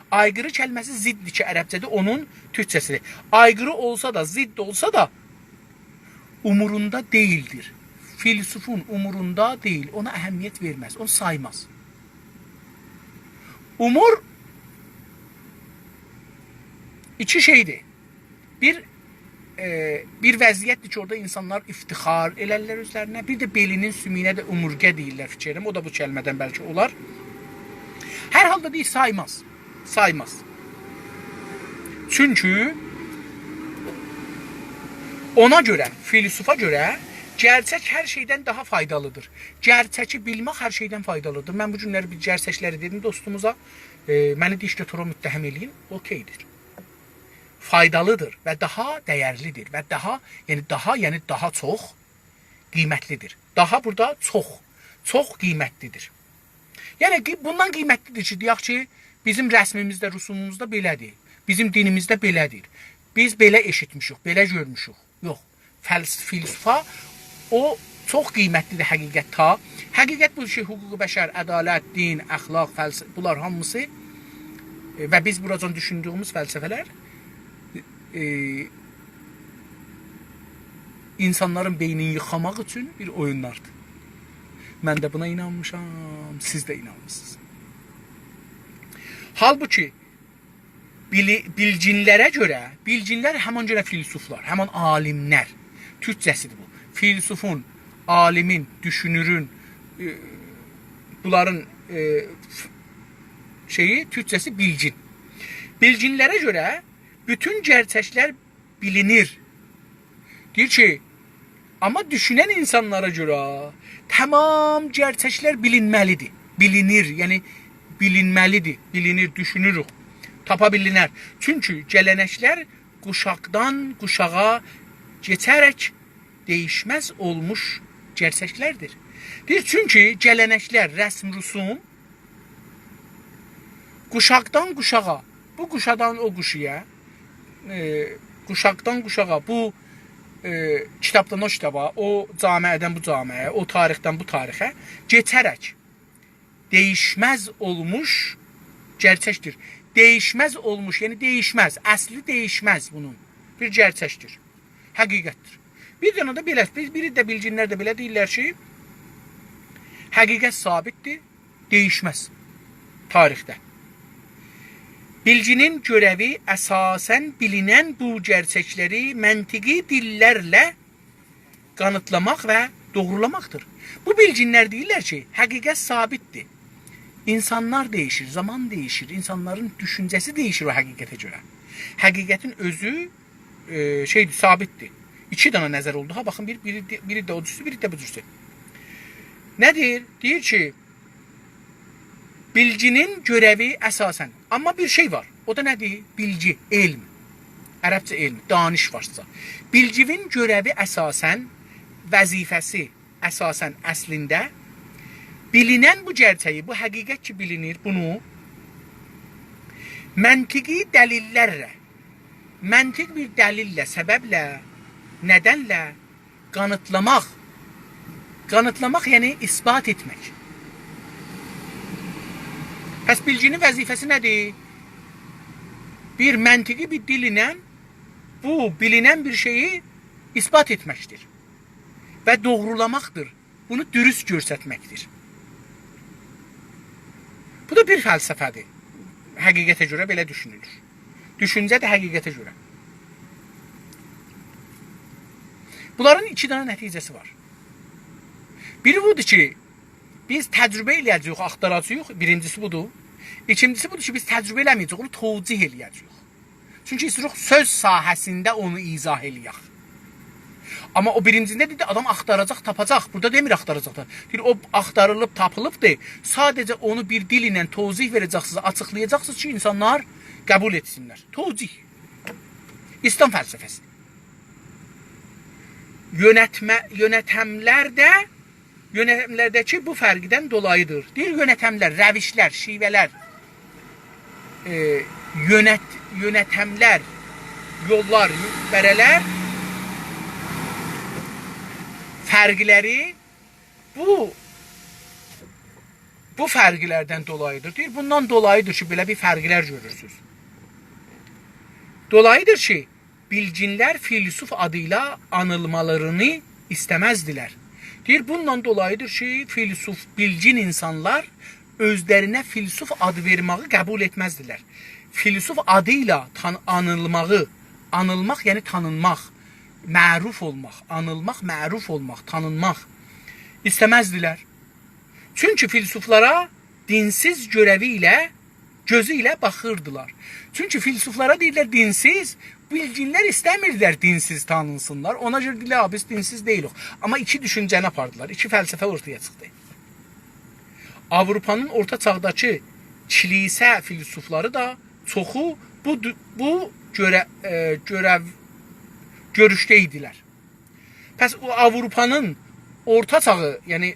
Aykırı kəlməsi ziddir ki, ərəbcədə onun türkçəsidir. Aykırı olsa da, zidd olsa da umurunda deyildir. Filsufun umurunda deyil, ona əhəmiyyət verməz, onu saymaz. Umur iki şeydir. Bir vəziyyətdir ki, orada insanlar iftixar elərlər özlərinə. Bir də belinin sümüyünə də umurgə deyirlər fikirəm. O da bu kəlmədən bəlkə olar. Hər halda deyil, saymaz. Saymaz. Çünki ona görə, filsufa görə gerçək hər şeydən daha faydalıdır. Gerçəki bilmək hər şeydən faydalıdır. Mən bu günləri bir gerçəkləri dedim dostumuza. Məni diktatora müttəhim eləyin, okeydir. Faydalıdır və daha dəyərlidir və yəni daha çox qiymətlidir. Daha burada çox qiymətlidir. Yəni bundan qiymətlidir ki, deyək ki, bizim rəsmimizdə, rusumumuzda belədir. Bizim dinimizdə belədir. Biz belə eşitmişik, belə görmüşük. Yox, filsufa o çox qiymətlidir həqiqət ta. Həqiqət bu şey, hüquq-u bəşər, ədalət, din, əxlaq, fəlsəfə, bunlar hamısı və biz buracan düşündüyümüz fəlsəfələr insanların beynini yıxamaq üçün bir oyunlardır. Mən də buna inanmışam, siz də inanmışsınız. Halbuki bilginlərə görə, bilginlər həman görə filsuflar, həman alimlər, türkcəsidir bu. Filsufun, alimin, düşünürün, bunların türkcəsi bilgin. Bilginlərə görə bütün gerçəklər bilinir. Deyir ki, amma düşünən insanlara görə tamam gerçəklər bilinməlidir. Bilinir, yəni bilinməlidir, bilinir, düşünürük, tapa bilinər. Çünki gələnəklər quşaqdan quşağa keçərək değişməz olmuş gerçəklərdir. Deyir, çünki gələnəklər, rəsm, rusum quşaqdan quşağa, bu quşadan o quşuya, quşaqdan quşağa, bu kitabdan o kitaba, o camiədən bu camiəyə, o tarixdən bu tarixə keçərək değişmez olmuş gerçəkdir. Değişmez olmuş, yəni değişmez. Əsli değişmez bunun. Bir gerçəkdir. Həqiqətdir. Bir dənə də belə, biri də bilginlər də belə deyirlər ki, həqiqət sabitdir, değişmez tarixdə. Bilginin görəvi əsasən bilinən bu gerçəkləri məntiqi dillərlə qanıtlamaq və doğrulamaqdır. Bu bilginlər deyirlər ki, həqiqət sabitdir. İnsanlar değişir, zaman değişir, insanların düşüncəsi değişir o həqiqətə görə. Həqiqətin özü şeydir, sabitdir. İki dənə nəzər oldu. Ha, baxın, biri də o cürsü, biri də bu cürsü. Nədir? Deyir ki, bilginin görəvi əsasən. Amma bir şey var. O da nədir? Bilgi, elm. Ərəbcə elm, danış varsa. Bilginin görəvi əsasən, vəzifəsi əsasən əslində bilinən bu gerçəyi, bu həqiqət ki bilinir, bunu məntiqi dəlillərlə, məntiq bir dəlillə, səbəblə, nədənlə qanıtlamaq. Qanıtlamaq yəni isbat etmək. Pəs bilginin vəzifəsi nədir? Bir məntiqi bir dil ilə bu bilinən bir şeyi isbat etməkdir və doğrulamaqdır. Bunu dürüst göstərməkdir. Bu da bir fəlsəfədir. Həqiqətə görə belə düşünülür. Düşüncə də həqiqətə görə. Bunların iki dənə nəticəsi var. Biri budur ki, biz təcrübə eləyəcəyik, axtaracağıq. Birincisi budur. İkincisi budur ki, biz təcrübə eləməyəcəyik, onu tövcih eləyəcəyik. Çünki istəyirik söz sahəsində onu izah eləyək. Amma o birincində dedi, adam axtaracaq, tapacaq. Burada demir axtaracaq. Deyir, o axtarılıb, tapılıbdır. Sadəcə onu bir dil ilə tövcih verəcəksiniz, açıqlayacaqsınız ki, insanlar qəbul etsinlər. Tövcih. İslam fəlsəfəsi. Yönətəmlərdəki bu fərqdən dolayıdır. Deyir, yönətəmlər, rəvişlər, şivələr, yönətəmlər, yollar, bərələr fərqləri bu fərqlərdən dolayıdır. Deyir, bundan dolayıdır ki, belə bir fərqlər görürsünüz. Dolayıdır ki, bilginlər filsuf adıyla anılmalarını istəməzdilər. Deyir, bundan dolayıdır ki, bilgin insanlar özlərinə filsuf adı verməyi qəbul etməzdilər. Filsuf adıyla anılmağı, anılmaq yəni tanınmaq, məruf olmaq, anılmaq, məruf olmaq, tanınmaq istəməzdilər. Çünki filsuflara dinsiz görəvi ilə, gözü ilə baxırdılar. Çünki filsuflara deyirlər dinsiz, bilginlər istəmirlər dinsiz tanınsınlar. Ona görə deyirlər, biz dinsiz deyilik. Amma iki düşüncəni apardılar, iki fəlsəfə ortaya çıxdı. Avropanın orta çağdakı kilisə filsufları da çoxu bu görüşdə idilər. Pəs o Avropanın orta çağı, yəni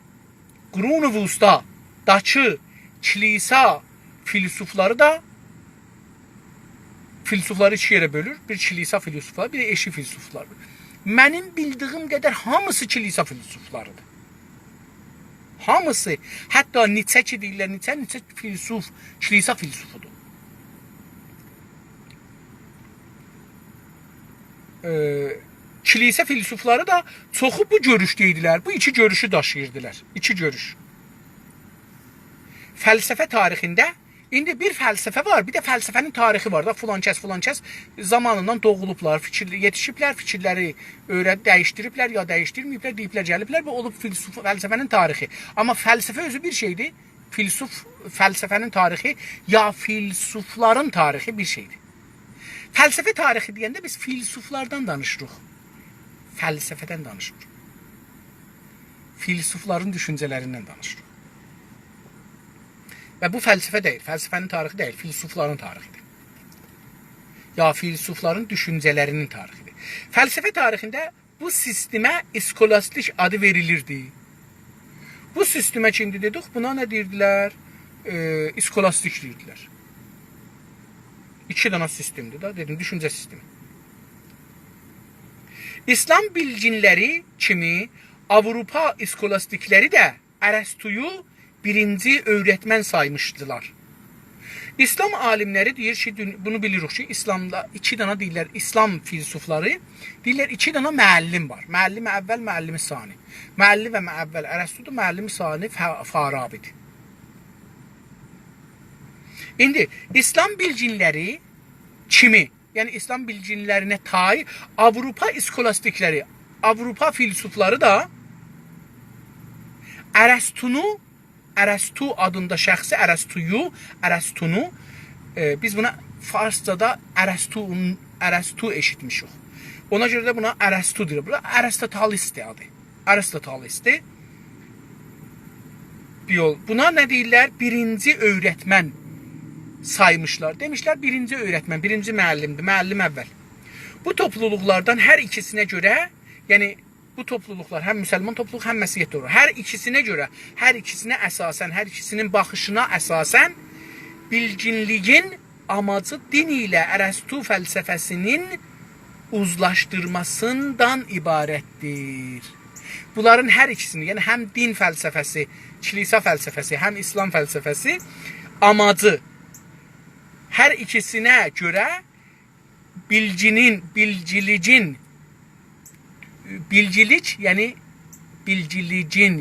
Qrunuvus'dakı kilisa filsufları da filsufları iki yerə bölür. Bir kilisa filsufları, bir də eşi filsufları. Mənim bildiyim qədər hamısı kilisa filsuflarıdır. Hamısı. Hətta Nietzsche ki deyirlər, Nietzsche filsuf, kilisa filsufudur. Kilise filsufları da çoxu bu görüşdəydilər. Bu iki görüşü daşıyırdılar. İki görüş. Fəlsəfə tarixində indi bir fəlsəfə var, bir də fəlsəfənin tarixi var da. Filan kəs zamanından doğulublar, yetişiblər, fikirləri dəyişdiriblər ya dəyişdirməyiblər, deyiblər, gəliblər. Bu olub fəlsəfənin tarixi. Amma fəlsəfə özü bir şeydir. Fəlsəfənin tarixi ya filsufların tarixi bir şeydir. Fəlsəfə tarixi deyəndə biz filsuflardan danışırıq. Fəlsəfədən danışırıq. Filsufların düşüncələrindən danışırıq. Və bu fəlsəfə deyil, fəlsəfənin tarixi deyil, filsufların tarixidir. Ya filsufların düşüncələrinin tarixidir. Fəlsəfə tarixində bu sistemə iskolastik adı verilirdi. Bu sistemə kimdi dedik, buna nə deyirdilər? İskolastik deyirdilər. İki dənə sistemdir da, dedim, düşüncə sistemi. İslam bilginləri kimi Avropa iskolastikləri də Ərəstuyu birinci öyrətmən saymışdılar. İslam alimləri deyir ki, bunu bilirik ki, İslamda iki dana deyirlər, İslam filosofları deyirlər, iki dana müəllim var. Müəllim əvvəl, müəllim sani. Müəllim və əvvəl Ərəstudur, müəllim sani Farabidir. İndi İslam bilginləri kimi, yəni İslam bilginlərinə tay Avropa iskolastikləri, Avropa filosofları da Ərəstu adında şəxsi Ərəstunu biz buna Farscada Ərəstu eşitmişik. Ona görə də buna Ərəstu deyir. Bu Aristotelesdir adı. Aristotelesdir. Buna nə deyirlər? Birinci öyrətmən saymışlar. Demişlər birinci öyrətmən, birinci müəllimdir, müəllim əvvəl. Bu topluluqlardan hər ikisinə görə, yəni bu topluluqlar həm müsəlman topluluq, həm Məsihiyət topluluğu. Hər ikisinə görə, hər ikisinə əsasən, hər ikisinin baxışına əsasən bilginliyin amacı din ilə Ərəstu fəlsəfəsinin uzlaşdırmasından ibarətdir. Bunların hər ikisini, yəni həm din fəlsəfəsi, kilisa fəlsəfəsi, həm İslam fəlsəfəsi amacı hər ikisinə görə bilgilicin,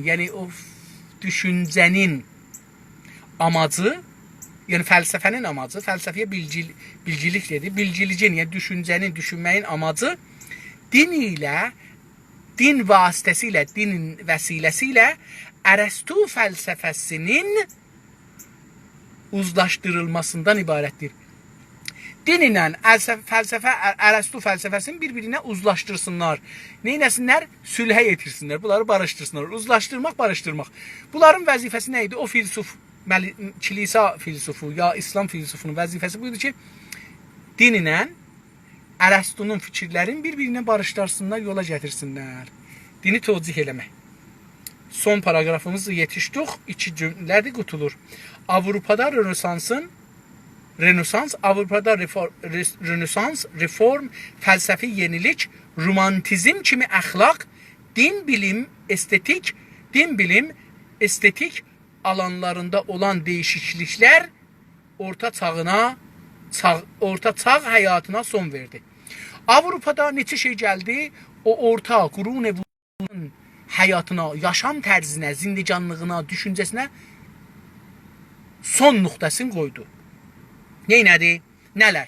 yəni o düşüncənin amacı, yəni fəlsəfənin amacı, fəlsəfiyə bilgilik dedi, bilgilicin, yəni düşüncənin, düşünməyin amacı din ilə, din vasitəsilə, din vəsiləsi ilə Ərəstu fəlsəfəsinin uzlaşdırılmasından ibarətdir. Din ilə fəlsəfə, Ərəstu fəlsəfəsini bir-birinə uzlaşdırsınlar. Neynəsinlər? Sülhə yetirsinlər. Bunları barışdırsınlar. Uzlaşdırmaq, barışdırmaq. Bunların vəzifəsi nə idi? O filosof, kilisa filosofu ya İslam filosofunun vəzifəsi buydu ki, din ilə Ərəstunun fikirlərini bir-birinə barışdırsınlar, yola gətirsinlər. Dini tövcih eləmək. Son paragrafımızı yetişdik. 2 cümlədir, qutulur. Avropada Avropada Rönesans, reform, fəlsəfi yenilik, romantizm kimi əxlaq, din bilim, estetik alanlarında olan dəyişikliklər orta çağ həyatına son verdi. Avropada neçə şey gəldi? O orta qurun evlunun həyatına, yaşam tərzinə, zindicanlığına, düşüncəsinə son nöqtəsini qoydu. Neynədir? Nələr?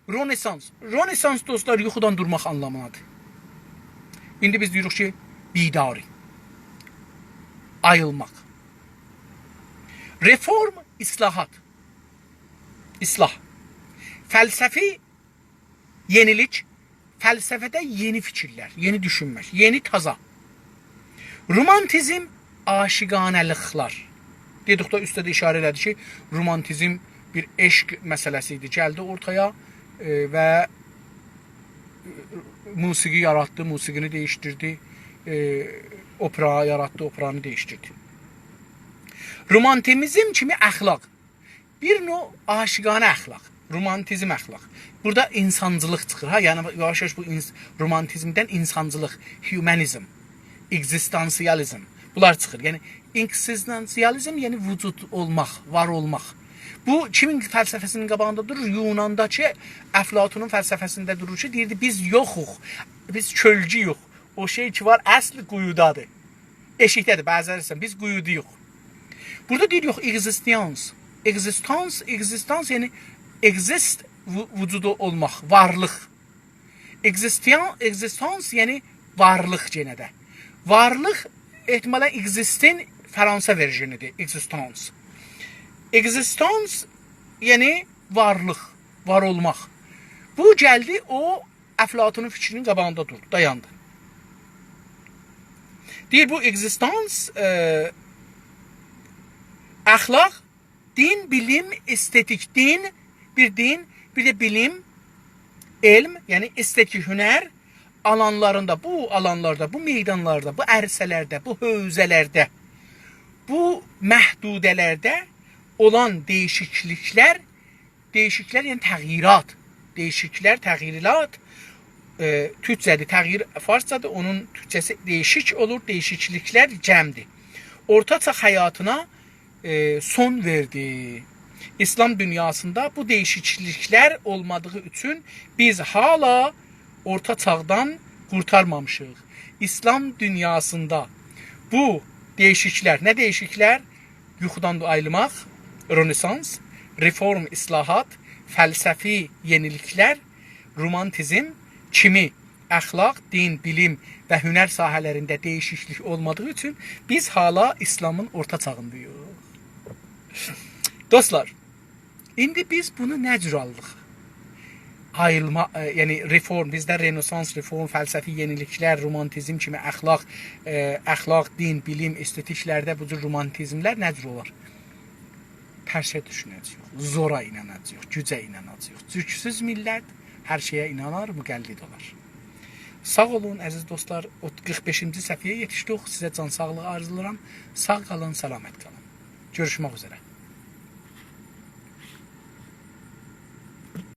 Rönesans. Rönesans dostlar yuxudan durmaq anlamınadır. İndi biz deyirik ki, bidari. Ayılmaq. Reform, islahat. İslah. Fəlsəfi yenilik. Fəlsəfədə yeni fikirlər, yeni düşünmək, yeni taza. Romantizm, aşiqanəliklər. Dedikdə üstə də işarə elədi ki, romantizm bir eşq məsələsi idi. Gəldi ortaya və musiqi yarattı, musiqini dəyişdirdi, opera yarattı, operanı dəyişdirdi. Romantizm kimi əxlaq. Bir növ aşiqanə əxlaq, romantizm əxlaq. Burada insancılıq çıxır. Yəni yavaş-yavaş bu romantizmdən insancılıq, humanizm, existensializm bunlar çıxır. Yəni existensializm yəni vücud olmaq, var olmaq. Bu kimin fəlsəfəsinin qabağında durur? Yunandakı Əflatunun fəlsəfəsində durur ki, deyirdi biz yoxuq, biz kölgüyük. O şey ki var əsl quyudadır. Eşikdədir, bəzərsən biz quyuduyuq. Burada deyir yox, existence yəni exist vücudu olmaq, varlıq. Existence yəni varlıq yenə də. Varlıq ehtimalən existin Fransa verjinidir, existence. Existence yəni varlıq, var olmaq. Bu gəldi o Əflatunun fikrinin qabağında durdu, dayandı. Deyir bu existence əxlaq, din, bilim, estetik. Din, bir də bilim, elm, yəni estetik hünər alanlarında, bu alanlarda, bu meydanlarda, bu ərsələrdə, bu hövzələrdə, bu məhdudələrdə olan dəyişikliklər yəni təğyirat, təğyirat, türkcədir, təğyir farscadır, onun türkçəsi değişik olur, değişikliklər cəmdir. Orta çağ həyatına son verdi. İslam dünyasında bu değişiklikler olmadığı üçün biz hala orta çağdan kurtarmamışıq. İslam dünyasında bu değişiklikler, nə değişikliklər? Yuxudan ayılmaq, Rönesans, reform, islahat, fəlsəfi yeniliklər, romantizm kimi əxlaq, din, bilim və hünər sahələrində değişiklik olmadığı üçün biz hala İslamın orta çağındayıq. Dostlar, indi biz bunu nə cür aldıq? Ayılma, yəni reform, bizdə Renesans, reform, fəlsəfi yeniliklər, romantizm kimi əxlaq, din, bilim, estetiklərdə bu cür romantizmlər nə cür olar? Tərsə düşünəcəyik, zora inanacağıq, gücə inanacağıq. Gücsüz millət hər şeyə inanar, müqəllid olar. Sağ olun əziz dostlar, 45-ci səhifəyə yetişdik. Sizə can sağlığı arzulayıram. Sağ qalın, səlamət qalın. Görüşmək üzrə.